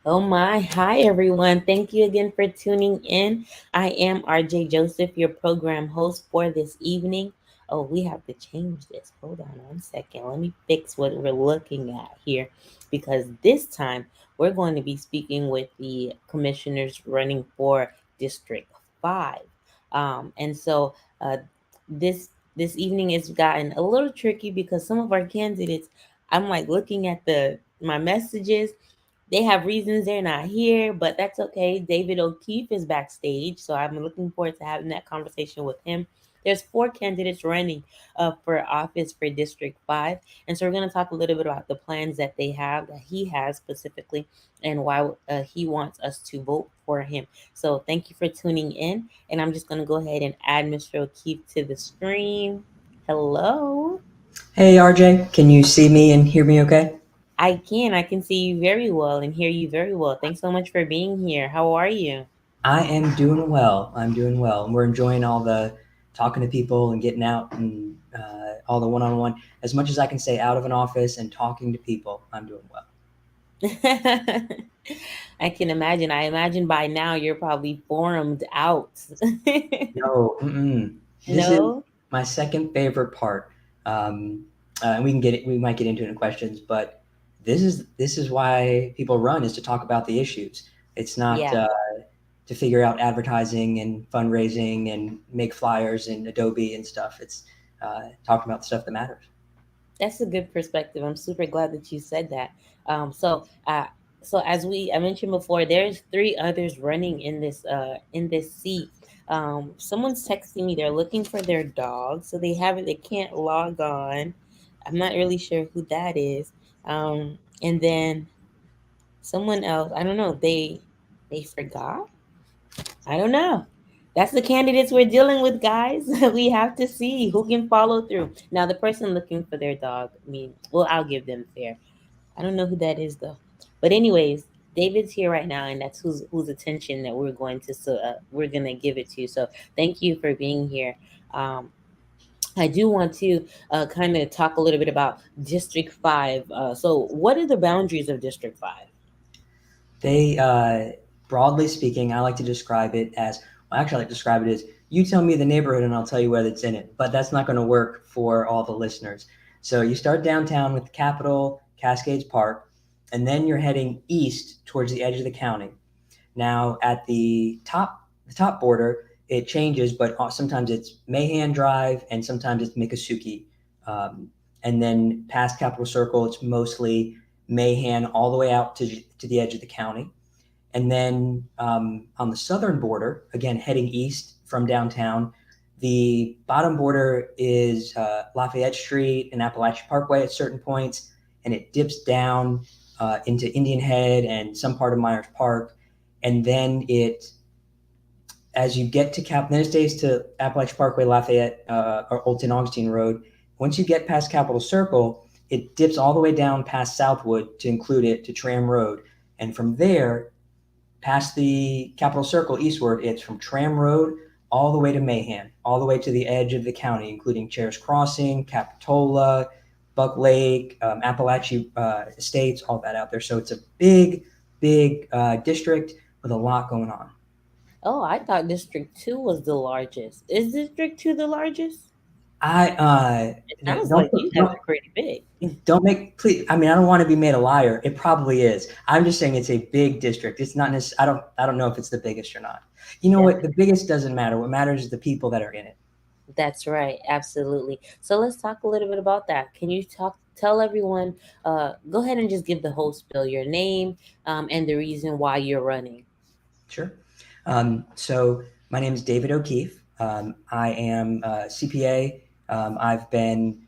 Speaker 2: Oh my. Hi, everyone. Thank you again for tuning in. I am RJ Joseph, your program host for this evening. Oh, we have to change this. Hold on one second. Let me fix what we're looking at here because this time we're going to be speaking with the commissioners running for District 5. And so this evening has gotten a little tricky because some of our candidates, I'm like looking at my messages, they have reasons they're not here, but that's okay. David O'Keefe is backstage, so I'm looking forward to having that conversation with him. There's 4 candidates running for office for District 5. And so we're going to talk a little bit about the plans that they have, that he has specifically, and why he wants us to vote for him. So thank you for tuning in. And I'm just going to go ahead and add Mr. O'Keefe to the stream. Hello.
Speaker 5: Hey RJ, can you see me and hear me okay?
Speaker 2: I can see you very well and hear you very well. Thanks so much for being here. How are you?
Speaker 5: I am doing well. I'm doing well. And we're enjoying all the talking to people and getting out and all the one-on-one. As much as I can stay out of an office and talking to people, I'm doing well.
Speaker 2: I can imagine. I imagine by now you're probably formed out.
Speaker 5: No, this is
Speaker 2: No?
Speaker 5: my second favorite part. And we might get into it in questions, but this is why people run, is to talk about the issues. It's not
Speaker 2: Yeah.
Speaker 5: to figure out advertising and fundraising and make flyers and Adobe and stuff. It's talking about the stuff that matters.
Speaker 2: That's a good perspective. I'm super glad that you said that. So as I mentioned before, there's 3 others running in this seat. Someone's texting me. They're looking for their dog, so they can't log on. I'm not really sure who that is. And then someone else. I don't know. They forgot. I don't know. That's the candidates we're dealing with, guys. We have to see who can follow through. Now, the person looking for their dog, well, I'll give them fair. I don't know who that is though. But anyways, David's here right now, and that's whose attention that we're gonna give it to. So thank you for being here. Um, I do want to kind of talk a little bit about District 5. So, what are the boundaries of District 5?
Speaker 5: They, broadly speaking, I like to describe it as, well, actually I like to describe it as, you tell me the neighborhood and I'll tell you whether it's in it. But that's not going to work for all the listeners. So you start downtown with the Capitol, Cascades Park, and then you're heading east towards the edge of the county. Now at the top border, it changes, but sometimes it's Mahan Drive and sometimes it's Miccosukee. And then past Capitol Circle, it's mostly Mahan all the way out to the edge of the county. And then on the southern border, again, heading east from downtown, the bottom border is Lafayette Street and Appalachian Parkway at certain points, and it dips down into Indian Head and some part of Myers Park. And then as you get to then it stays to Appalachian Parkway, Lafayette, or Old St. Augustine Road. Once you get past Capitol Circle, it dips all the way down past Southwood to include it to Tram Road. And from there, past the Capitol Circle eastward, it's from Tram Road all the way to Mahan, all the way to the edge of the county, including Chair's Crossing, Capitola, Buck Lake, Appalachia Estates, all that out there. So it's a big district with a lot going on.
Speaker 2: Oh, I thought District 2 was the largest. Is District 2 the largest? It sounds like you guys are pretty big.
Speaker 5: Please. I mean, I don't want to be made a liar. It probably is. I'm just saying it's a big district. It's not necessarily. I don't know if it's the biggest or not. You know what? The biggest doesn't matter. What matters is the people that are in it.
Speaker 2: That's right. Absolutely. So let's talk a little bit about that. Can you tell everyone? Go ahead and just give the whole spiel, your name, and the reason why you're running.
Speaker 5: Sure. So my name is David O'Keefe. I am a CPA. I've been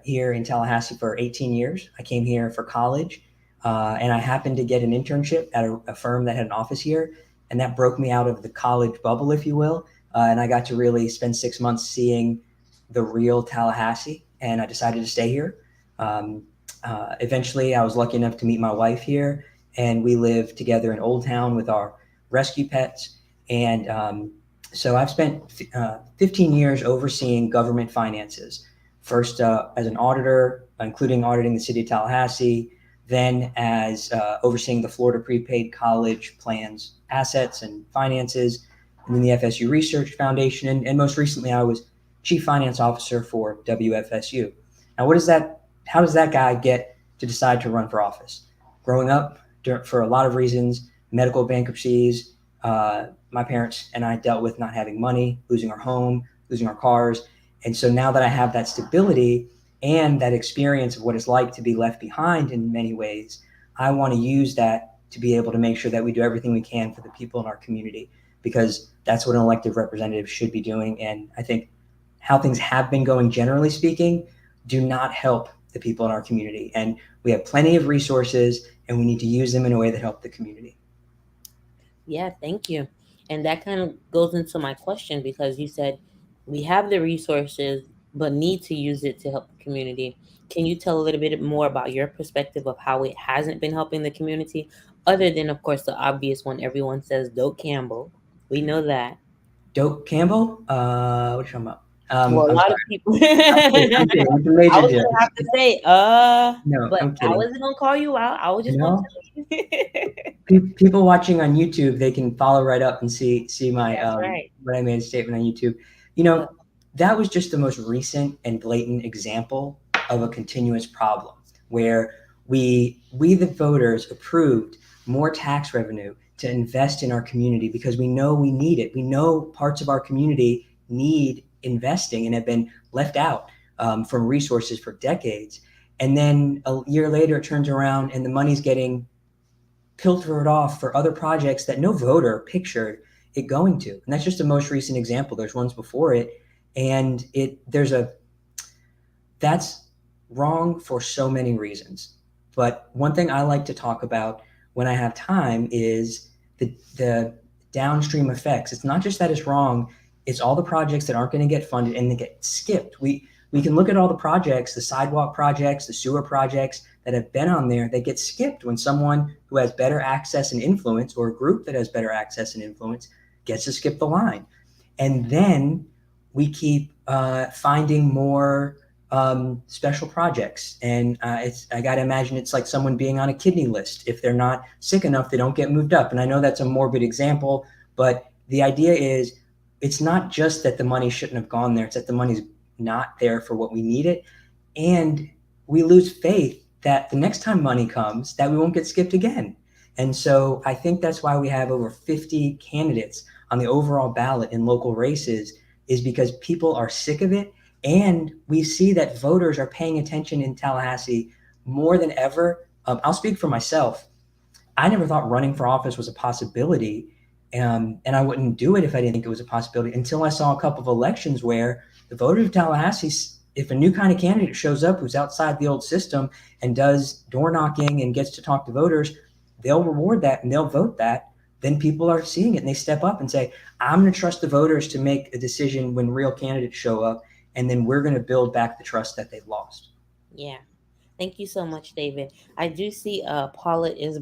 Speaker 5: here in Tallahassee for 18 years. I came here for college, and I happened to get an internship at a firm that had an office here, and that broke me out of the college bubble, if you will. And I got to really spend 6 months seeing the real Tallahassee, and I decided to stay here. Eventually, I was lucky enough to meet my wife here, and we live together in Old Town with our rescue pets. And so I've spent 15 years overseeing government finances, first as an auditor, including auditing the city of Tallahassee, then as overseeing the Florida Prepaid College Plans assets and finances, and then the FSU Research Foundation, and most recently I was Chief Finance Officer for WFSU. Now, how does that guy get to decide to run for office? Growing up, for a lot of reasons, medical bankruptcies, my parents and I dealt with not having money, losing our home, losing our cars. And so now that I have that stability and that experience of what it's like to be left behind in many ways, I want to use that to be able to make sure that we do everything we can for the people in our community, because that's what an elected representative should be doing. And I think how things have been going, generally speaking, do not help the people in our community. And we have plenty of resources, and we need to use them in a way that help the community.
Speaker 2: Yeah, thank you. And that kind of goes into my question, because you said we have the resources but need to use it to help the community. Can you tell a little bit more about your perspective of how it hasn't been helping the community, other than, of course, the obvious one everyone says, Doak Campbell? We know that.
Speaker 5: Doak Campbell? What are you talking about?
Speaker 2: Well, a
Speaker 5: I'm
Speaker 2: lot
Speaker 5: sorry.
Speaker 2: of people.
Speaker 5: I'm kidding. It's a
Speaker 2: I
Speaker 5: major
Speaker 2: was
Speaker 5: deal.
Speaker 2: gonna have to say,
Speaker 5: No,
Speaker 2: but
Speaker 5: I'm
Speaker 2: I
Speaker 5: kidding.
Speaker 2: wasn't gonna call you out. I was just gonna tell you.
Speaker 5: People watching on YouTube, they can follow right up and see my
Speaker 2: That's right.
Speaker 5: when I made a statement on YouTube. That was just the most recent and blatant example of a continuous problem where we the voters approved more tax revenue to invest in our community because we know we need it. We know parts of our community need investing and have been left out from resources for decades. And then a year later, it turns around and the money's getting pilfered off for other projects that no voter pictured it going to. And that's just the most recent example. There's ones before it. And that's wrong for so many reasons. But one thing I like to talk about when I have time is the downstream effects. It's not just that it's wrong, it's all the projects that aren't going to get funded and they get skipped. We can look at all the projects, the sidewalk projects, the sewer projects that have been on there that get skipped when someone who has better access and influence, or a group that has better access and influence, gets to skip the line. And then we keep finding more special projects. And I got to imagine it's like someone being on a kidney list. If they're not sick enough, they don't get moved up. And I know that's a morbid example, but the idea is it's not just that the money shouldn't have gone there. It's that the money's not there for what we need it. And we lose faith that the next time money comes, that we won't get skipped again. And so I think that's why we have over 50 candidates on the overall ballot in local races, is because people are sick of it. And we see that voters are paying attention in Tallahassee more than ever. I'll speak for myself. I never thought running for office was a possibility. And I wouldn't do it if I didn't think it was a possibility, until I saw a couple of elections where the voters of Tallahassee, if a new kind of candidate shows up who's outside the old system and does door knocking and gets to talk to voters, they'll reward that and they'll vote that. Then people are seeing it and they step up and say, I'm going to trust the voters to make a decision when real candidates show up. And then we're going to build back the trust that they've lost.
Speaker 2: Yeah. Thank you so much, David. I do see Paula is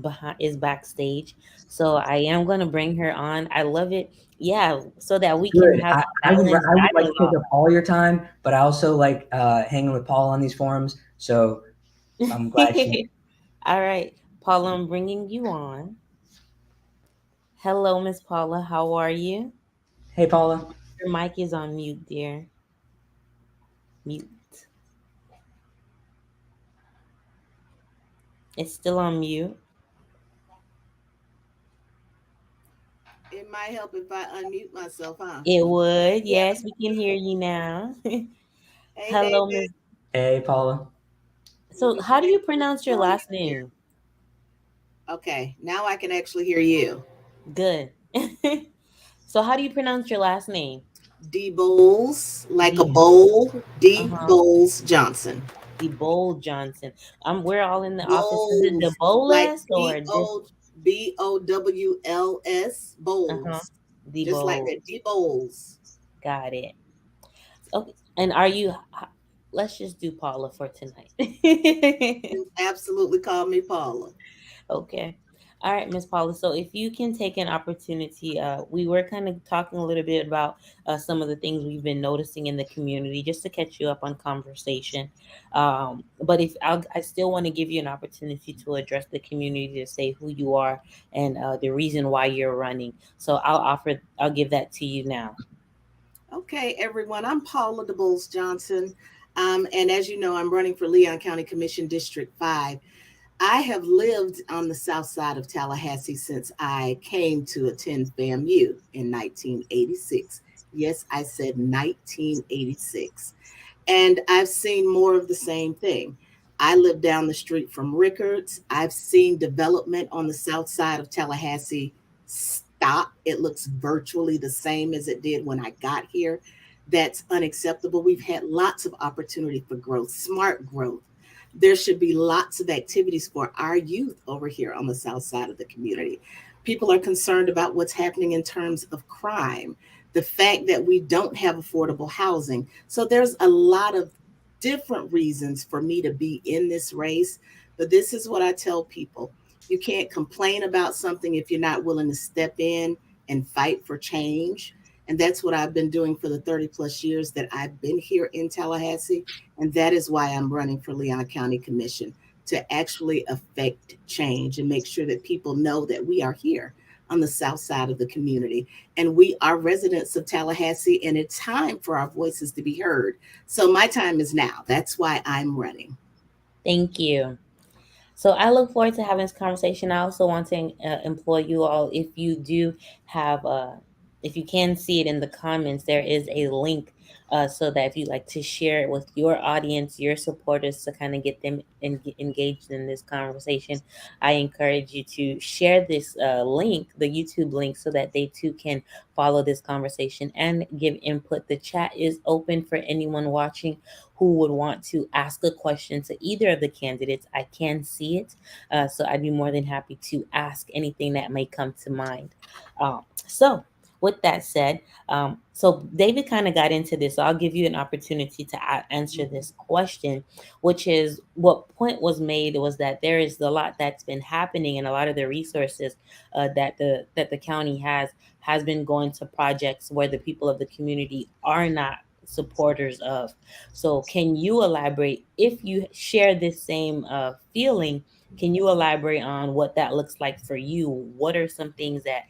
Speaker 2: backstage, so I am going to bring her on. I love it. Yeah, so that we can have
Speaker 5: I would like to
Speaker 2: dialogue.
Speaker 5: take up all your time, but I also like hanging with Paula on these forums. So I'm glad she.
Speaker 2: All right, Paula, I'm bringing you on. Hello, Miss Paula. How are you?
Speaker 5: Hey, Paula.
Speaker 2: Your mic is on mute, dear. Mute. It's still on mute.
Speaker 6: It might help if I unmute myself, huh?
Speaker 2: It would. Yes, we can hear you now.
Speaker 6: Hey,
Speaker 2: Hello,
Speaker 6: David.
Speaker 2: Miss.
Speaker 5: Hey, Paula.
Speaker 2: So, how do you pronounce your last name?
Speaker 6: Okay, now I can actually hear you.
Speaker 2: Good. So, how do you pronounce your last name?
Speaker 6: D Bowles, like
Speaker 2: D.
Speaker 6: a bowl. D
Speaker 2: Uh-huh.
Speaker 6: Bowles Johnson.
Speaker 2: DeBold Johnson. We're all in the office. Is it
Speaker 6: Bowles, like
Speaker 2: DeBoles or just
Speaker 6: BOWLS Bowles? Just like
Speaker 2: DeBold?
Speaker 6: that. D Bowles.
Speaker 2: Got it. Okay. And are you? Let's just do Paula for tonight.
Speaker 6: Absolutely, call me Paula.
Speaker 2: Okay. All right, Miss Paula. So if you can take an opportunity, we were kind of talking a little bit about some of the things we've been noticing in the community, just to catch you up on conversation. But if I still want to give you an opportunity to address the community, to say who you are and the reason why you're running. So I'll give that to you now.
Speaker 6: Okay, everyone. I'm Paula DeBoles Johnson. And as you know, I'm running for Leon County Commission District 5. I have lived on the south side of Tallahassee since I came to attend FAMU in 1986. Yes, I said 1986. And I've seen more of the same thing. I live down the street from Rickards. I've seen development on the south side of Tallahassee stop. It looks virtually the same as it did when I got here. That's unacceptable. We've had lots of opportunity for growth, smart growth. There should be lots of activities for our youth over here on the south side of the community. People are concerned about what's happening in terms of crime, the fact that we don't have affordable housing. So there's a lot of different reasons for me to be in this race. But this is what I tell people: you can't complain about something if you're not willing to step in and fight for change. And that's what I've been doing for the 30 plus years that I've been here in Tallahassee. And that is why I'm running for Leon County Commission, to actually affect change and make sure that people know that we are here on the south side of the community. And we are residents of Tallahassee, and it's time for our voices to be heard. So my time is now. That's why I'm running.
Speaker 2: Thank you. So I look forward to having this conversation. I also want to employ you all, if you do have, if you can see it in the comments, there is a link so that if you'd like to share it with your audience, your supporters, to kind of get them engaged in this conversation, I encourage you to share this link, the YouTube link, so that they too can follow this conversation and give input. The chat is open for anyone watching who would want to ask a question to either of the candidates. I can see it, so I'd be more than happy to ask anything that may come to mind. So with that said, so David kind of got into this, so I'll give you an opportunity to answer this question, which is, what point was made was that there is a lot that's been happening, and a lot of the resources that the county has been going to projects where the people of the community are not supporters of. So can you elaborate, if you share this same feeling, can you elaborate on what that looks like for you? What are some things that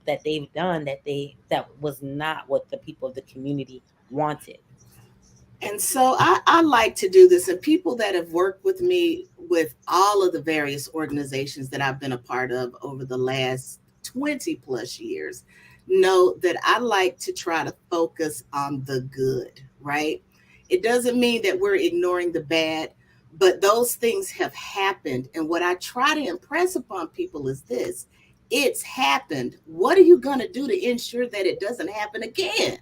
Speaker 2: that they've done that was not what the people of the community wanted?
Speaker 6: And so I like to do this. And people that have worked with me with all of the various organizations that I've been a part of over the last 20 plus years know that I like to try to focus on the good, right? It doesn't mean that we're ignoring the bad, but those things have happened. And what I try to impress upon people is this: it's happened. What are you going to do to ensure that it doesn't happen again?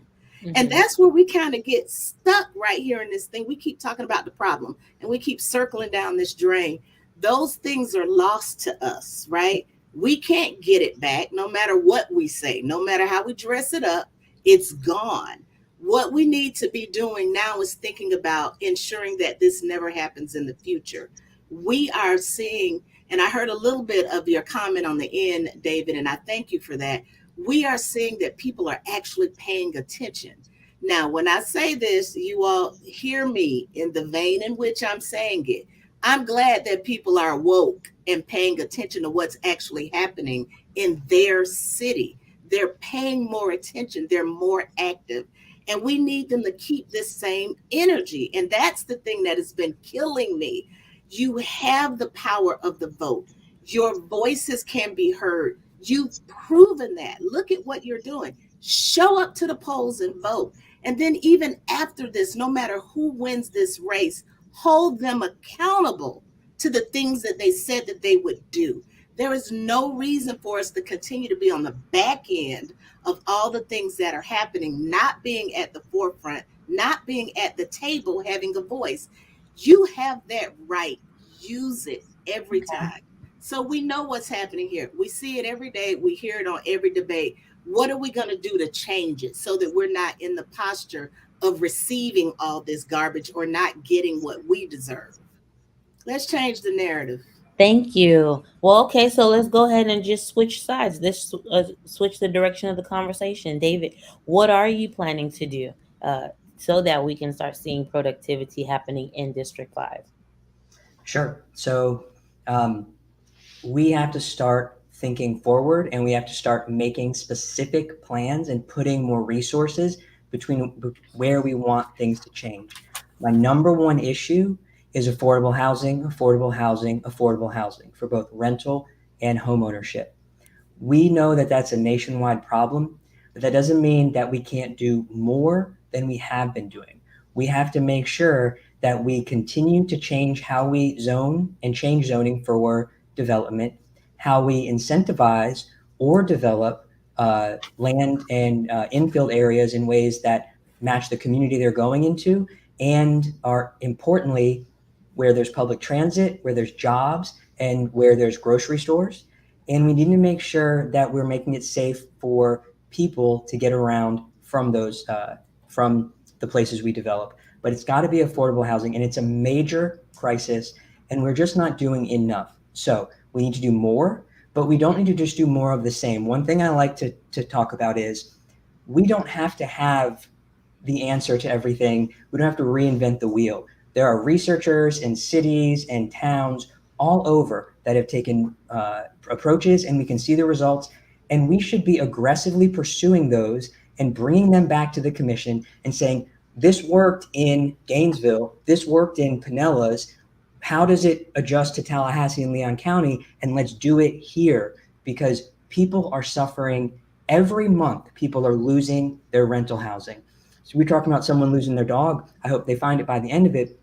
Speaker 6: And
Speaker 2: Mhm.
Speaker 6: that's where we kind of get stuck right here in this thing. We keep talking about the problem and we keep circling down this drain. Those things are lost to us, right? We can't get it back no matter what we say, no matter how we dress it up, it's gone. What we need to be doing now is thinking about ensuring that this never happens in the future. We are seeing, and I heard a little bit of your comment on the end, David, and I thank you for that. We are seeing that people are actually paying attention. Now, when I say this, you all hear me in the vein in which I'm saying it. I'm glad that people are woke and paying attention to what's actually happening in their city. They're paying more attention, they're more active. And we need them to keep this same energy. And that's the thing that has been killing me. You have the power of the vote, your voices can be heard. You've proven that. Look at what you're doing. Show up to the polls and vote. And then, even after this, no matter who wins this race, hold them accountable to the things that they said that they would do. There is no reason for us to continue to be on the back end of all the things that are happening, not being at the forefront, not being at the table, having a voice. You have that right. Use it every time. So we know what's happening here. We see it every day. We hear it on every debate. What are we going to do to change it so that we're not in the posture of receiving all this garbage or not getting what we deserve? Let's change the narrative.
Speaker 2: Thank you. Well, okay, so let's go ahead and just switch sides. Let's switch the direction of the conversation. David, what are you planning to do uh, so that we can start seeing productivity happening in District 5?
Speaker 5: Sure. So um, we have to start thinking forward, and we have to start making specific plans and putting more resources between where we want things to change. My number one issue is affordable housing, affordable housing, affordable housing for both rental and home ownership. We know that that's a nationwide problem, but that doesn't mean that we can't do more than we have been doing. We have to make sure that we continue to change how we zone and change zoning for development, how we incentivize or develop land and infill areas in ways that match the community they're going into, and are importantly where there's public transit, where there's jobs, and where there's grocery stores. And we need to make sure that we're making it safe for people to get around from those from the places we develop. But it's got to be affordable housing, and it's a major crisis, and we're just not doing enough. So we need to do more, but we don't need to just do more of the same. One thing I like to talk about is we don't have to have the answer to everything. We don't have to reinvent the wheel. There are researchers in cities and towns all over that have taken approaches, and we can see the results. And we should be aggressively pursuing those and bringing them back to the commission and saying, this worked in Gainesville, this worked in Pinellas. How does it adjust to Tallahassee and Leon County? And let's do it here, because people are suffering every month. People are losing their rental housing. So we're talking about someone losing their dog. I hope they find it by the end of it.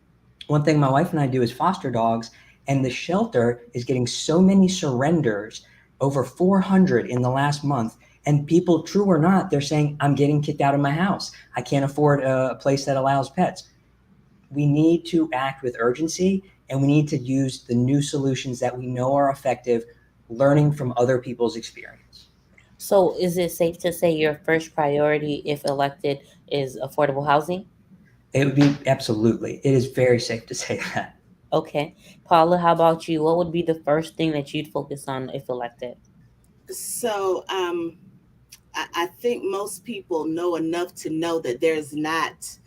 Speaker 5: One thing my wife and I do is foster dogs, and the shelter is getting so many surrenders, over 400 in the last month. And people, true or not, they're saying, I'm getting kicked out of my house. I can't afford a place that allows pets. We need to act with urgency, and we need to use the new solutions that we know are effective, learning from other people's experience.
Speaker 2: So, is it safe to say your first priority, if elected, is affordable housing?
Speaker 5: It would be absolutely. It is very safe to say that.
Speaker 2: Okay. Paula, how about you? What would be the first thing that you'd focus on if elected?
Speaker 6: So I think most people know enough to know that there's not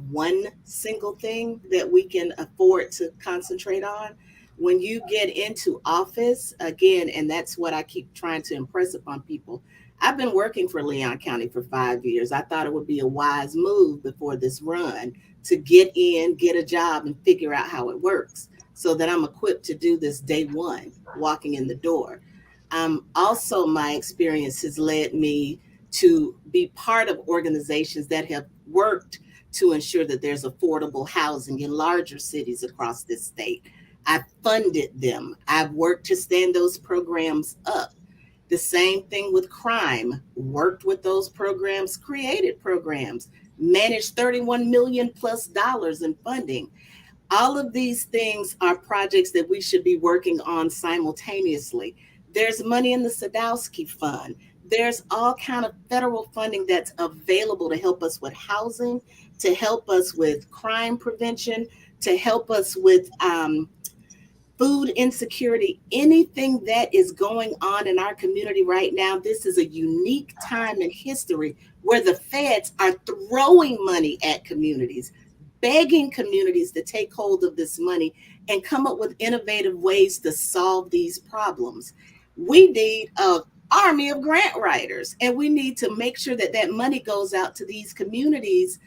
Speaker 6: one single thing that we can afford to concentrate on. When you get into office, again, and that's what I keep trying to impress upon people. I've been working for Leon County for 5 years. I thought it would be a wise move before this run to get in, get a job, and figure out how it works so that I'm equipped to do this day one, walking in the door. Also, my experience has led me to be part of organizations that have worked to ensure that there's affordable housing in larger cities across this state. I've funded them. I've worked to stand those programs up. The same thing with crime, worked with those programs, created programs, managed $31 million plus in funding. All of these things are projects that we should be working on simultaneously. There's money in the Sadowski Fund. There's all kind of federal funding that's available to help us with housing, to help us with crime prevention, to help us with food insecurity, anything that is going on in our community right now. This is a unique time in history where the feds are throwing money at communities, begging communities to take hold of this money and come up with innovative ways to solve these problems. We need an army of grant writers, and we need to make sure that that money goes out to these communities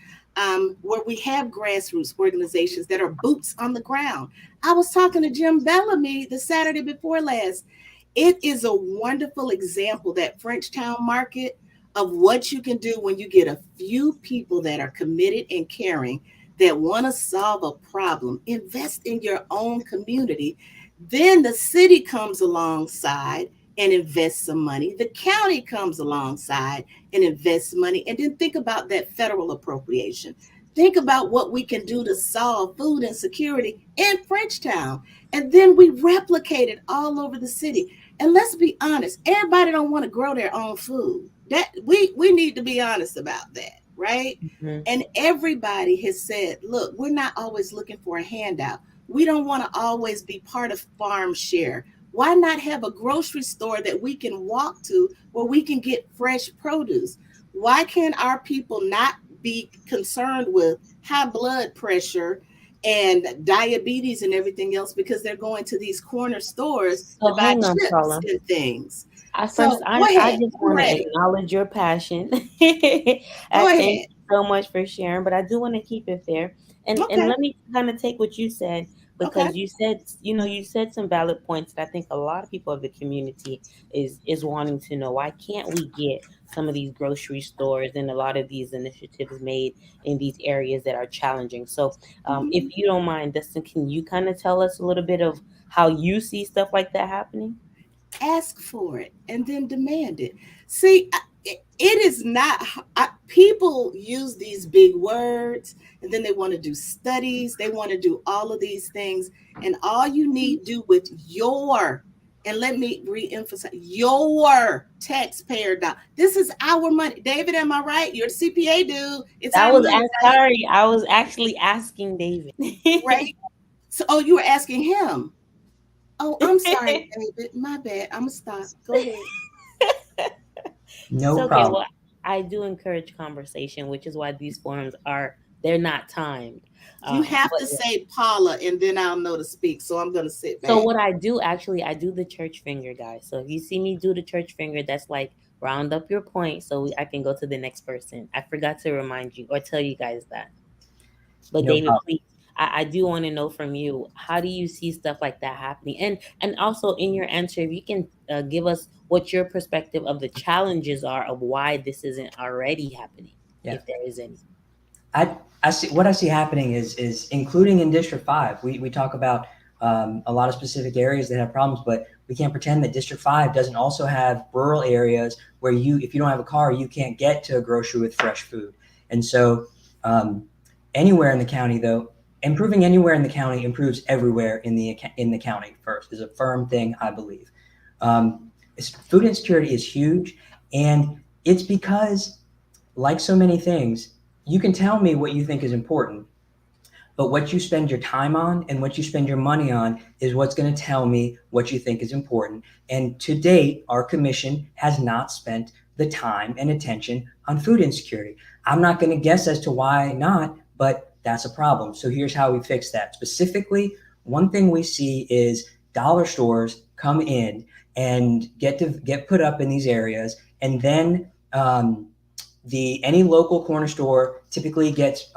Speaker 6: where we have grassroots organizations that are boots on the ground. I was talking to Jim Bellamy the Saturday before last. It is a wonderful example, that Frenchtown market, of what you can do when you get a few people that are committed and caring, that want to solve a problem, invest in your own community. Then the city comes alongside and invests some money. The county comes alongside and invests money. And then think about that federal appropriation. Think about what we can do to solve food insecurity in Frenchtown. And then we replicate it all over the city. And let's be honest, everybody don't want to grow their own food. That we need to be honest about that, right?
Speaker 2: Mhm.
Speaker 6: And everybody has said, look, we're not always looking for a handout. We don't want to always be part of farm share. Why not have a grocery store that we can walk to where we can get fresh produce? Why can't our people not be concerned with high blood pressure and diabetes and everything else because they're going to these corner stores
Speaker 2: So
Speaker 6: to buy
Speaker 2: hang on,
Speaker 6: chips
Speaker 2: Paula.
Speaker 6: and things?
Speaker 2: I
Speaker 6: So
Speaker 2: first,
Speaker 6: go
Speaker 2: I
Speaker 6: ahead.
Speaker 2: just
Speaker 6: I'm
Speaker 2: want to
Speaker 6: ready.
Speaker 2: acknowledge your passion.
Speaker 6: Go
Speaker 2: I thank
Speaker 6: ahead.
Speaker 2: you so much for sharing, but I do want to keep it fair. And
Speaker 6: Okay.
Speaker 2: let me kind of take what you said,
Speaker 6: Okay.
Speaker 2: because you said, you said some valid points that I think a lot of people of the community is wanting to know. Why can't we get some of these grocery stores and a lot of these initiatives made in these areas that are challenging? So, if
Speaker 6: Mhm.
Speaker 2: you don't mind, Dustin, can you kind of tell us a little bit of how you see stuff like that happening?
Speaker 6: Ask for it and then demand it. See, it is not, people use these big words and then they want to do studies, they want to do all of these things, and all you need do with your, and let me re-emphasize, your taxpayer dollar. This is our money. David, am I right? You're the CPA dude. It's
Speaker 2: That
Speaker 6: our
Speaker 2: was,
Speaker 6: money,
Speaker 2: I'm
Speaker 6: right?
Speaker 2: sorry, I was actually asking David.
Speaker 6: Right? So, oh, you were asking him. Oh, I'm sorry, David. My bad. I'm gonna stop. Go ahead.
Speaker 2: It's
Speaker 5: No
Speaker 2: okay.
Speaker 5: problem.
Speaker 2: Well, I do encourage conversation, which is why these forums they're not timed.
Speaker 6: You have
Speaker 2: But
Speaker 6: to say Paula, and then I'll know to speak. So I'm gonna sit
Speaker 2: so
Speaker 6: back.
Speaker 2: what I do actually, I do the church finger, guys. So if you see me do the church finger, that's like round up your point so I can go to the next person. I forgot to remind you or tell you guys that. But
Speaker 5: No
Speaker 2: David,
Speaker 5: problem.
Speaker 2: please, I do want to know from you, how do you see stuff like that happening? And also in your answer, if you can give us what your perspective of the challenges are of why this isn't already happening,
Speaker 5: Yeah.
Speaker 2: if there is any.
Speaker 5: I see what I see happening is including in District 5. We talk about a lot of specific areas that have problems, but we can't pretend that District 5 doesn't also have rural areas where if you don't have a car, you can't get to a grocery with fresh food. And so anywhere in the county, though, improving anywhere in the county improves everywhere in the county. First is a firm thing, I believe. Food insecurity is huge, and it's because, like so many things, you can tell me what you think is important, but what you spend your time on and what you spend your money on is what's going to tell me what you think is important. And to date, our commission has not spent the time and attention on food insecurity. I'm not going to guess as to why not, but that's a problem. So here's how we fix that. Specifically, one thing we see is dollar stores come in and get put up in these areas, and then any local corner store typically gets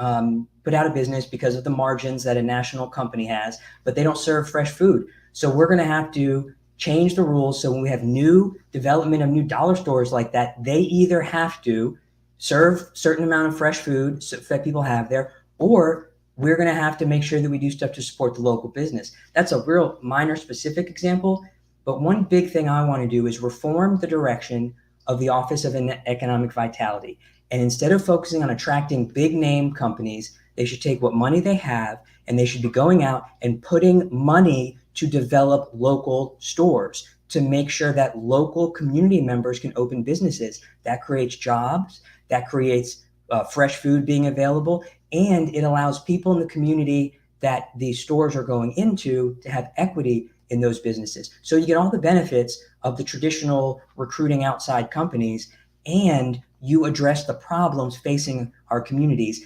Speaker 5: put out of business because of the margins that a national company has, but they don't serve fresh food. So we're going to have to change the rules. So when we have new development of new dollar stores like that, they either have to serve certain amount of fresh food that people have there, or we're going to have to make sure that we do stuff to support the local business. That's a real minor specific example. But one big thing I want to do is reform the direction of the Office of Economic Vitality. And instead of focusing on attracting big name companies, they should take what money they have and they should be going out and putting money to develop local stores to make sure that local community members can open businesses. That creates jobs, that creates fresh food being available, and it allows people in the community that these stores are going into to have equity in those businesses. So you get all the benefits of the traditional recruiting outside companies, and you address the problems facing our communities.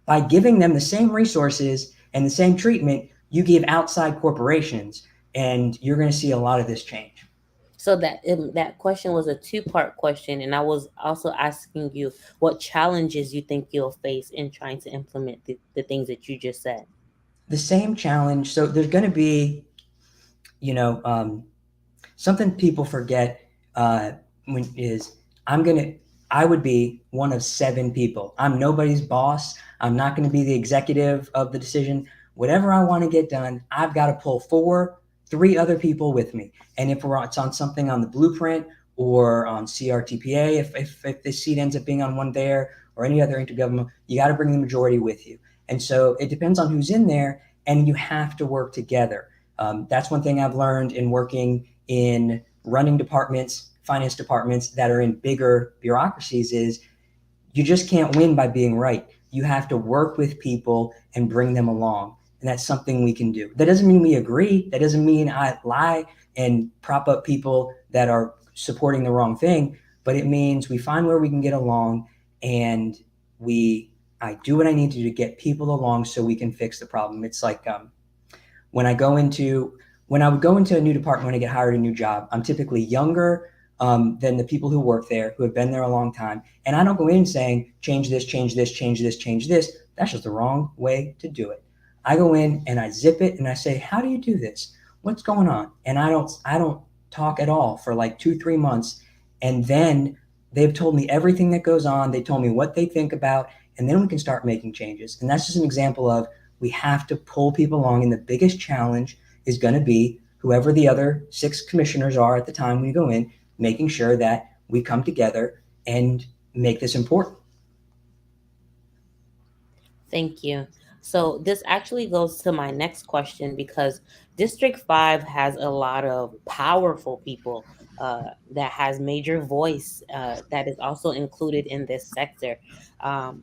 Speaker 5: By giving them the same resources and the same treatment you give outside corporations, and you're going to see a lot of this change.
Speaker 2: So that question was a two-part question, and I was also asking you what challenges you think you'll face in trying to implement the things that you just said.
Speaker 5: The same challenge. So there's going to be, something people forget I would be one of 7 people. I'm nobody's boss. I'm not going to be the executive of the decision. Whatever I want to get done, I've got to pull 3 other people with me. And if it's on something on the blueprint or on CRTPA, if the seat ends up being on one there or any other intergovernmental, you got to bring the majority with you. And so it depends on who's in there, and you have to work together. That's one thing I've learned in working in running departments, finance departments that are in bigger bureaucracies, is you just can't win by being right. You have to work with people and bring them along. And and that's something we can do. That doesn't mean we agree. That doesn't mean I lie and prop up people that are supporting the wrong thing, but it means we find where we can get along, and I do what I need to do to get people along so we can fix the problem. It's like when I would go into a new department, when I get hired a new job, I'm typically younger than the people who work there, who have been there a long time. And I don't go in saying, change this, change this, change this, change this. That's just the wrong way to do it. I go in and I zip it and I say, how do you do this? What's going on? And I don't talk at all for like 2-3 months. And then they've told me everything that goes on. They told me what they think about, and then we can start making changes. And that's just an example of, we have to pull people along. And the biggest challenge is going to be whoever the other 6 commissioners are at the time when you go in, making sure that we come together and make this important.
Speaker 2: Thank you. So this actually goes to my next question, because District 5 has a lot of powerful people that has major voice that is also included in this sector.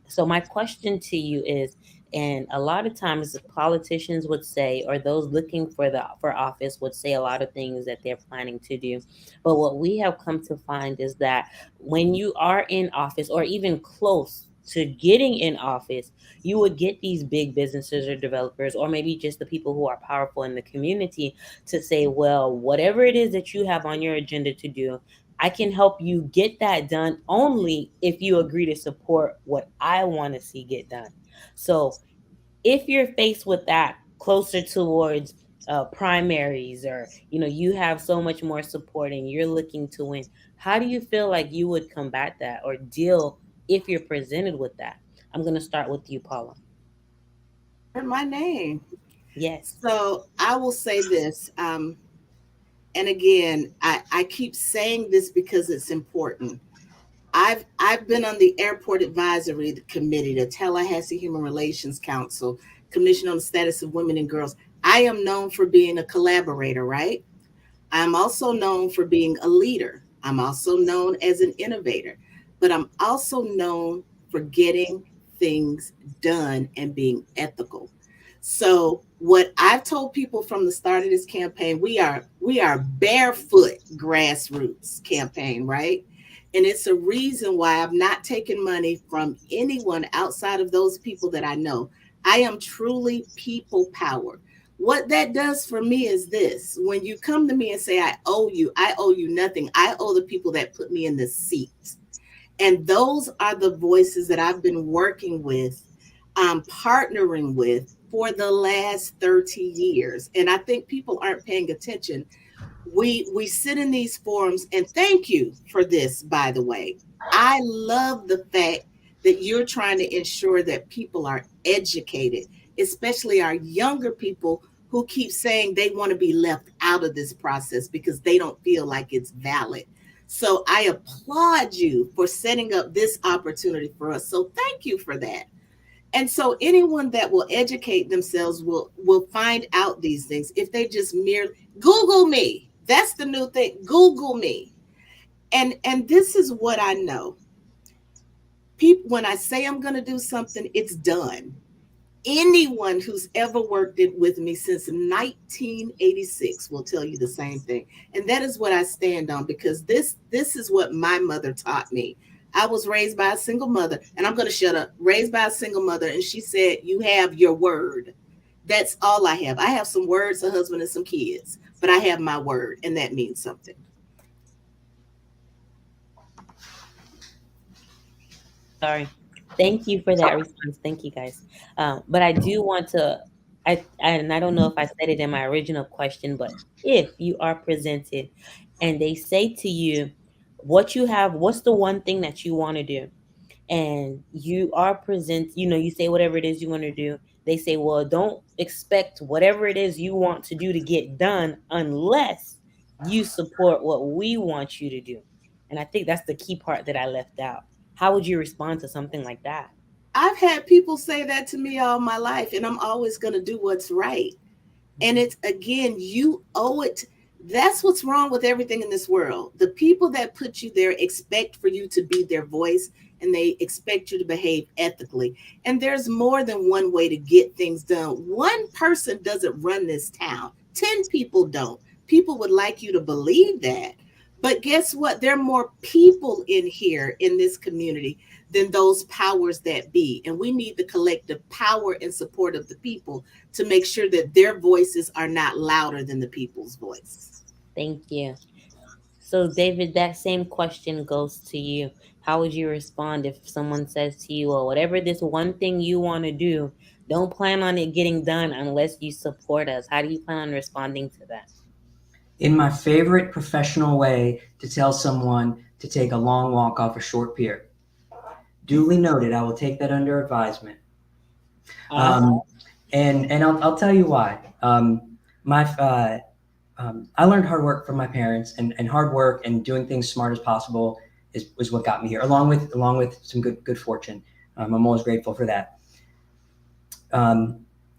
Speaker 2: So my question to you is, and a lot of times politicians would say, or those looking for office would say a lot of things that they're planning to do. But what we have come to find is that when you are in office, or even close to getting in office, you would get these big businesses or developers, or maybe just the people who are powerful in the community, to say, well, whatever it is that you have on your agenda to do, I can help you get that done only if you agree to support what I want to see get done. So if you're faced with that closer towards primaries, or you have so much more support and you're looking to win, how do you feel like you would combat that or deal if you're presented with that? I'm going to start with you, Paula.
Speaker 6: My name.
Speaker 2: Yes.
Speaker 6: So I will say this, and again, I keep saying this because it's important. I've been on the Airport Advisory Committee, the Tallahassee Human Relations Council, Commission on the Status of Women and Girls. I am known for being a collaborator, right? I'm also known for being a leader. I'm also known as an innovator, but I'm also known for getting things done and being ethical. So what I've told people from the start of this campaign, we are barefoot grassroots campaign, right? And it's a reason why I've not taken money from anyone outside of those people that I know. I am truly people power. What that does for me is this: when you come to me and say, I owe you nothing. I owe the people that put me in the seat. And those are the voices that I've been working with, partnering with for the last 30 years. And I think people aren't paying attention. We sit in these forums, and thank you for this, by the way. I love the fact that you're trying to ensure that people are educated, especially our younger people who keep saying they want to be left out of this process because they don't feel like it's valid. So I applaud you for setting up this opportunity for us. So thank you for that. And so anyone that will educate themselves will find out these things if they just merely Google me. That's the new thing. Google me. And this is what I know. People, when I say I'm going to do something, it's done. Anyone who's ever worked it with me since 1986 will tell you the same thing. And that is what I stand on, because this is what my mother taught me. I was raised by a single mother, and I'm going to shut up. Raised by a single mother, and she said, you have your word. That's all I have. I have some words, a husband, and some kids, but I have my word, and that means something.
Speaker 2: Sorry. Thank you for that response. Thank you, guys. But I do want to, and I don't know if I said it in my original question, but if you are presented and they say to you, what you have, what's the one thing that you want to do? And you are you say whatever it is you want to do. They say, well, don't expect whatever it is you want to do to get done unless you support what we want you to do. And I think that's the key part that I left out. How would you respond to something like that?
Speaker 6: I've had people say that to me all my life, and I'm always going to do what's right. And it's, again, you owe it. That's what's wrong with everything in this world. The people that put you there expect for you to be their voice, and they expect you to behave ethically. And there's more than one way to get things done. One person doesn't run this town, 10 people don't. People would like you to believe that. But guess what? There are more people in here in this community than those powers that be. And we need the collective power and support of the people to make sure that their voices are not louder than the people's voice.
Speaker 2: Thank you. So, David, that same question goes to you. How would you respond if someone says to you, well, whatever this one thing you want to do, don't plan on it getting done unless you support us? How do you plan on responding to that?
Speaker 5: In my favorite professional way to tell someone to take a long walk off a short pier. Duly noted. I will take that under advisement. And I'll tell you why. I learned hard work from my parents, and hard work and doing things smart as possible was what got me here, along with some good fortune. I'm always grateful for that.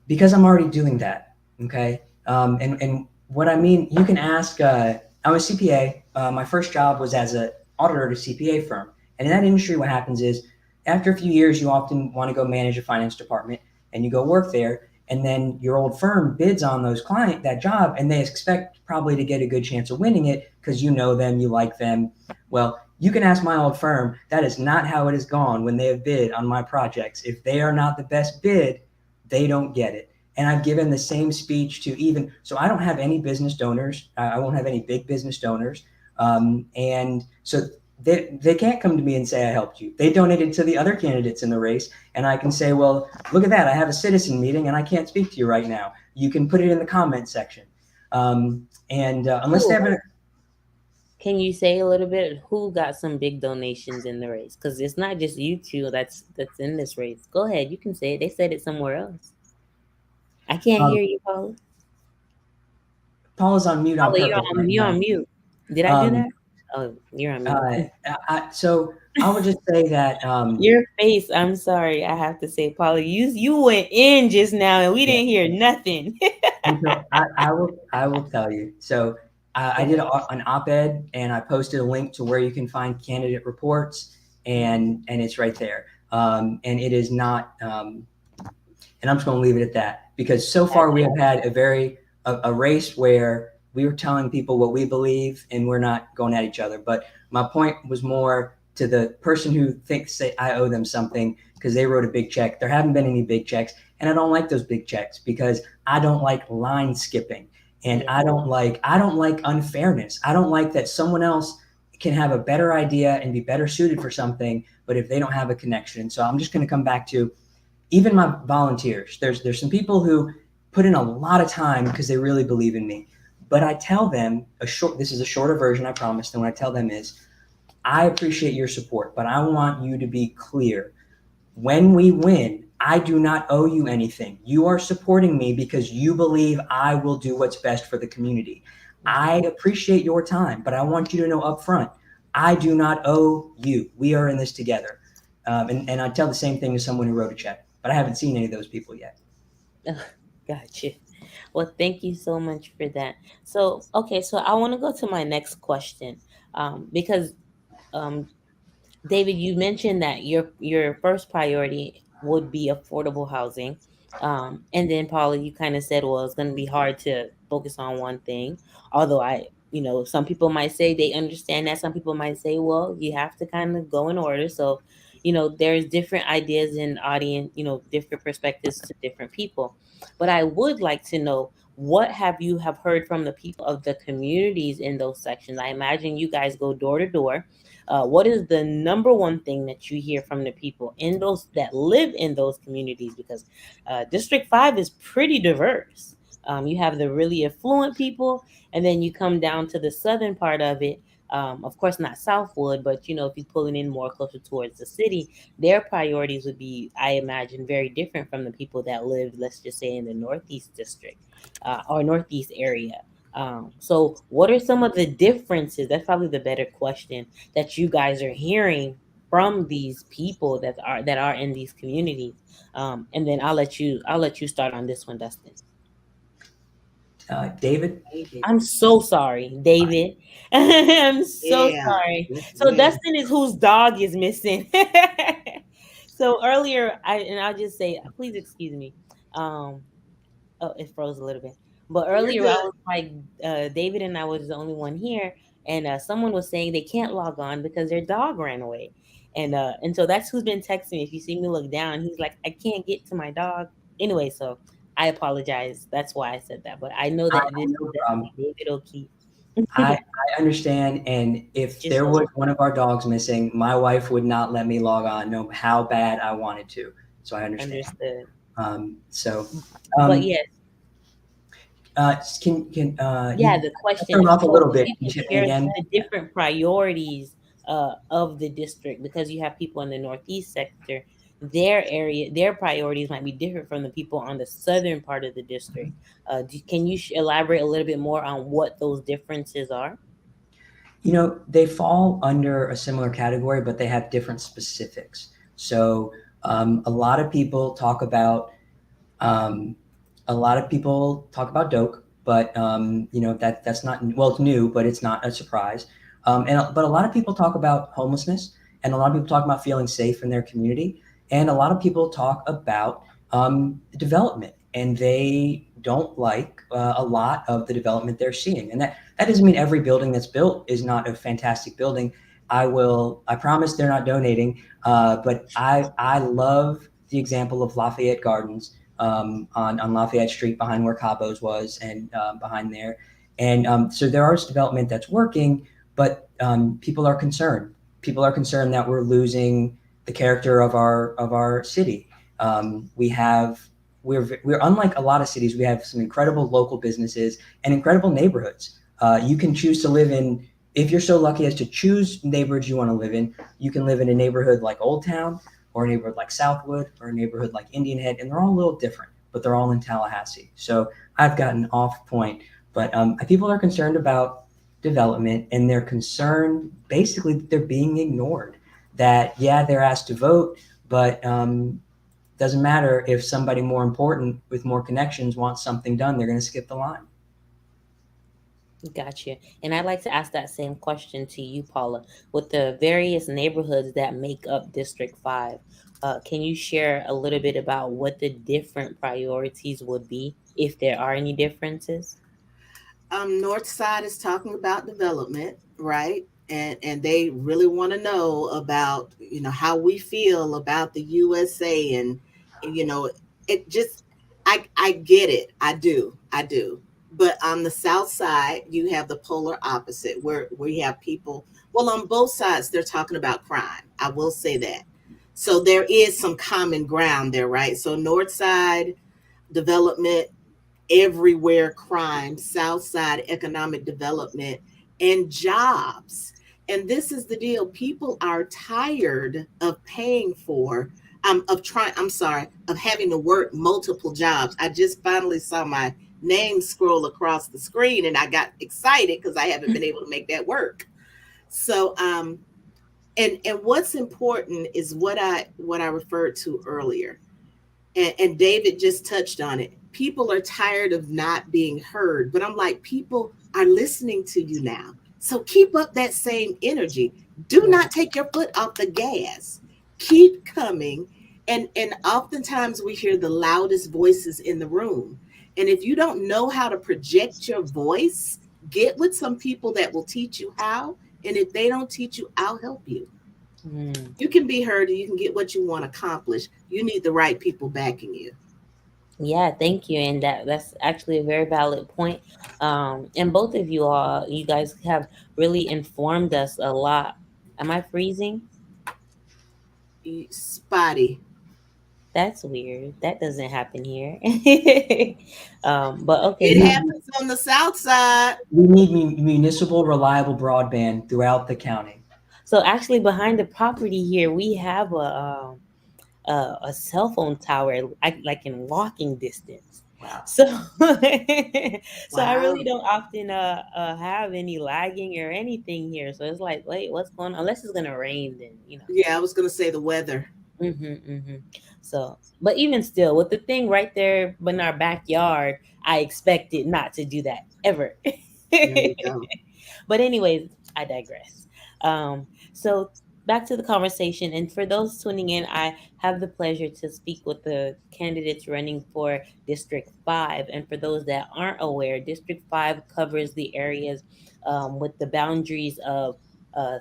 Speaker 5: Because I'm already doing that. Okay. And what I mean, you can ask, I'm a CPA. My first job was as an auditor at a CPA firm. And in that industry, what happens is after a few years, you often want to go manage a finance department and you go work there. And then your old firm bids on that job, and they expect probably to get a good chance of winning it because you know them, you like them. Well, you can ask my old firm. That is not how it has gone when they have bid on my projects. If they are not the best bid, they don't get it. And I've given the same speech to so I don't have any business donors. I won't have any big business donors. And so they can't come to me and say I helped you. They donated to the other candidates in the race, and I can say, well, look at that. I have a citizen meeting, and I can't speak to you right now. You can put it in the comment section. Unless they have
Speaker 2: Can you say a little bit who got some big donations in the race? Because it's not just you two that's in this race. Go ahead, you can say it. They said it somewhere else. I can't hear you, Paula.
Speaker 5: Paula's on mute on purpose.
Speaker 2: You're on mute. Did I do that? Oh, you're on mute.
Speaker 5: So I would just say that
Speaker 2: your face. I'm sorry, I have to say, Paula, you went in just now, and we didn't hear nothing.
Speaker 5: So I will tell you. So I did an op-ed, and I posted a link to where you can find candidate reports, and it's right there. And it is not. And I'm just going to leave it at that, because so far we have had a race where we were telling people what we believe, and we're not going at each other. But my point was more to the person who thinks I owe them something because they wrote a big check. There haven't been any big checks, and I don't like those big checks because I don't like line skipping, and I don't like unfairness. I don't like that someone else can have a better idea and be better suited for something, but if they don't have a connection. So I'm just going to come back to even my volunteers. There's some people who put in a lot of time because they really believe in me. But I tell them this is a shorter version, I promise. And what I tell them is, I appreciate your support, but I want you to be clear. When we win, I do not owe you anything. You are supporting me because you believe I will do what's best for the community. I appreciate your time, but I want you to know up front, I do not owe you. We are in this together. And I tell the same thing to someone who wrote a check, but I haven't seen any of those people yet.
Speaker 2: Gotcha. Well, thank you so much for that. So I want to go to my next question, because David, you mentioned that your first priority would be affordable housing, and then Paula, you kind of said, well, it's going to be hard to focus on one thing. Although some people might say they understand that. Some people might say, well, you have to kind of go in order. So, there's different ideas in audience, different perspectives to different people. But I would like to know, what have you heard from the people of the communities in those sections? I imagine you guys go door to door. What is the number one thing that you hear from the people in those that live in those communities? Because District 5 is pretty diverse. You have the really affluent people, and then you come down to the southern part of it. Of course, not Southwood, but if you're pulling in more closer towards the city, their priorities would be, I imagine, very different from the people that live, let's just say, in the Northeast district or Northeast area. So what are some of the differences? That's probably the better question, that you guys are hearing from these people that are in these communities. And then I'll let you start on this one, Dustin.
Speaker 5: David.
Speaker 2: I'm so sorry, David. I'm so
Speaker 6: Yeah.
Speaker 2: sorry. So
Speaker 6: Yeah.
Speaker 2: Dustin is whose dog is missing. So earlier, I'll just say, please excuse me. Um, oh, it froze a little bit. But
Speaker 6: You're
Speaker 2: earlier, I
Speaker 6: good.
Speaker 2: was like, David and I was the only one here, and someone was saying they can't log on because their dog ran away, and so that's who's been texting me. If you see me look down, he's like, I can't get to my dog. Anyway, so I apologize. That's why I said that. But I know that this
Speaker 5: No
Speaker 2: is
Speaker 5: problem.
Speaker 2: definitely David O'Keefe.
Speaker 5: I understand, and if
Speaker 2: Just
Speaker 5: there
Speaker 2: so
Speaker 5: was one of our dogs missing, my wife would not let me log on, no how bad I wanted to. So I understand.
Speaker 2: understood.
Speaker 5: So,
Speaker 2: But yes, yeah, the question
Speaker 5: turn off a little bit.
Speaker 2: you
Speaker 5: Can you
Speaker 2: can
Speaker 5: hit me
Speaker 2: share
Speaker 5: again?
Speaker 2: the different priorities of the district, because you have people in the northeast sector, their area, their priorities might be different from the people on the southern part of the district. Can you elaborate a little bit more on what those differences are?
Speaker 5: They fall under a similar category, but they have different specifics. So a lot of people talk about um, DOKE, but that's not, well, it's new, but it's not a surprise. But a lot of people talk about homelessness, and a lot of people talk about feeling safe in their community, and a lot of people talk about development, and they don't like a lot of the development they're seeing, and that doesn't mean every building that's built is not a fantastic building. I promise they're not donating, but I love the example of Lafayette Gardens on Lafayette Street behind where Cabo's was, and behind there. And so there is development that's working, but people are concerned. People are concerned that we're losing the character of our city. We're unlike a lot of cities. We have some incredible local businesses and incredible neighborhoods. You can choose to live in, if you're so lucky as to choose neighborhoods you want to live in, you can live in a neighborhood like Old Town, or a neighborhood like Southwood, or a neighborhood like Indian Head, and they're all a little different, but they're all in Tallahassee. So I've gotten off point, but people are concerned about development, and they're concerned basically that they're being ignored. That, yeah, they're asked to vote, but doesn't matter if somebody more important with more connections wants something done, they're going to skip the line.
Speaker 2: Gotcha. And I'd like to ask that same question to you, Paula. With the various neighborhoods that make up District 5, can you share a little bit about what the different priorities would be, if there are any differences?
Speaker 6: North Side is talking about development, right? And they really want to know about, how we feel about the USA, and it just, I get it. I do. But on the South Side, you have the polar opposite, where you have people, well, on both sides, they're talking about crime. I will say that. So there is some common ground there, right? So North Side development, everywhere crime, South Side economic development, and jobs. And this is the deal. People are tired of paying for, of having to work multiple jobs. I just finally saw my name scroll across the screen, and I got excited because I haven't been able to make that work. So and what's important is what I referred to earlier. And David just touched on it. People are tired of not being heard, but I'm like, people are listening to you now. So keep up that same energy. Do not take your foot off the gas. Keep coming. And oftentimes we hear the loudest voices in the room. And if you don't know how to project your voice, get with some people that will teach you how. And if they don't teach you, I'll help you. You can be heard and you can get what you want to accomplish. You need the right people backing you.
Speaker 2: Yeah, thank you. And that's actually a very valid point. And both of you guys have really informed us a lot. Am I freezing?
Speaker 6: Spotty.
Speaker 2: That's weird. That doesn't happen here. But okay.
Speaker 6: It happens on the South Side.
Speaker 5: We need municipal reliable broadband throughout the county.
Speaker 2: So actually, behind the property here, we have a cell phone tower, like in walking distance.
Speaker 5: Wow.
Speaker 2: So, so I really don't often have any lagging or anything here. So it's like, wait, what's going on? Unless it's gonna rain, then.
Speaker 6: Yeah, I was gonna say the weather.
Speaker 2: So, but even still, with the thing right there in our backyard, I expected not to do that ever.
Speaker 6: There we go.
Speaker 2: But anyways, I digress. So back to the conversation, and for those tuning in, I have the pleasure to speak with the candidates running for District 5. And for those that aren't aware, District 5 covers the areas with the boundaries of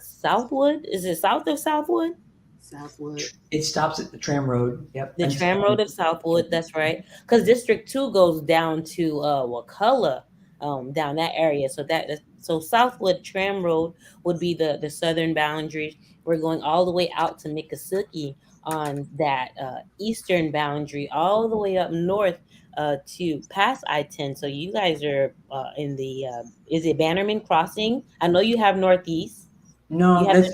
Speaker 2: Southwood. Is it south of Southwood?
Speaker 6: Southwood.
Speaker 5: It stops at the tram road. Yep.
Speaker 2: The tram road of Southwood, that's right. Because District 2 goes down to Wakulla, down that area. So Southwood Tram Road would be the southern boundary. We're going all the way out to Miccosukee on that eastern boundary, all the way up north to past I-10. So you guys are in the is it Bannerman Crossing? I know you have northeast.
Speaker 5: No,
Speaker 2: You have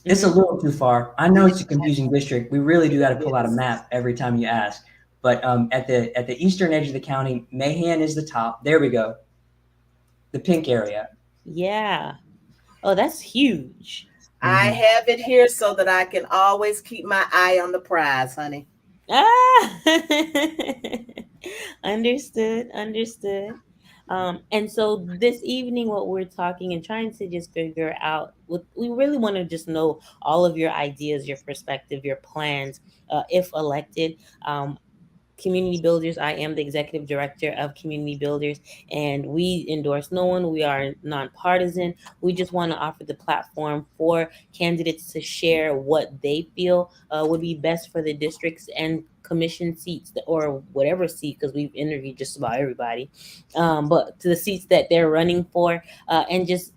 Speaker 5: it's a little too far. I know it's a confusing district. We really do got to pull out a map every time you ask. But at the eastern edge of the county, Mahan is the top. There we go. The pink area.
Speaker 2: Yeah. Oh, that's huge.
Speaker 6: I have it here so that I can always keep my eye on the prize, honey.
Speaker 2: Ah, understood. And so this evening, what we're talking and trying to just figure out, we really want to just know all of your ideas, your perspective, your plans, if elected. Community Builders. I am the executive director of Community Builders, and we endorse no one. We are nonpartisan. We just want to offer the platform for candidates to share what they feel would be best for the districts and commission seats, or whatever seat, because we've interviewed just about everybody, but to the seats that they're running for, and just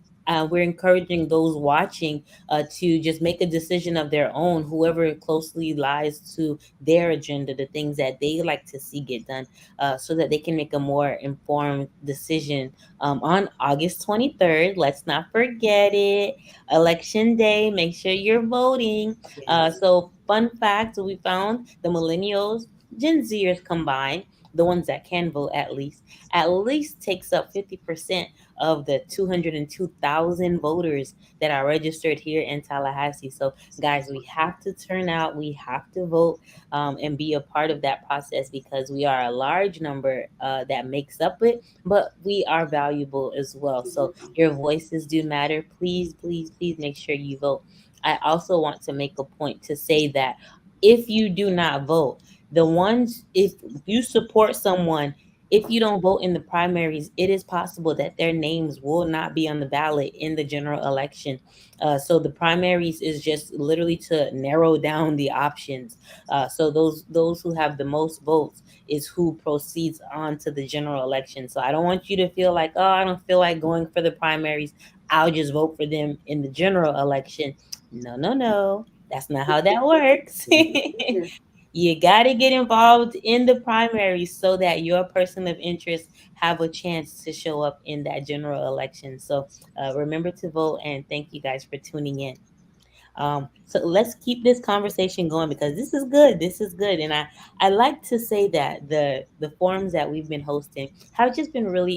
Speaker 2: we're encouraging those watching to just make a decision of their own, whoever closely lies to their agenda, the things that they like to see get done, so that they can make a more informed decision on August 23rd. Let's not forget it. Election day. Make sure you're voting. So fun fact, we found the millennials, Gen Zers combined, the ones that can vote at least takes up 50% of the 202,000 voters that are registered here in Tallahassee. So guys, we have to turn out, we have to vote, and be a part of that process, because we are a large number that makes up it, but we are valuable as well. So your voices do matter. Please make sure you vote. I also want to make a point to say that if you do not vote, if you support someone, if you don't vote in the primaries, it is possible that their names will not be on the ballot in the general election. So the primaries is just literally to narrow down the options. So those who have the most votes is who proceeds on to the general election. So I don't want you to feel like, oh, I don't feel like going for the primaries, I'll just vote for them in the general election. No. That's not how that works. You got to get involved in the primaries so that your person of interest have a chance to show up in that general election. So remember to vote, and thank you guys for tuning in. So let's keep this conversation going, because this is good. And I like to say that the forums that we've been hosting have just been really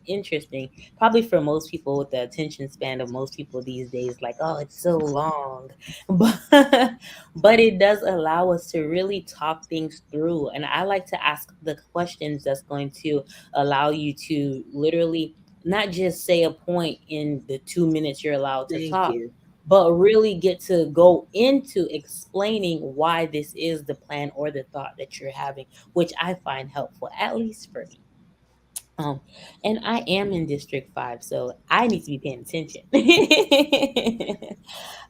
Speaker 2: interesting, probably for most people with the attention span of most people these days, like, oh, it's so long, but it does allow us to really talk things through. And I like to ask the questions that's going to allow you to literally not just say a point in the 2 minutes you're allowed to talk, but really get to go into explaining why this is the plan or the thought that you're having, which I find helpful, at least for me. And I am in District 5, so I need to be paying attention.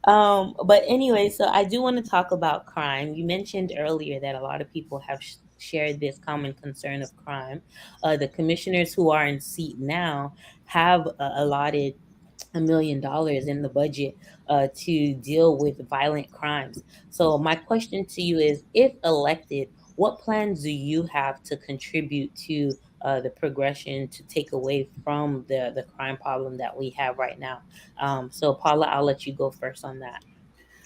Speaker 2: But anyway, so I do want to talk about crime. You mentioned earlier that a lot of people have shared this common concern of crime. The commissioners who are in seat now have allotted $1 million in the budget to deal with violent crimes. So my question to you is, if elected, what plans do you have to contribute to the progression to take away from the crime problem that we have right now? So Paula, I'll let you go first on that.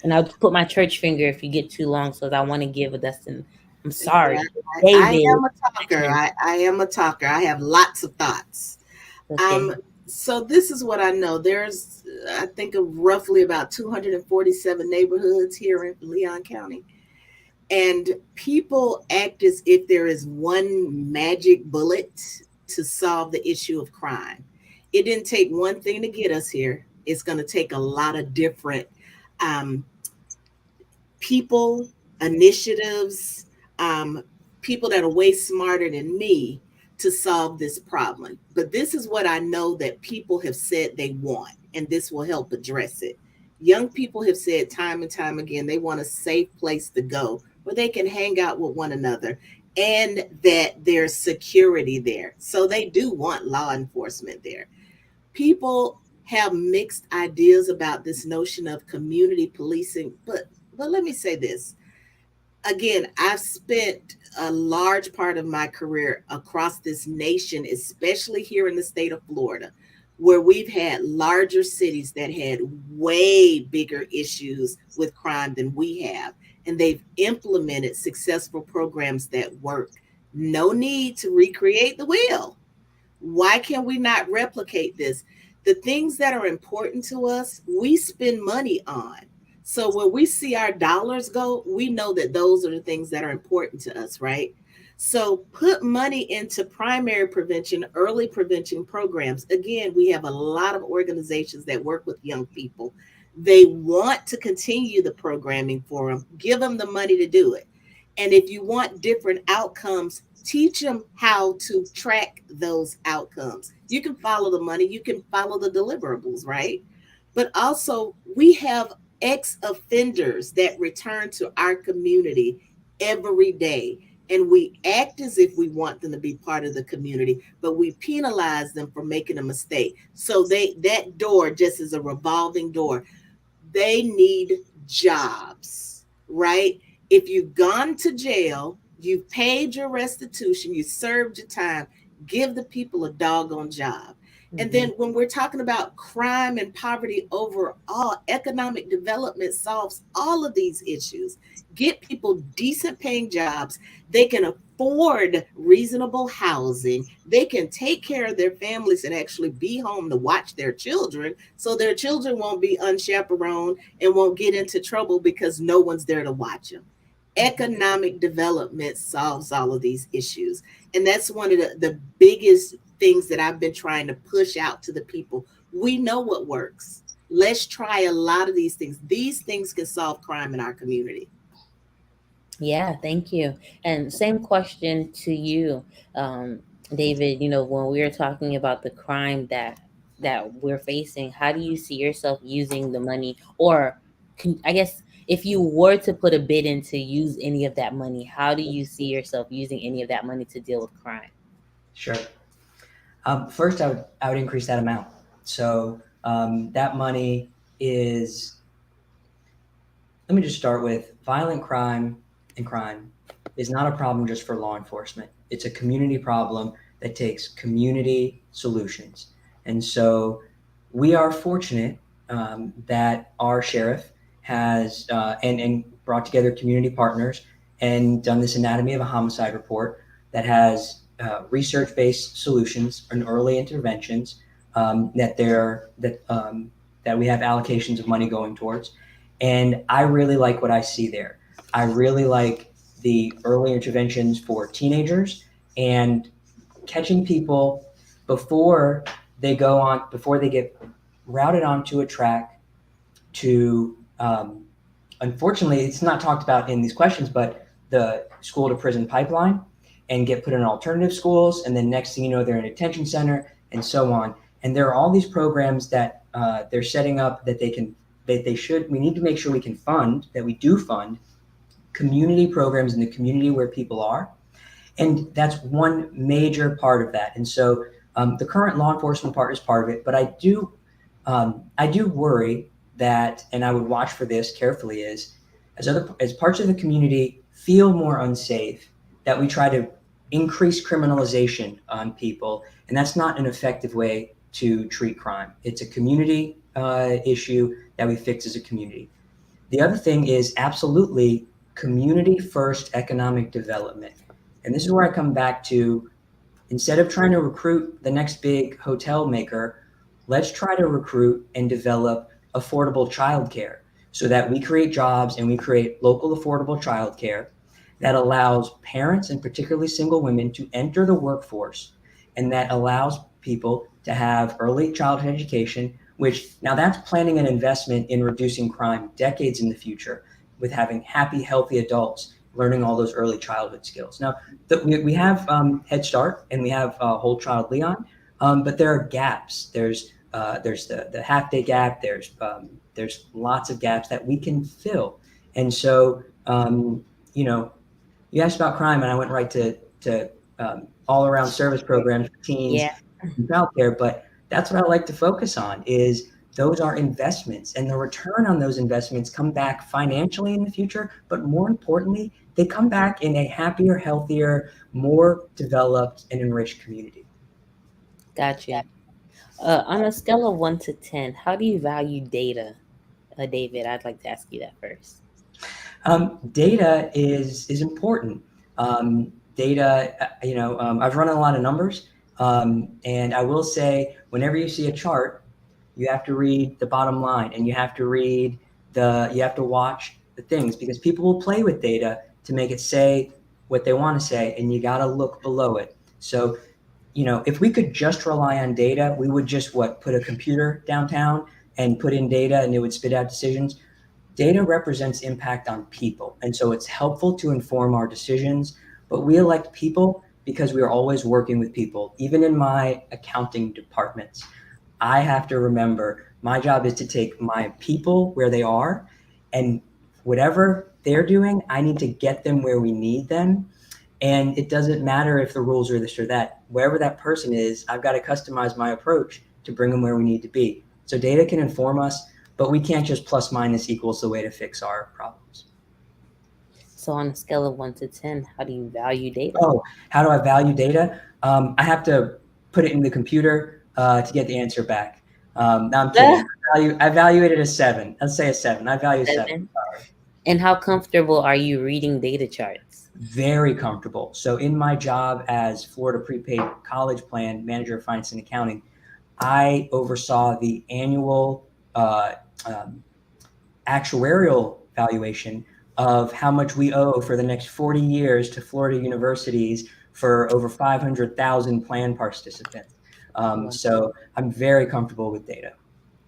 Speaker 2: And I'll put my church finger if you get too long, so I want to give a Dustin. I'm sorry.
Speaker 6: Yeah, I am a talker. I am a talker. I have lots of thoughts. Okay. So this is what I know. There's, I think, of roughly about 247 neighborhoods here in Leon County. And people act as if there is one magic bullet to solve the issue of crime. It didn't take one thing to get us here. It's going to take a lot of different um, people, initiatives, people that are way smarter than me to solve this problem. But this is what I know that people have said they want, and this will help address it. Young people have said time and time again they want a safe place to go where they can hang out with one another and that there's security there. So they do want law enforcement there. People have mixed ideas about this notion of community policing, but let me say this. Again, I've spent a large part of my career across this nation, especially here in the state of Florida, where we've had larger cities that had way bigger issues with crime than we have. And they've implemented successful programs that work. No need to recreate the wheel. Why can we not replicate this? The things that are important to us, we spend money on. So when we see our dollars go, we know that those are the things that are important to us, right? So put money into primary prevention, early prevention programs. Again, we have a lot of organizations that work with young people. They want to continue the programming for them. Give them the money to do it. And if you want different outcomes, teach them how to track those outcomes. You can follow the money, you can follow the deliverables, right? But also, we have ex-offenders that return to our community every day. And we act as if we want them to be part of the community, but we penalize them for making a mistake. So that door just is a revolving door. They need jobs, right? If you've gone to jail, you've paid your restitution, you served your time, give the people a doggone job. And then when we're talking about crime and poverty overall, economic development solves all of these issues. Get people decent paying jobs. They can afford reasonable housing. They can take care of their families and actually be home to watch their children so their children won't be unchaperoned and won't get into trouble because no one's there to watch them. Economic development solves all of these issues. And that's one of the biggest things that I've been trying to push out to the people. We know what works. Let's try a lot of these things. These things can solve crime in our community.
Speaker 2: Yeah, thank you. And same question to you, David. You know, when we were talking about the crime that we're facing, how do you see yourself using the money? Or I guess if you were to put a bid in to use any of that money, how do you see yourself using any of that money to deal with crime?
Speaker 5: Sure. First, I would increase that amount. So that money is, let me just start with violent crime and crime is not a problem just for law enforcement. It's a community problem that takes community solutions. And so we are fortunate that our sheriff has and brought together community partners and done this anatomy of a homicide report that has research-based solutions and early interventions that we have allocations of money going towards. And I really like what I see there. I really like the early interventions for teenagers and catching people before they get routed onto a track to, unfortunately, it's not talked about in these questions, but the school to prison pipeline, and get put in alternative schools. And then next thing you know, they're in a detention center and so on. And there are all these programs that they're setting up that we need to make sure we can fund, that we do fund community programs in the community where people are. And that's one major part of that. And so the current law enforcement part is part of it, but I do worry that, and I would watch for this carefully, is as parts of the community feel more unsafe, that we try to increase criminalization on people. And that's not an effective way to treat crime. It's a community issue that we fix as a community. The other thing is absolutely community first economic development. And this is where I come back to, instead of trying to recruit the next big hotel maker, let's try to recruit and develop affordable childcare so that we create jobs and we create local affordable childcare. that allows parents and particularly single women to enter the workforce, and that allows people to have early childhood education, which now that's planning an investment in reducing crime decades in the future with having happy, healthy adults learning all those early childhood skills. Now, we have Head Start and we have Whole Child Leon, but there are gaps. There's the half day gap. There's lots of gaps that we can fill. And so, you asked about crime, and I went right to all around service programs for teens and childcare. But that's what I like to focus on is those are investments, and the return on those investments come back financially in the future. But more importantly, they come back in a happier, healthier, more developed, and enriched community.
Speaker 2: Gotcha. On a scale of 1 to 10, how do you value data? David, I'd like to ask you that first.
Speaker 5: Data is important. Data, I've run a lot of numbers, and I will say, whenever you see a chart, you have to read the bottom line, and you have to watch the things, because people will play with data to make it say what they want to say, and you got to look below it. So, if we could just rely on data, we would just put a computer downtown and put in data and it would spit out decisions. Data represents impact on people. And so it's helpful to inform our decisions, but we elect people because we are always working with people. Even in my accounting departments, I have to remember my job is to take my people where they are, and whatever they're doing, I need to get them where we need them. And it doesn't matter if the rules are this or that. Wherever that person is, I've got to customize my approach to bring them where we need to be. So data can inform us, but we can't just plus minus equals the way to fix our problems.
Speaker 2: So on a scale of 1 to 10, how do you value data?
Speaker 5: Oh, how do I value data? I have to put it in the computer to get the answer back. No, I'm kidding. I value it at a 7. Let's say a 7. I value 7.
Speaker 2: And how comfortable are you reading data charts?
Speaker 5: Very comfortable. So in my job as Florida Prepaid College Plan Manager of Finance and Accounting, I oversaw the annual actuarial valuation of how much we owe for the next 40 years to Florida universities for over 500,000 plan participants. So I'm very comfortable with data.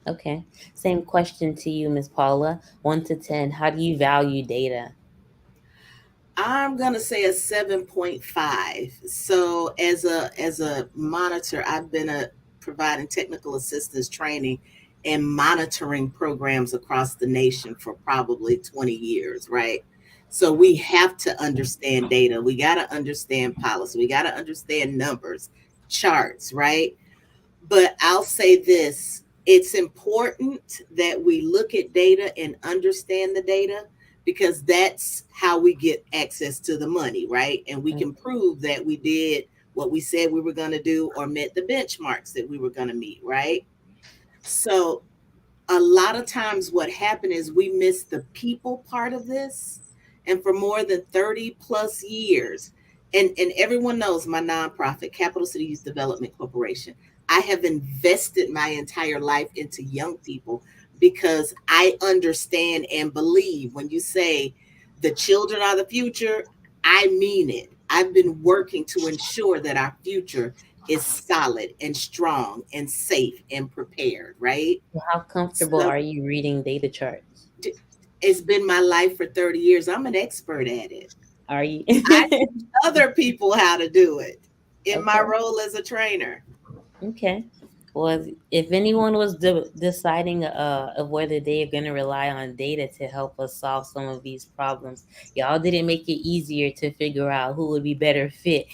Speaker 2: Okay. Same question to you, Ms. Paula. 1 to 10, how do you value data?
Speaker 6: I'm going to say a 7.5. So as a monitor, I've been providing technical assistance training and monitoring programs across the nation for probably 20 years, right? So we have to understand data. We got to understand policy. We got to understand numbers, charts, right? But I'll say this, it's important that we look at data and understand the data, because that's how we get access to the money, right? And we can prove that we did what we said we were going to do or met the benchmarks that we were going to meet, right? So a lot of times what happened is we miss the people part of this. And for more than 30 plus years, and everyone knows my nonprofit, Capital City Youth Development Corporation, I have invested my entire life into young people, because I understand and believe when you say the children are the future, I mean it. I've been working to ensure that our future is solid and strong and safe and prepared, right?
Speaker 2: How comfortable are you reading data charts?
Speaker 6: It's been my life for 30 years. I'm an expert at it.
Speaker 2: Are you?
Speaker 6: I teach other people how to do it in my role as a trainer.
Speaker 2: Okay. Well, if anyone was deciding of whether they are going to rely on data to help us solve some of these problems, y'all didn't make it easier to figure out who would be better fit.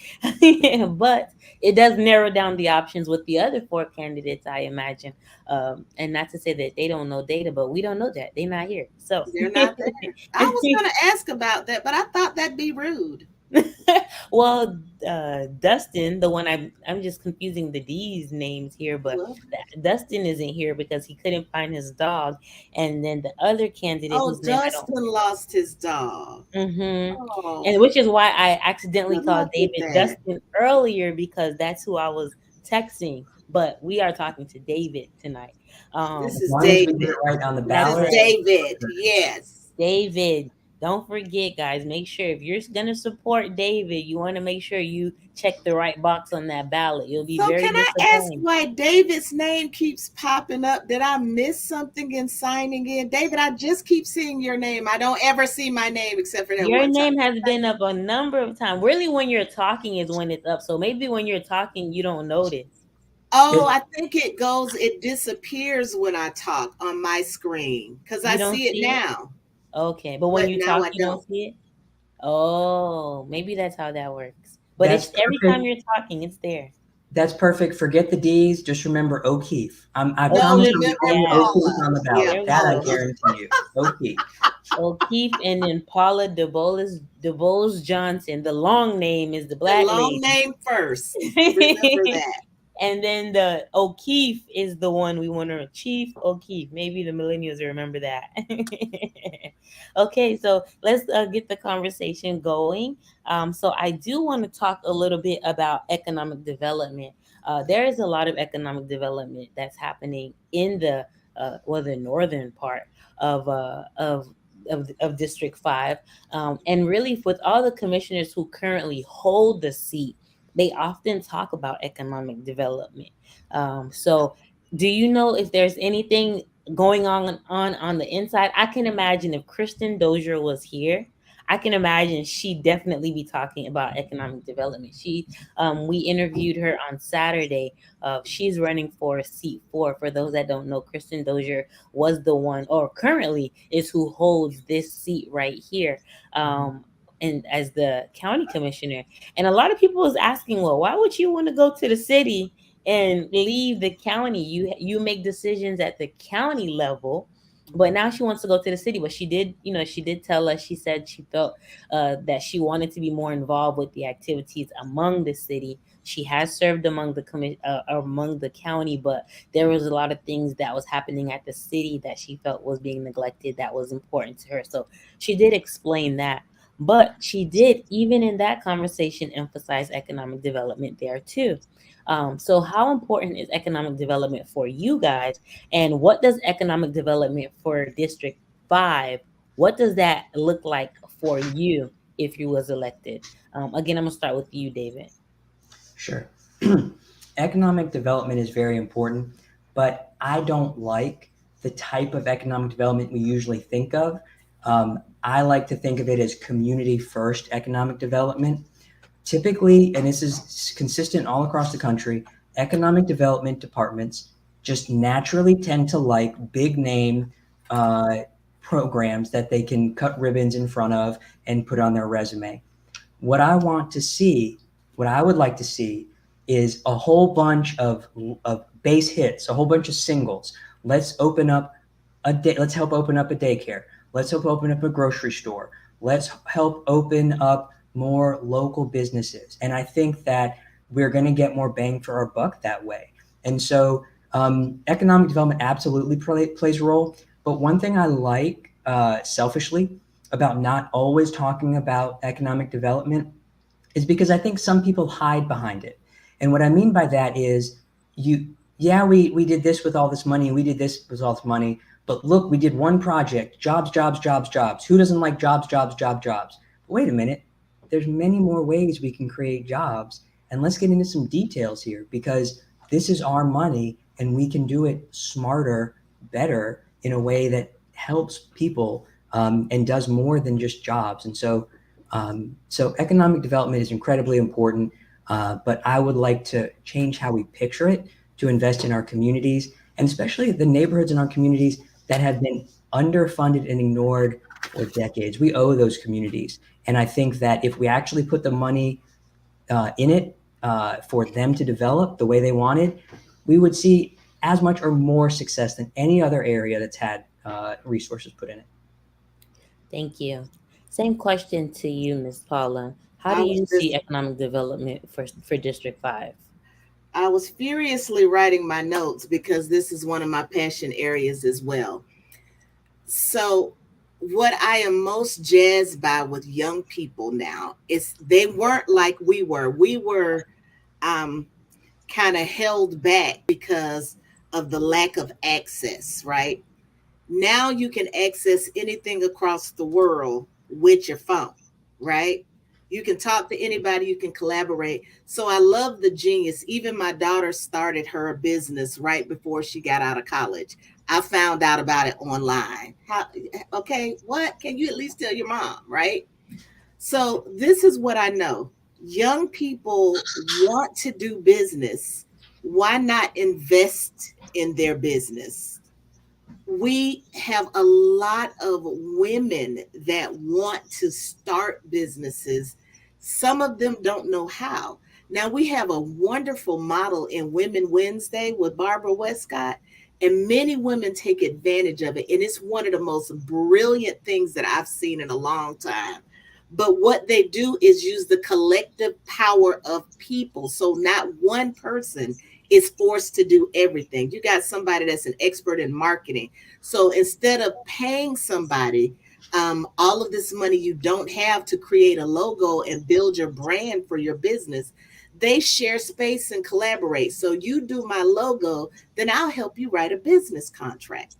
Speaker 2: But it does narrow down the options with the other 4 candidates, I imagine. And not to say that they don't know data, but we don't know that. They're not here. So
Speaker 6: they're not there. I was going to ask about that, but I thought that'd be rude.
Speaker 2: Well, Dustin, the one I'm just confusing the D's names here, but Dustin isn't here because he couldn't find his dog, and then the other candidate, whose name
Speaker 6: Dustin lost his dog,
Speaker 2: and which is why I accidentally called David Dustin earlier, because that's who I was texting. But we are talking to David tonight.
Speaker 6: This is David.
Speaker 5: Right on the ballot.
Speaker 6: David, yes.
Speaker 2: David, Don't forget, guys, make sure if you're going to support David, you want to make sure you check the right box on that ballot. You'll be
Speaker 6: So
Speaker 2: very
Speaker 6: can I ask
Speaker 2: disappointed.
Speaker 6: why David's name keeps popping up? Did I miss something in signing in? David, I just keep seeing your name. I don't ever see my name except for that
Speaker 2: Your
Speaker 6: one time.
Speaker 2: name has been up a number of times. Really, when you're talking is when it's up. So maybe when you're talking, you don't notice.
Speaker 6: Oh, I think it disappears when I talk on my screen because I
Speaker 2: You don't
Speaker 6: see it
Speaker 2: see it?
Speaker 6: now.
Speaker 2: Okay, but when
Speaker 6: But
Speaker 2: you
Speaker 6: now
Speaker 2: talk,
Speaker 6: I
Speaker 2: you don't
Speaker 6: don't.
Speaker 2: see it? Oh, maybe that's how that works. But
Speaker 5: That's
Speaker 2: it's every time
Speaker 5: perfect.
Speaker 2: you're talking, it's there.
Speaker 5: That's perfect. Forget the D's. Just remember O'Keefe. I
Speaker 6: No,
Speaker 5: promise
Speaker 2: O'Keefe,
Speaker 5: I'm
Speaker 6: remember
Speaker 5: getting
Speaker 2: yeah.
Speaker 5: O'Keefe
Speaker 6: Paula.
Speaker 5: on the
Speaker 6: Yeah,
Speaker 5: ballot.
Speaker 2: There we
Speaker 5: That I
Speaker 2: go.
Speaker 6: Paula.
Speaker 5: guarantee you. O'Keefe.
Speaker 2: O'Keefe and then Paula DeBoles Johnson. The long name is the
Speaker 6: The
Speaker 2: black
Speaker 6: long
Speaker 2: lady.
Speaker 6: name first. Remember that.
Speaker 2: And then the O'Keefe is the one we want to Chief O'Keefe. Maybe the millennials remember that. Okay, so let's get the conversation going. So I do want to talk a little bit about economic development. There is a lot of economic development that's happening in the the northern part of of District 5, and really with all the commissioners who currently hold the seat, they often talk about economic development. So, do you know if there's anything going on the inside? I can imagine if Kristen Dozier was here, I can imagine she'd definitely be talking about economic development. We interviewed her on Saturday. She's running for seat 4. For those that don't know, Kristen Dozier was the one, or currently is who holds this seat right here. And as the county commissioner, and a lot of people was asking, well, why would you want to go to the city and leave the county? You make decisions at the county level, but now she wants to go to the city. But she did tell us, she said she felt that she wanted to be more involved with the activities among the city. She has served among among the county, but there was a lot of things that was happening at the city that she felt was being neglected, that was important to her. So she did explain that. But she did, even in that conversation, emphasize economic development there too. So, how important is economic development for you guys? And what does economic development for District 5, what does that look like for you if you was elected? Again, I'm going to start with you, David.
Speaker 5: Sure. Economic development is very important, but I don't like the type of economic development we usually think of. I like to think of it as community first economic development. Typically, and this is consistent all across the country, economic development departments just naturally tend to like big name programs that they can cut ribbons in front of and put on their resume. What I want to see, what I would like to see, is a whole bunch of base hits, a whole bunch of singles. Let's open up let's help open up a daycare. Let's help open up a grocery store. Let's help open up more local businesses. And I think that we're going to get more bang for our buck that way. And so economic development absolutely plays a role. But one thing I like selfishly about not always talking about economic development is because I think some people hide behind it. And what I mean by that is we did this with all this money, we did this with all this money, but look, we did one project, jobs, jobs, jobs, jobs. Who doesn't like jobs, jobs, jobs, jobs? But wait a minute, there's many more ways we can create jobs. And let's get into some details here, because this is our money and we can do it smarter, better, in a way that helps people and does more than just jobs. And so economic development is incredibly important, but I would like to change how we picture it, to invest in our communities, and especially the neighborhoods in our communities that have been underfunded and ignored for decades. We owe those communities. And I think that if we actually put the money in it for them to develop the way they wanted, we would see as much or more success than any other area that's had resources put in it.
Speaker 2: Thank you. Same question to you, Ms. Paula. How do you see economic development for District 5?
Speaker 6: I was furiously writing my notes because this is one of my passion areas as well. So what I am most jazzed by with young people now is they weren't like we were. We were kind of held back because of the lack of access, right? Now you can access anything across the world with your phone, right? You can talk to anybody, you can collaborate. So I love the genius. Even my daughter started her business right before she got out of college. I found out about it online. How, okay, what? Can you at least tell your mom, right? So this is what I know. Young people want to do business. Why not invest in their business? We have a lot of women that want to start businesses. Some of them don't know how. Now, we have a wonderful model in Women Wednesday with Barbara Westcott, and many women take advantage of it. And it's one of the most brilliant things that I've seen in a long time. But what they do is use the collective power of people. So not one person is forced to do everything. You got somebody that's an expert in marketing. So instead of paying somebody all of this money you don't have to create a logo and build your brand for your business, they share space and collaborate. So you do my logo, then I'll help you write a business contract.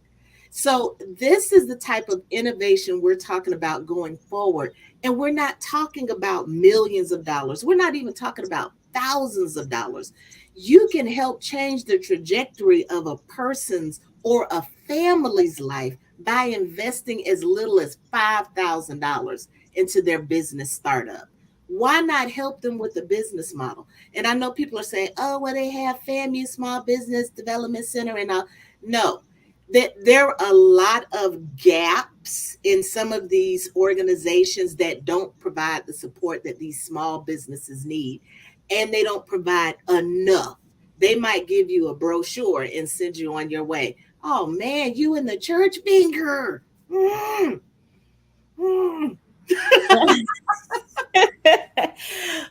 Speaker 6: So this is the type of innovation we're talking about going forward. And we're not talking about millions of dollars. We're not even talking about thousands of dollars. You can help change the trajectory of a person's or a family's life by investing as little as $5,000 into their business startup. Why not help them with the business model? And I know people are saying, oh, well, they have FAMU Small Business Development Center and all. No, that there are a lot of gaps in some of these organizations that don't provide the support that these small businesses need, and they don't provide enough. They might give you a brochure and send you on your way. Oh man, you in the church finger.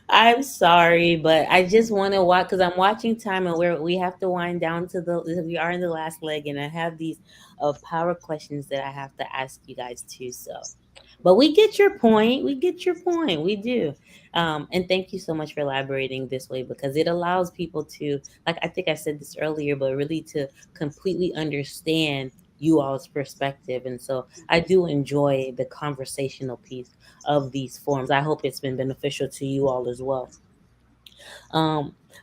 Speaker 2: I'm sorry, but I just want to watch because I'm watching time and we have to wind down to we are in the last leg, and I have these power questions that I have to ask you guys too. So, but we get your point. We get your point. We do. And thank you so much for elaborating this way because it allows people to, like I think I said this earlier, but really to completely understand you all's perspective. And so I do enjoy the conversational piece of these forums. I hope it's been beneficial to you all as well.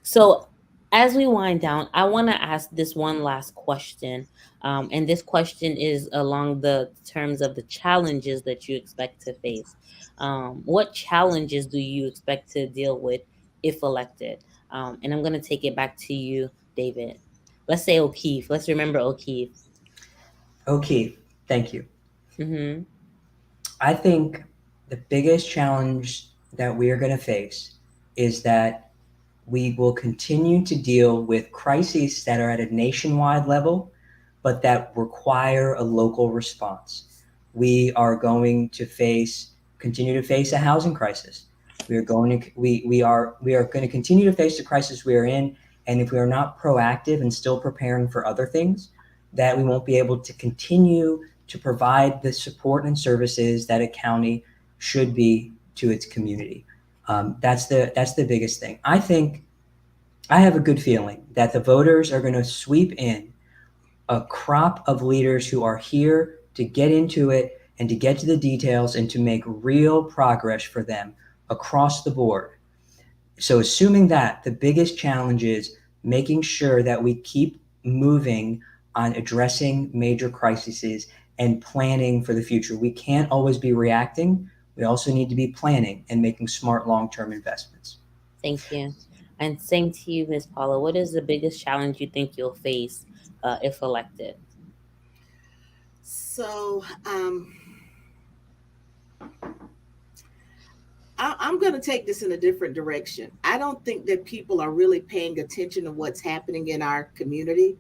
Speaker 2: So as we wind down, I want to ask this one last question. And this question is along the terms of the challenges that you expect to face. What challenges do you expect to deal with if elected? And I'm going to take it back to you, David. Let's say O'Keefe. Let's remember O'Keefe.
Speaker 5: O'Keefe, thank you.
Speaker 2: Mm-hmm.
Speaker 5: I think the biggest challenge that we are going to face is that we will continue to deal with crises that are at a nationwide level, but that require a local response. We are going to continue to face a housing crisis. We are going to continue to face the crisis we are in, and if we are not proactive and still preparing for other things, that we won't be able to continue to provide the support and services that a county should be to its community. That's the biggest thing. I think I have a good feeling that the voters are going to sweep in a crop of leaders who are here to get into it and to get to the details and to make real progress for them across the board. So assuming that, the biggest challenge is making sure that we keep moving on addressing major crises and planning for the future. We can't always be reacting. We also need to be planning and making smart long-term investments.
Speaker 2: Thank you. And same to you, Ms. Paula. What is the biggest challenge you think you'll face if elected?
Speaker 6: So I'm going to take this in a different direction. I don't think that people are really paying attention to what's happening in our community.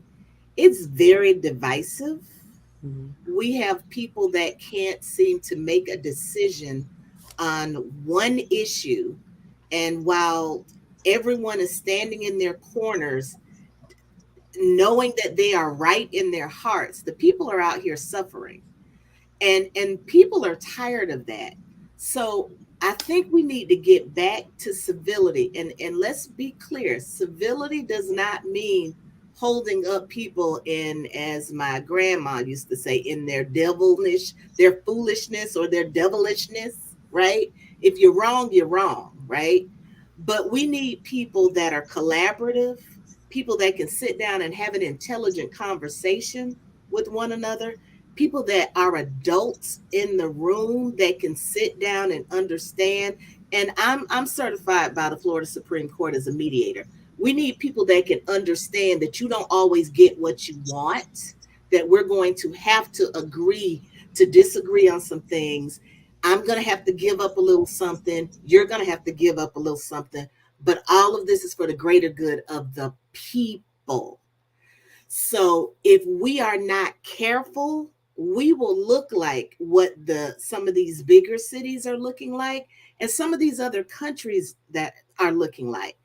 Speaker 6: It's very divisive. Mm-hmm. We have people that can't seem to make a decision on one issue. And while everyone is standing in their corners, knowing that they are right in their hearts, the people are out here suffering. And people are tired of that. So I think we need to get back to civility. And let's be clear, civility does not mean holding up people in, as my grandma used to say, in their devilness, their foolishness or their devilishness, right? If you're wrong, you're wrong, right? But we need people that are collaborative, people that can sit down and have an intelligent conversation with one another, people that are adults in the room that can sit down and understand. And I'm certified by the Florida Supreme Court as a mediator. We need people that can understand that you don't always get what you want, that we're going to have to agree to disagree on some things. I'm going to have to give up a little something. You're going to have to give up a little something. But all of this is for the greater good of the people. So if we are not careful, we will look like what some of these bigger cities are looking like, and some of these other countries that are looking like.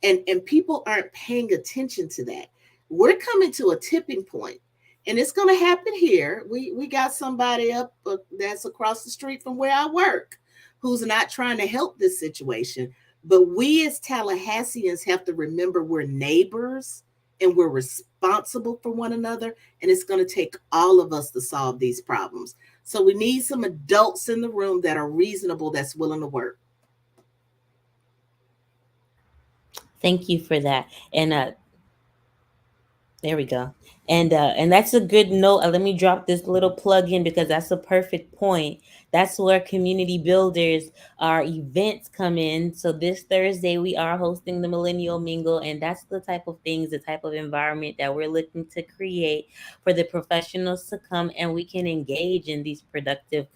Speaker 6: And people aren't paying attention to that. We're coming to a tipping point, and it's going to happen here. We got somebody up that's across the street from where I work who's not trying to help this situation. But we as Tallahasseans have to remember we're neighbors and we're responsible for one another. And it's going to take all of us to solve these problems. So we need some adults in the room that are reasonable, that's willing to work.
Speaker 2: Thank you for that. And there we go. And that's a good note. Let me drop this little plug in because that's a perfect point. That's where community builders, our events come in. So this Thursday we are hosting the Millennial Mingle, and that's the type of things, the type of environment that we're looking to create for the professionals to come and we can engage in these productive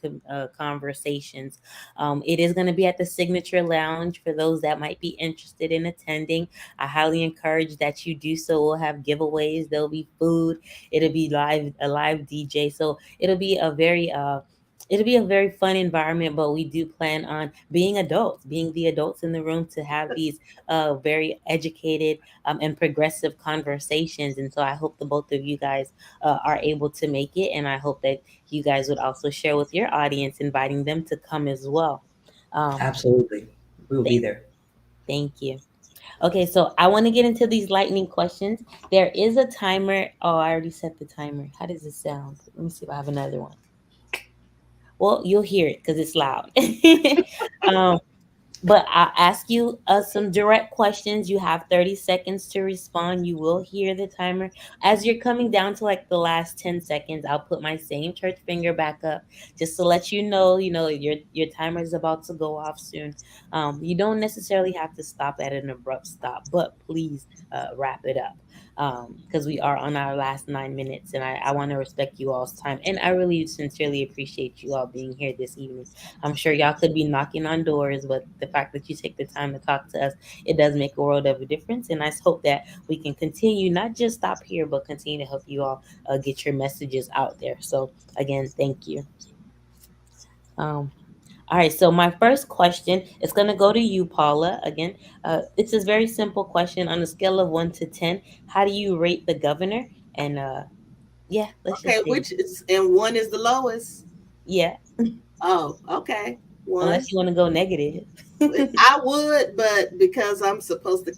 Speaker 2: conversations. It is going to be at the Signature Lounge for those that might be interested in attending. I highly encourage that you do so. We'll have giveaways. There'll be food. It'll be a live DJ. So it'll be a very fun environment, but we do plan on being the adults in the room to have these very educated and progressive conversations. And so I hope the both of you guys are able to make it. And I hope that you guys would also share with your audience, inviting them to come as well.
Speaker 5: Absolutely. We will be there.
Speaker 2: Thank you. Okay, so I want to get into these lightning questions. There is a timer. Oh, I already set the timer. How does it sound? Let me see if I have another one. Well, you'll hear it because it's loud. But I'll ask you some direct questions. You have 30 seconds to respond. You will hear the timer. As you're coming down to like the last 10 seconds, I'll put my same church finger back up just to let you know, your timer is about to go off soon. You don't necessarily have to stop at an abrupt stop, but please wrap it up. Because we are on our last 9 minutes, and I want to respect you all's time. And I really sincerely appreciate you all being here this evening. I'm sure y'all could be knocking on doors, but the fact that you take the time to talk to us, it does make a world of a difference. And I hope that we can continue, not just stop here, but continue to help you all get your messages out there. So again, thank you. All right, so my first question is going to go to you, Paula. Again, it's a very simple question. On a scale of 1 to 10, how do you rate the governor? And let's
Speaker 6: Okay, and 1 is the lowest.
Speaker 2: Yeah.
Speaker 6: Oh, okay. 1.
Speaker 2: Unless you want to go negative.
Speaker 6: I would, but because I'm supposed to.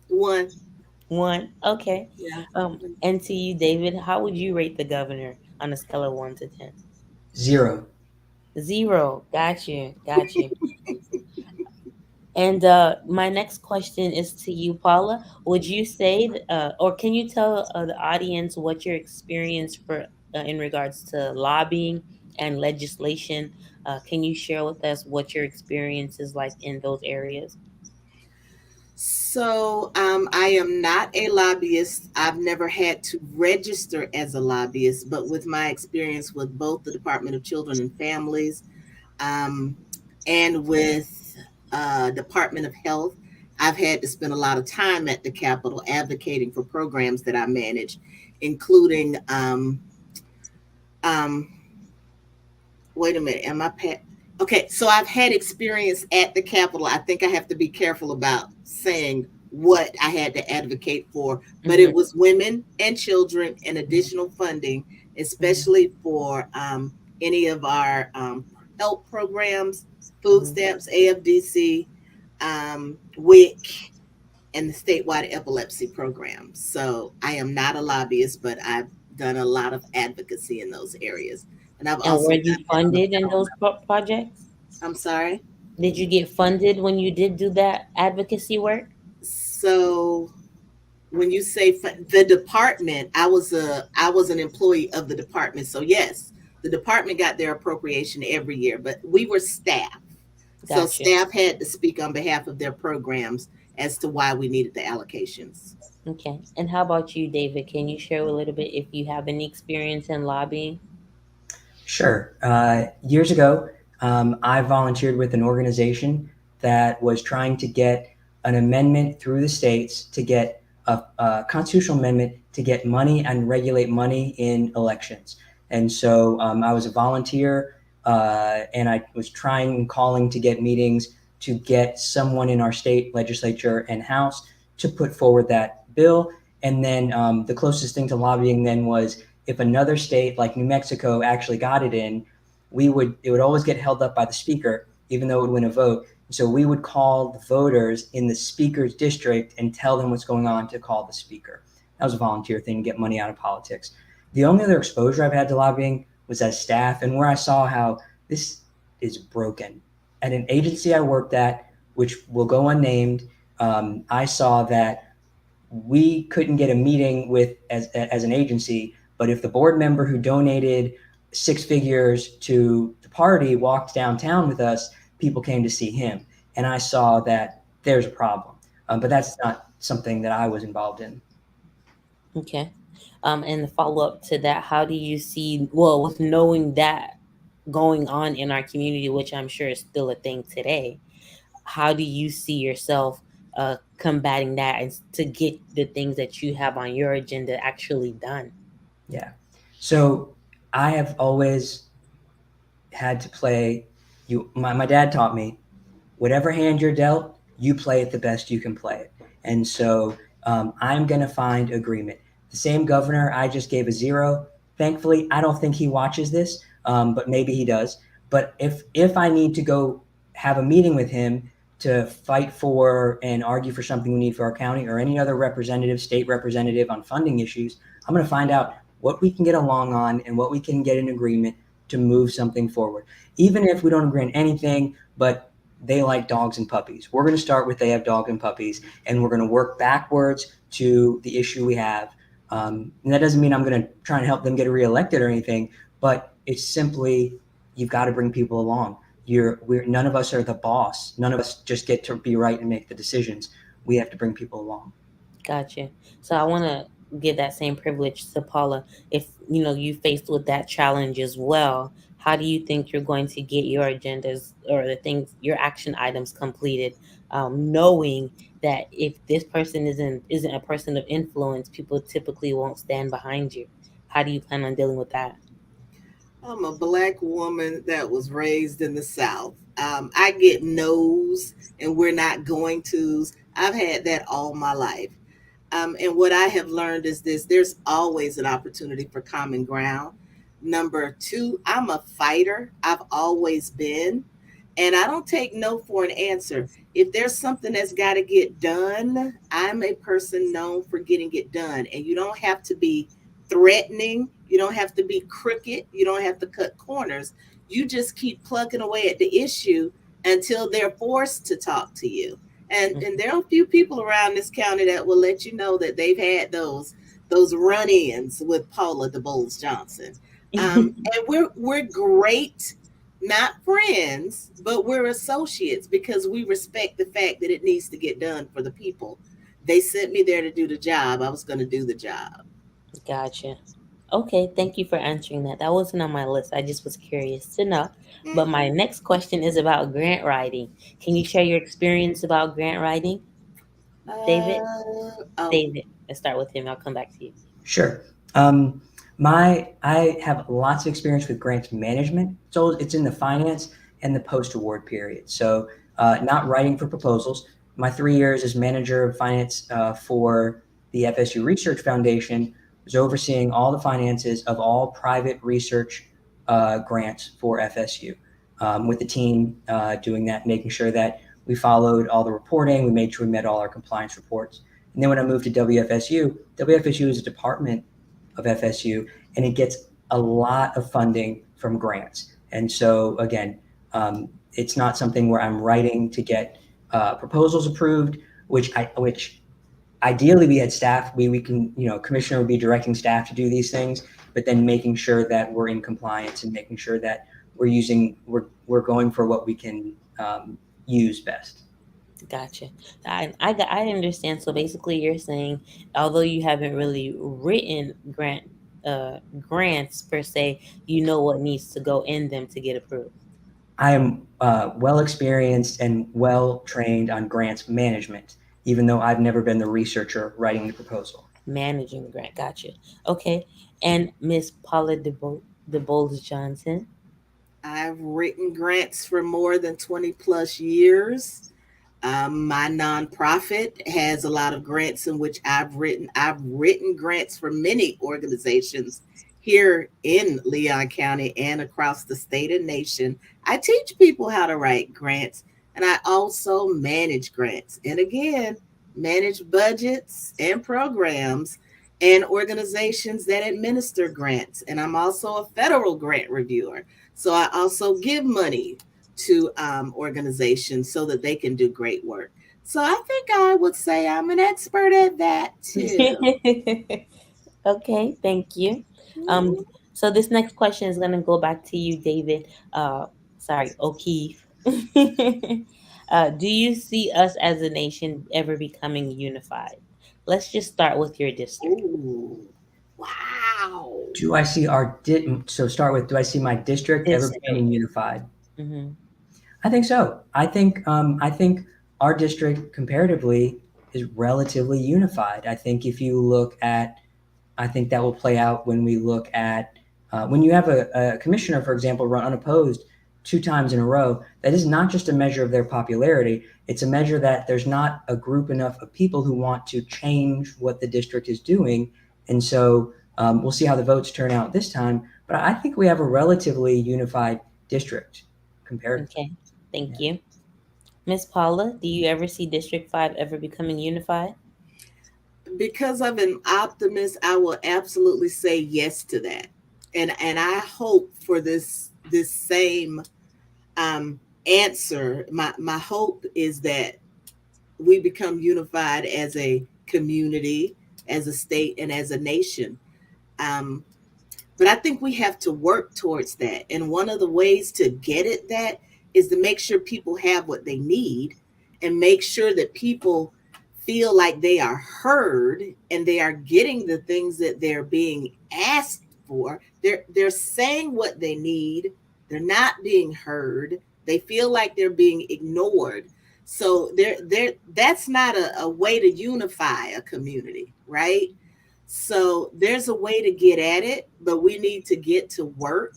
Speaker 6: 1.
Speaker 2: 1. Okay.
Speaker 6: Yeah.
Speaker 2: And to you, David, how would you rate the governor on a scale of 1 to 10?
Speaker 5: 0.
Speaker 2: 0. Got you. And my next question is to you, Paula. Would you say, or can you tell the audience what your experience in regards to lobbying and legislation? Can you share with us what your experience is like in those areas?
Speaker 6: So I am not a lobbyist. I've never had to register as a lobbyist, but with my experience with both the Department of Children and Families and with Department of Health, I've had to spend a lot of time at the Capitol advocating for programs that I manage, including, wait a minute, am I pet? Okay, so I've had experience at the Capitol. I think I have to be careful about saying what I had to advocate for, but it was women and children and additional funding, especially for any of our help programs, food stamps, AFDC, WIC, and the statewide epilepsy program. So I am not a lobbyist, but I've done a lot of advocacy in those areas. And I've
Speaker 2: And
Speaker 6: also
Speaker 2: were
Speaker 6: done
Speaker 2: you
Speaker 6: that on the
Speaker 2: funded in
Speaker 6: federal
Speaker 2: those
Speaker 6: level.
Speaker 2: projects?
Speaker 6: I'm sorry.
Speaker 2: Did you get funded when you did do that advocacy work?
Speaker 6: So when you say the department, I was an employee of the department. So yes, the department got their appropriation every year, but we were staff. So
Speaker 2: Gotcha.
Speaker 6: staff had to speak on behalf of their programs as to why we needed the allocations.
Speaker 2: Okay. And how about you, David? Can you share a little bit if you have any experience in lobbying?
Speaker 5: Sure. Years ago, I volunteered with an organization that was trying to get an amendment through the states to get a constitutional amendment to get money and regulate money in elections. And so I was a volunteer, and I was trying and calling to get meetings to get someone in our state legislature and House to put forward that bill. And then the closest thing to lobbying then was if another state like New Mexico actually got it in, it would always get held up by the speaker, even though it would win a vote. So we would call the voters in the speaker's district and tell them what's going on to call the speaker. That was a volunteer thing to get money out of politics. The only other exposure I've had to lobbying was as staff, and where I saw how this is broken. At an agency I worked at, which will go unnamed, I saw that we couldn't get a meeting with as an agency, but if the board member who donated 6 figures to the party walked downtown with us, people came to see him. And I saw that there's a problem. But that's not something that I was involved in.
Speaker 2: Okay. And the follow up to that, how do you see, well, with knowing that going on in our community, which I'm sure is still a thing today, how do you see yourself combating that and to get the things that you have on your agenda actually done?
Speaker 5: Yeah. So I have always had to play my dad taught me, whatever hand you're dealt, you play it the best you can play it. And so I'm going to find agreement. The same governor I just gave a 0. Thankfully, I don't think he watches this, but maybe he does. But if I need to go have a meeting with him to fight for and argue for something we need for our county or any other representative, state representative on funding issues, I'm going to find out what we can get along on and what we can get in agreement to move something forward. Even if we don't agree on anything, but they like dogs and puppies. We're going to start with they have dogs and puppies, and we're going to work backwards to the issue we have. And that doesn't mean I'm going to try and help them get reelected or anything, but it's simply you've got to bring people along. None of us are the boss. None of us just get to be right and make the decisions. We have to bring people along.
Speaker 2: Gotcha. So I want to give that same privilege to Paula. If you faced with that challenge as well, how do you think you're going to get your agendas or your action items completed, knowing that if this person isn't a person of influence, people typically won't stand behind you? How do you plan on dealing with that?
Speaker 6: I'm a Black woman that was raised in the South. I get no's and we're not going to's. I've had that all my life. And what I have learned is this: there's always an opportunity for common ground. Number 2, I'm a fighter. I've always been. And I don't take no for an answer. If there's something that's got to get done, I'm a person known for getting it done. And you don't have to be threatening. You don't have to be crooked. You don't have to cut corners. You just keep plugging away at the issue until they're forced to talk to you. And there are a few people around this county that will let you know that they've had those run-ins with Paula DeBowles Johnson. And we're great, not friends, but we're associates because we respect the fact that it needs to get done for the people. They sent me there to do the job. I was going to do the job.
Speaker 2: Gotcha. Okay, thank you for answering that. That wasn't on my list. I just was curious to know. But my next question is about grant writing. Can you share your experience about grant writing, David? David, let's start with him. I'll come back to you.
Speaker 5: Sure. I have lots of experience with grants management. So it's in the finance and the post-award period. So not writing for proposals. My 3 years as manager of finance for the FSU Research Foundation was overseeing all the finances of all private research grants for FSU, with the team doing that, making sure that We followed all the reporting. We made sure we met all our compliance reports. And then when I moved to WFSU is a department of FSU, and it gets a lot of funding from grants. And so again, it's not something where I'm writing to get proposals approved, which ideally we had staff, we can, commissioner would be directing staff to do these things, but then making sure that we're in compliance and making sure that we're going for what we can use best.
Speaker 2: Gotcha. I understand. So basically, you're saying, although you haven't really written grants per se, you know what needs to go in them to get approved.
Speaker 5: I am well experienced and well trained on grants management, even though I've never been the researcher writing the proposal.
Speaker 2: Managing the grant. Gotcha. Okay. And Miss Paula DeBoles Johnson.
Speaker 6: I've written grants for more than 20 plus years. My nonprofit has a lot of grants in which I've written. I've written grants for many organizations here in Leon County and across the state and nation. I teach people how to write grants, and I also manage grants. And again, manage budgets and programs and organizations that administer grants. And I'm also a federal grant reviewer. So I also give money to organizations so that they can do great work. So I think I would say I'm an expert at that too.
Speaker 2: Okay, thank you. So this next question is going to go back to you, David. O'Keefe. Do you see us as a nation ever becoming unified? Let's just start with your district.
Speaker 6: Ooh, wow.
Speaker 5: Do I see do I see my district ever becoming unified?
Speaker 2: Mm-hmm.
Speaker 5: I think so. I think our district comparatively is relatively unified. I think if you look at, I think that will play out when we look at when you have a commissioner, for example, run unopposed 2 times in a row. That is not just a measure of their popularity. It's a measure that there's not a group enough of people who want to change what the district is doing. And so we'll see how the votes turn out this time. But I think we have a relatively unified district compared.
Speaker 2: Okay, thank you. Miss Paula, do you ever see District 5 ever becoming unified?
Speaker 6: Because I'm an optimist, I will absolutely say yes to that. And I hope for this same answer. My hope is that we become unified as a community, as a state, and as a nation. But I think we have to work towards that. And one of the ways to get at that is to make sure people have what they need and make sure that people feel like they are heard and they are getting the things that they're being asked for. They're saying what they need. They're not being heard. They feel like they're being ignored. So that's not a way to unify a community, right? So there's a way to get at it, but we need to get to work,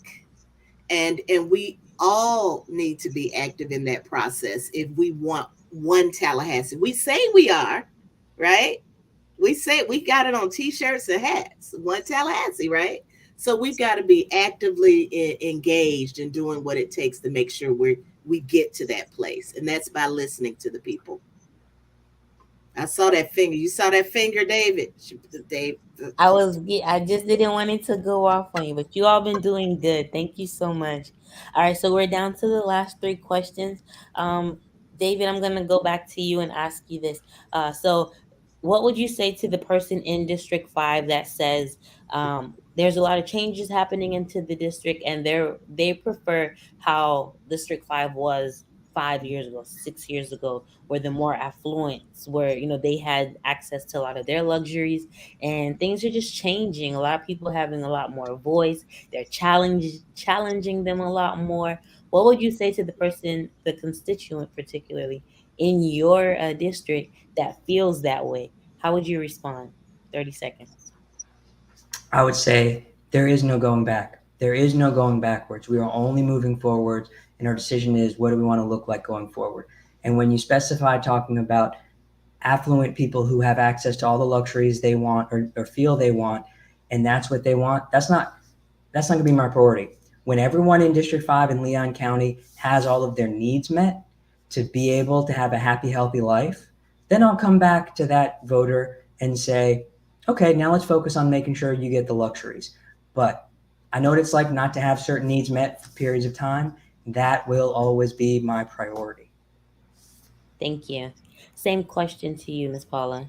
Speaker 6: and we all need to be active in that process if we want one Tallahassee. We say we are, right? We say we got it on t-shirts and hats, one Tallahassee, right? So we've got to be actively engaged in doing what it takes to make sure we get to that place, and that's by listening to the people. I saw that finger. You saw that finger, David? Dave.
Speaker 2: I just didn't want it to go off on you, but you all been doing good. Thank you so much. All right, so we're down to the last 3 questions. David, I'm going to go back to you and ask you this. So what would you say to the person in District 5 that says there's a lot of changes happening into the district and they prefer how District 5 was 5 years ago, 6 years ago, where the more affluent, where they had access to a lot of their luxuries, and things are just changing. A lot of people having a lot more voice. They're challenging them a lot more. What would you say to the person, the constituent particularly in your district that feels that way? How would you respond? 30 seconds.
Speaker 5: I would say there is no going back. There is no going backwards. We are only moving forward. And our decision is, what do we want to look like going forward? And when you specify talking about affluent people who have access to all the luxuries they want or feel they want, and that's what they want, that's not going to be my priority. When everyone in District 5 in Leon County has all of their needs met, to be able to have a happy, healthy life, then I'll come back to that voter and say, okay, now let's focus on making sure you get the luxuries. But I know what it's like not to have certain needs met for periods of time. That will always be my priority.
Speaker 2: Thank you. Same question to you, Ms. Paula.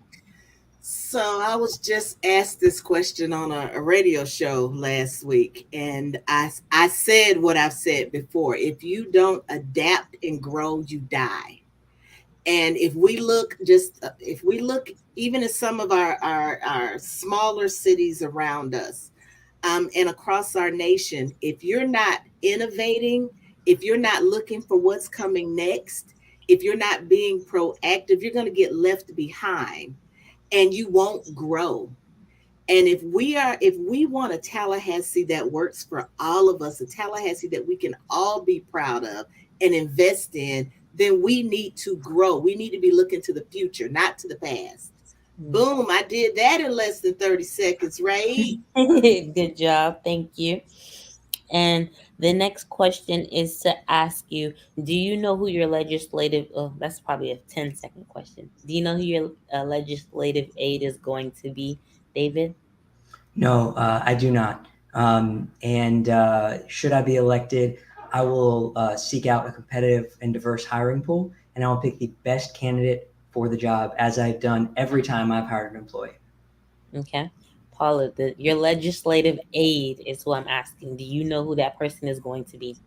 Speaker 6: So I was just asked this question on a radio show last week, and I said what I've said before. If you don't adapt and grow, you die. And if we look even at some of our smaller cities around us, and across our nation, if you're not innovating, if you're not looking for what's coming next, if you're not being proactive, you're going to get left behind and you won't grow. And if we want a Tallahassee that works for all of us, a Tallahassee that we can all be proud of and invest in, then we need to grow. We need to be looking to the future, not to the past. Boom, I did that in less than 30 seconds, right?
Speaker 2: Good job. Thank you. And the next question is to ask you, do you know who your legislative, oh, that's probably a 10-second question. Do you know who your legislative aide is going to be, David?
Speaker 5: No, I do not. And should I be elected, I will seek out a competitive and diverse hiring pool, and I will pick the best candidate for the job, as I've done every time I've hired an employee.
Speaker 2: Okay. Paula, your legislative aide is who I'm asking. Do you know who that person is going to be?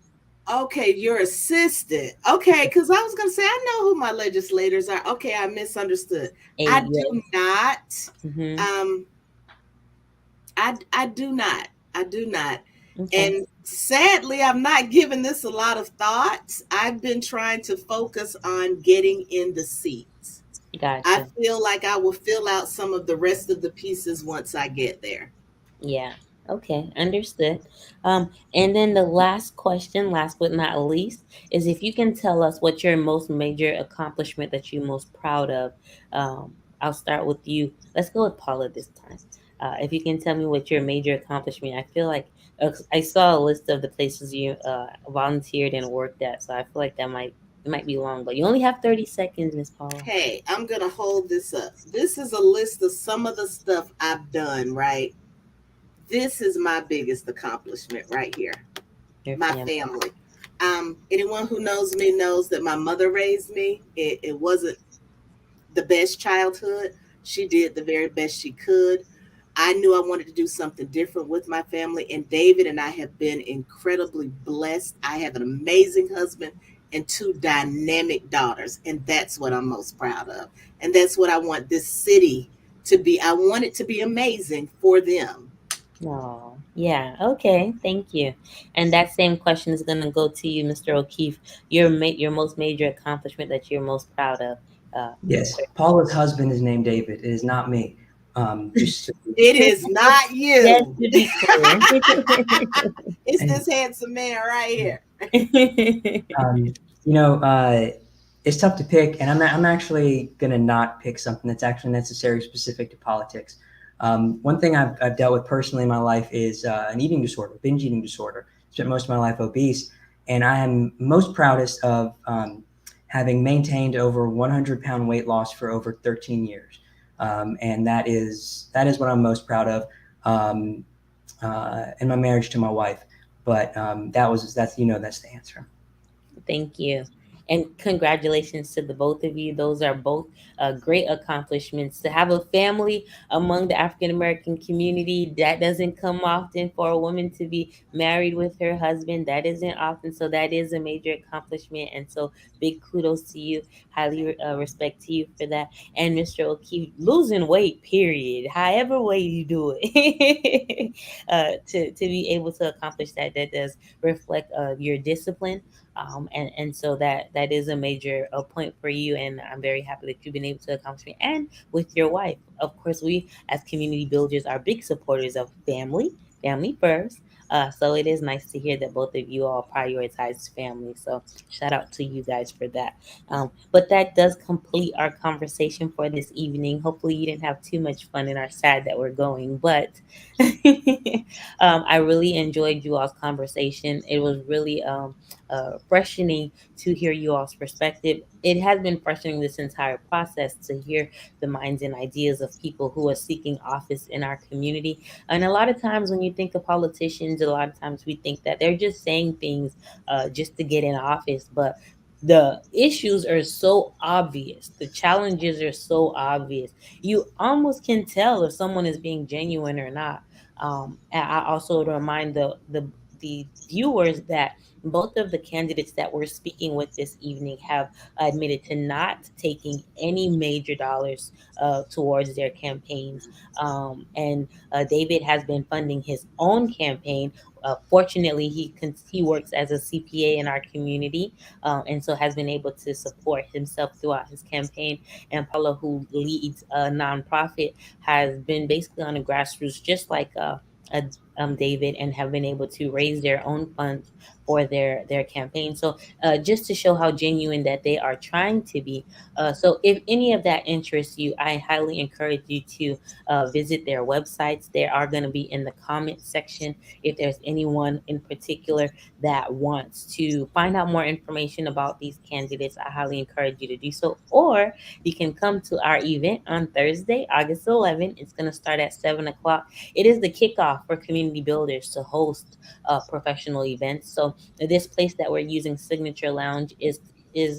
Speaker 6: Okay, your assistant. Okay, because I was going to say, I know who my legislators are. Okay, I misunderstood. I do not.
Speaker 2: Mm-hmm.
Speaker 6: I do not. I do not.
Speaker 2: Okay.
Speaker 6: And sadly, I'm not giving this a lot of thought. I've been trying to focus on getting in the seats.
Speaker 2: Gotcha.
Speaker 6: I feel like I will fill out some of the rest of the pieces once I get there.
Speaker 2: Yeah. Okay. Understood. And then the last question, last but not least, is if you can tell us what your most major accomplishment that you're most proud of. I'll start with you. Let's go with Paula this time. If you can tell me what your major accomplishment, I feel like I saw a list of the places you volunteered and worked at, so I feel like it might be long, but you only have 30 seconds, Ms. Paula.
Speaker 6: Hey, I'm going to hold this up. This is a list of some of the stuff I've done, right? This is my biggest accomplishment right here. My family. Anyone who knows me knows that my mother raised me. It wasn't the best childhood. She did the very best she could. I knew I wanted to do something different with my family, and David and I have been incredibly blessed. I have an amazing husband and two dynamic daughters, and that's what I'm most proud of. And that's what I want this city to be. I want it to be amazing for them.
Speaker 2: Oh, yeah. Okay. Thank you. And that same question is going to go to you, Mr. O'Keefe. Your most major accomplishment that you're most proud of.
Speaker 5: Yes. Paula's husband is named David. It is not me.
Speaker 6: It is not you.
Speaker 2: Yes, to be clear.
Speaker 6: It's this handsome man right here.
Speaker 5: It's tough to pick, and I'm actually going to not pick something that's actually necessarily specific to politics. One thing I've dealt with personally in my life is an eating disorder, binge eating disorder. Spent most of my life obese, and I am most proudest of having maintained over 100-pound weight loss for over 13 years. And that is what I'm most proud of in my marriage to my wife. But that's the answer.
Speaker 2: Thank you. And congratulations to the both of you. Those are both great accomplishments. To have a family among the African-American community, that doesn't come often. For a woman to be married with her husband, that isn't often. So that is a major accomplishment. And so big kudos to you. Highly respect to you for that. And Mr. O'Keefe, losing weight, period. However way you do it. To be able to accomplish that does reflect your discipline. And so that is a major point for you, and I'm very happy that you've been able to accomplish it. And with your wife, of course, we as community builders are big supporters of family first. So it is nice to hear that both of you all prioritize family. So shout out to you guys for that. But that does complete our conversation for this evening. Hopefully you didn't have too much fun and are sad that we're going, but I really enjoyed you all's conversation. It was really freshening to hear you all's perspective. It has been freshening this entire process to hear the minds and ideas of people who are seeking office in our community. And a lot of times when you think of politicians, a lot of times we think that they're just saying things just to get in office. But the issues are so obvious, the challenges are so obvious. You almost can tell if someone is being genuine or not. And I also remind the viewers that both of the candidates that we're speaking with this evening have admitted to not taking any major dollars towards their campaigns. And David has been funding his own campaign. Fortunately, he works as a CPA in our community, and so has been able to support himself throughout his campaign. And Paula, who leads a nonprofit, has been basically on a grassroots, just like uh, David, and have been able to raise their own funds for their campaign. So just to show how genuine that they are trying to be. So if any of that interests you, I highly encourage you to visit their websites. They are going to be in the comment section. If there's anyone in particular that wants to find out more information about these candidates, I highly encourage you to do so. Or you can come to our event on Thursday, August 11th. It's going to start at 7 o'clock. It is the kickoff for community builders to host professional events. So this place that we're using, Signature Lounge, is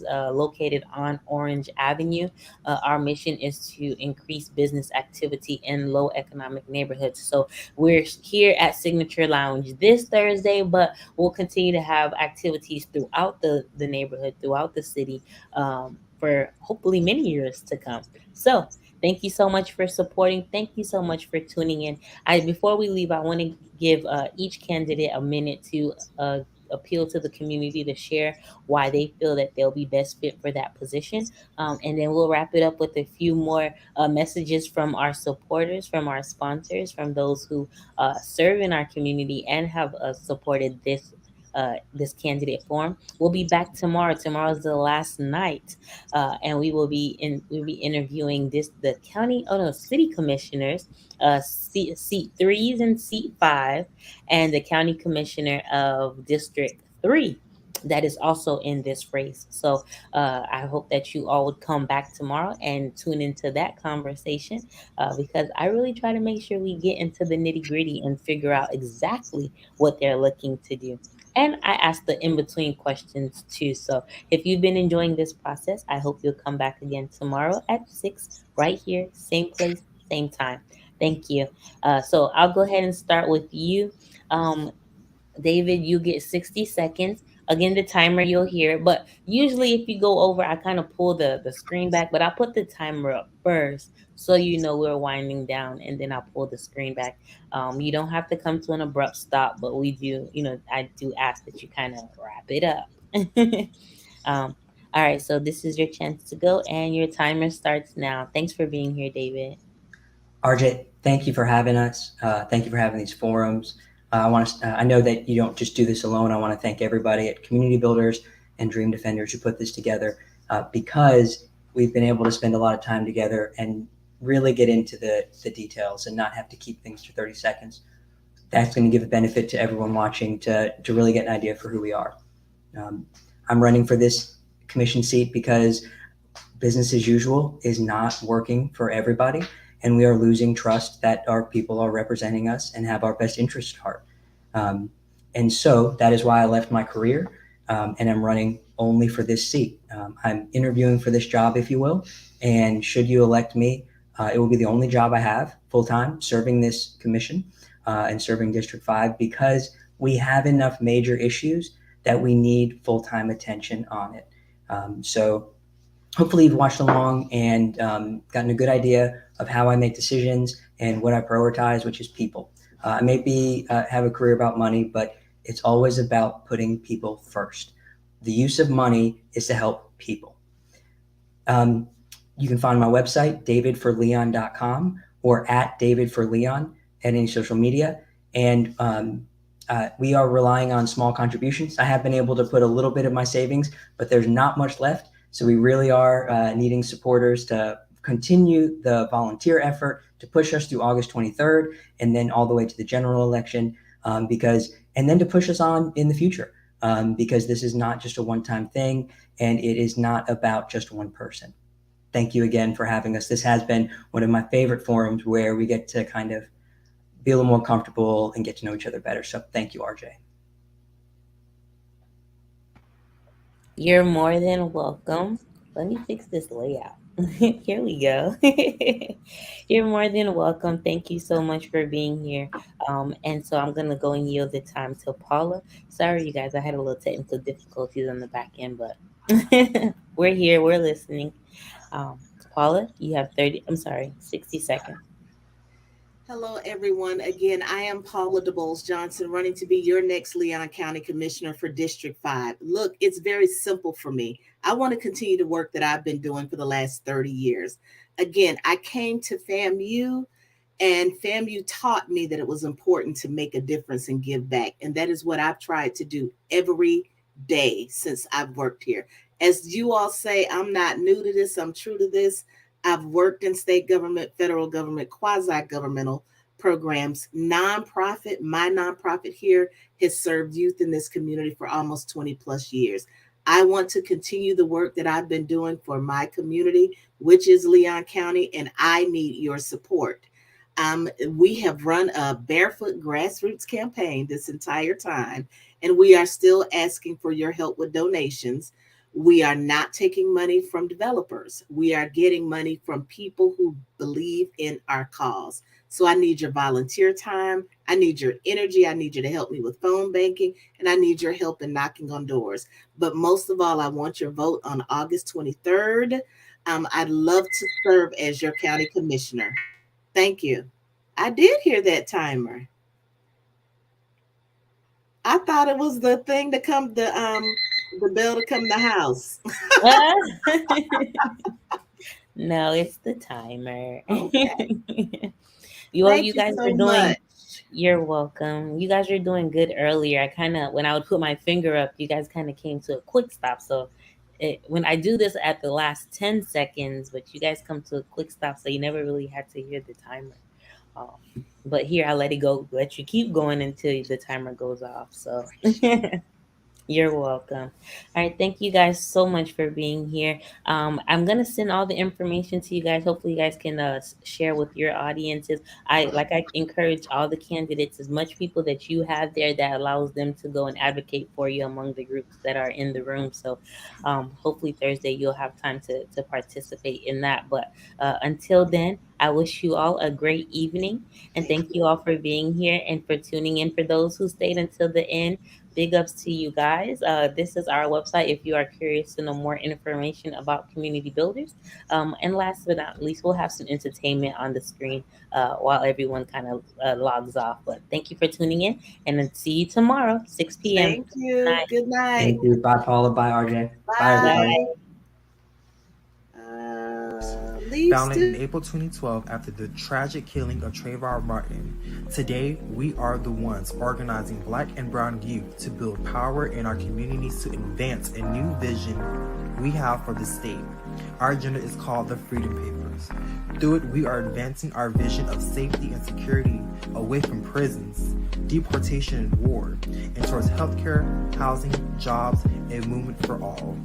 Speaker 2: located on Orange Avenue. Our mission is to increase business activity in low economic neighborhoods. So we're here at Signature Lounge this Thursday, but we'll continue to have activities throughout the neighborhood, throughout the city, for hopefully many years to come. So thank you so much for supporting. Thank you so much for tuning in. Before we leave, I want to give each candidate a minute to appeal to the community to share why they feel that they'll be best fit for that position. And then we'll wrap it up with a few more messages from our supporters, from our sponsors, from those who serve in our community and have supported this candidate forum. We'll be back tomorrow. Tomorrow's the last night, and we'll be interviewing the city commissioners, seat 3s and seat 5, and the county commissioner of District 3 that is also in this race. So I hope that you all would come back tomorrow and tune into that conversation, because I really try to make sure we get into the nitty gritty and figure out exactly what they're looking to do. And I ask the in-between questions too. So if you've been enjoying this process, I hope you'll come back again tomorrow at 6, right here, same place, same time. Thank you. So I'll go ahead and start with you. David, you get 60 seconds. Again, the timer you'll hear, but usually if you go over, I kind of pull the screen back, but I put the timer up first so you know we're winding down, and then I'll pull the screen back. You don't have to come to an abrupt stop, but we do, I do ask that you kind of wrap it up. All right, so this is your chance to go, and your timer starts now. Thanks for being here, David.
Speaker 5: RJ, thank you for having us. Thank you for having these forums. I know that you don't just do this alone. I want to thank everybody at Community Builders and Dream Defenders who put this together, because we've been able to spend a lot of time together and really get into the details and not have to keep things to 30 seconds. That's going to give a benefit to everyone watching to really get an idea for who we are. I'm running for this commission seat because business as usual is not working for everybody. And we are losing trust that our people are representing us and have our best interest at heart. And so that is why I left my career, and I'm running only for this seat. I'm interviewing for this job, if you will. And should you elect me, it will be the only job I have full-time serving this commission and serving District 5, because we have enough major issues that we need full-time attention on it. So hopefully you've watched along and gotten a good idea of how I make decisions and what I prioritize, which is people. I may have a career about money, but it's always about putting people first. The use of money is to help people. You can find my website, davidforleon.com, or at davidforleon at any social media. And we are relying on small contributions. I have been able to put a little bit of my savings, but there's not much left. So we really are needing supporters to continue the volunteer effort to push us through August 23rd and then all the way to the general election, and then to push us on in the future. because this is not just a one-time thing, and it is not about just one person. Thank you again for having us. This has been one of my favorite forums where we get to kind of be a little more comfortable and get to know each other better. So thank you, RJ.
Speaker 2: You're more than welcome. Let me fix this layout. Here we go. You're more than welcome. Thank you so much for being here. And so I'm going to go and yield the time to Paula. Sorry, you guys, I had a little technical difficulties on the back end, but we're here. We're listening. Paula, you have 60 seconds.
Speaker 6: Hello, everyone. Again, I am Paula DeBowles Johnson, running to be your next Leon County Commissioner for District 5. Look, it's very simple for me. I want to continue the work that I've been doing for the last 30 years. Again, I came to FAMU, and FAMU taught me that it was important to make a difference and give back. And that is what I've tried to do every day since I've worked here. As you all say, I'm not new to this. I'm true to this. I've worked in state government, federal government, quasi-governmental programs, nonprofit. My nonprofit here has served youth in this community for almost 20 plus years. I want to continue the work that I've been doing for my community, which is Leon County, and I need your support. We have run a barefoot grassroots campaign this entire time, and we are still asking for your help with donations. We are not taking money from developers. We are getting money from people who believe in our cause. So I need your volunteer time. I need your energy. I need you to help me with phone banking, and I need your help in knocking on doors. But most of all, I want your vote on August 23rd. I'd love to serve as your county commissioner. Thank you. I did hear that timer. I thought it was the thing to come, the bell to come to the house.
Speaker 2: No, it's the timer.
Speaker 6: Okay.
Speaker 2: You guys
Speaker 6: so
Speaker 2: are doing.
Speaker 6: much.
Speaker 2: You're welcome. You guys are doing good earlier. When I would put my finger up, you guys kind of came to a quick stop. So when I do this at the last 10 seconds, but you guys come to a quick stop, so you never really had to hear the timer. But here I let you keep going until the timer goes off. So you're welcome. All right. Thank you guys so much for being here. I'm going to send all the information to you guys. Hopefully you guys can share with your audiences. I encourage all the candidates, as much people that you have there, that allows them to go and advocate for you among the groups that are in the room. So hopefully Thursday you'll have time to participate in that. But until then, I wish you all a great evening, and thank you all for being here and for tuning in. For those who stayed until the end, big ups to you guys. This is our website if you are curious to know more information about community builders. And last but not least, we'll have some entertainment on the screen while everyone kind of logs off. But thank you for tuning in, and then see you tomorrow, 6 p.m.
Speaker 6: Thank you. Good night.
Speaker 5: Thank you. Bye, Paula. Bye, RJ.
Speaker 6: Bye.
Speaker 5: Everybody.
Speaker 1: Founded in April 2012 after the tragic killing of Trayvon Martin, today we are the ones organizing Black and Brown youth to build power in our communities to advance a new vision we have for the state. Our agenda is called the Freedom Papers. Through it, we are advancing our vision of safety and security away from prisons, deportation and war, and towards healthcare, housing, jobs, and movement for all.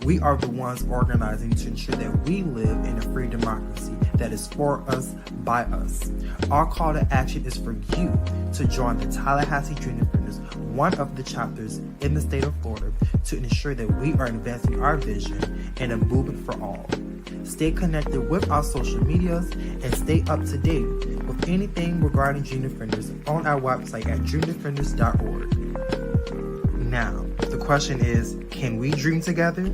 Speaker 1: We are the ones organizing to ensure that we live in a free democracy that is for us, by us. Our call to action is for you to join the Tallahassee Dream Defenders, one of the chapters in the state of Florida, to ensure that we are advancing our vision and a movement for all. Stay connected with our social medias and stay up to date with anything regarding Dream Defenders on our website at dreamdefenders.org. Now, the question is, can we dream together?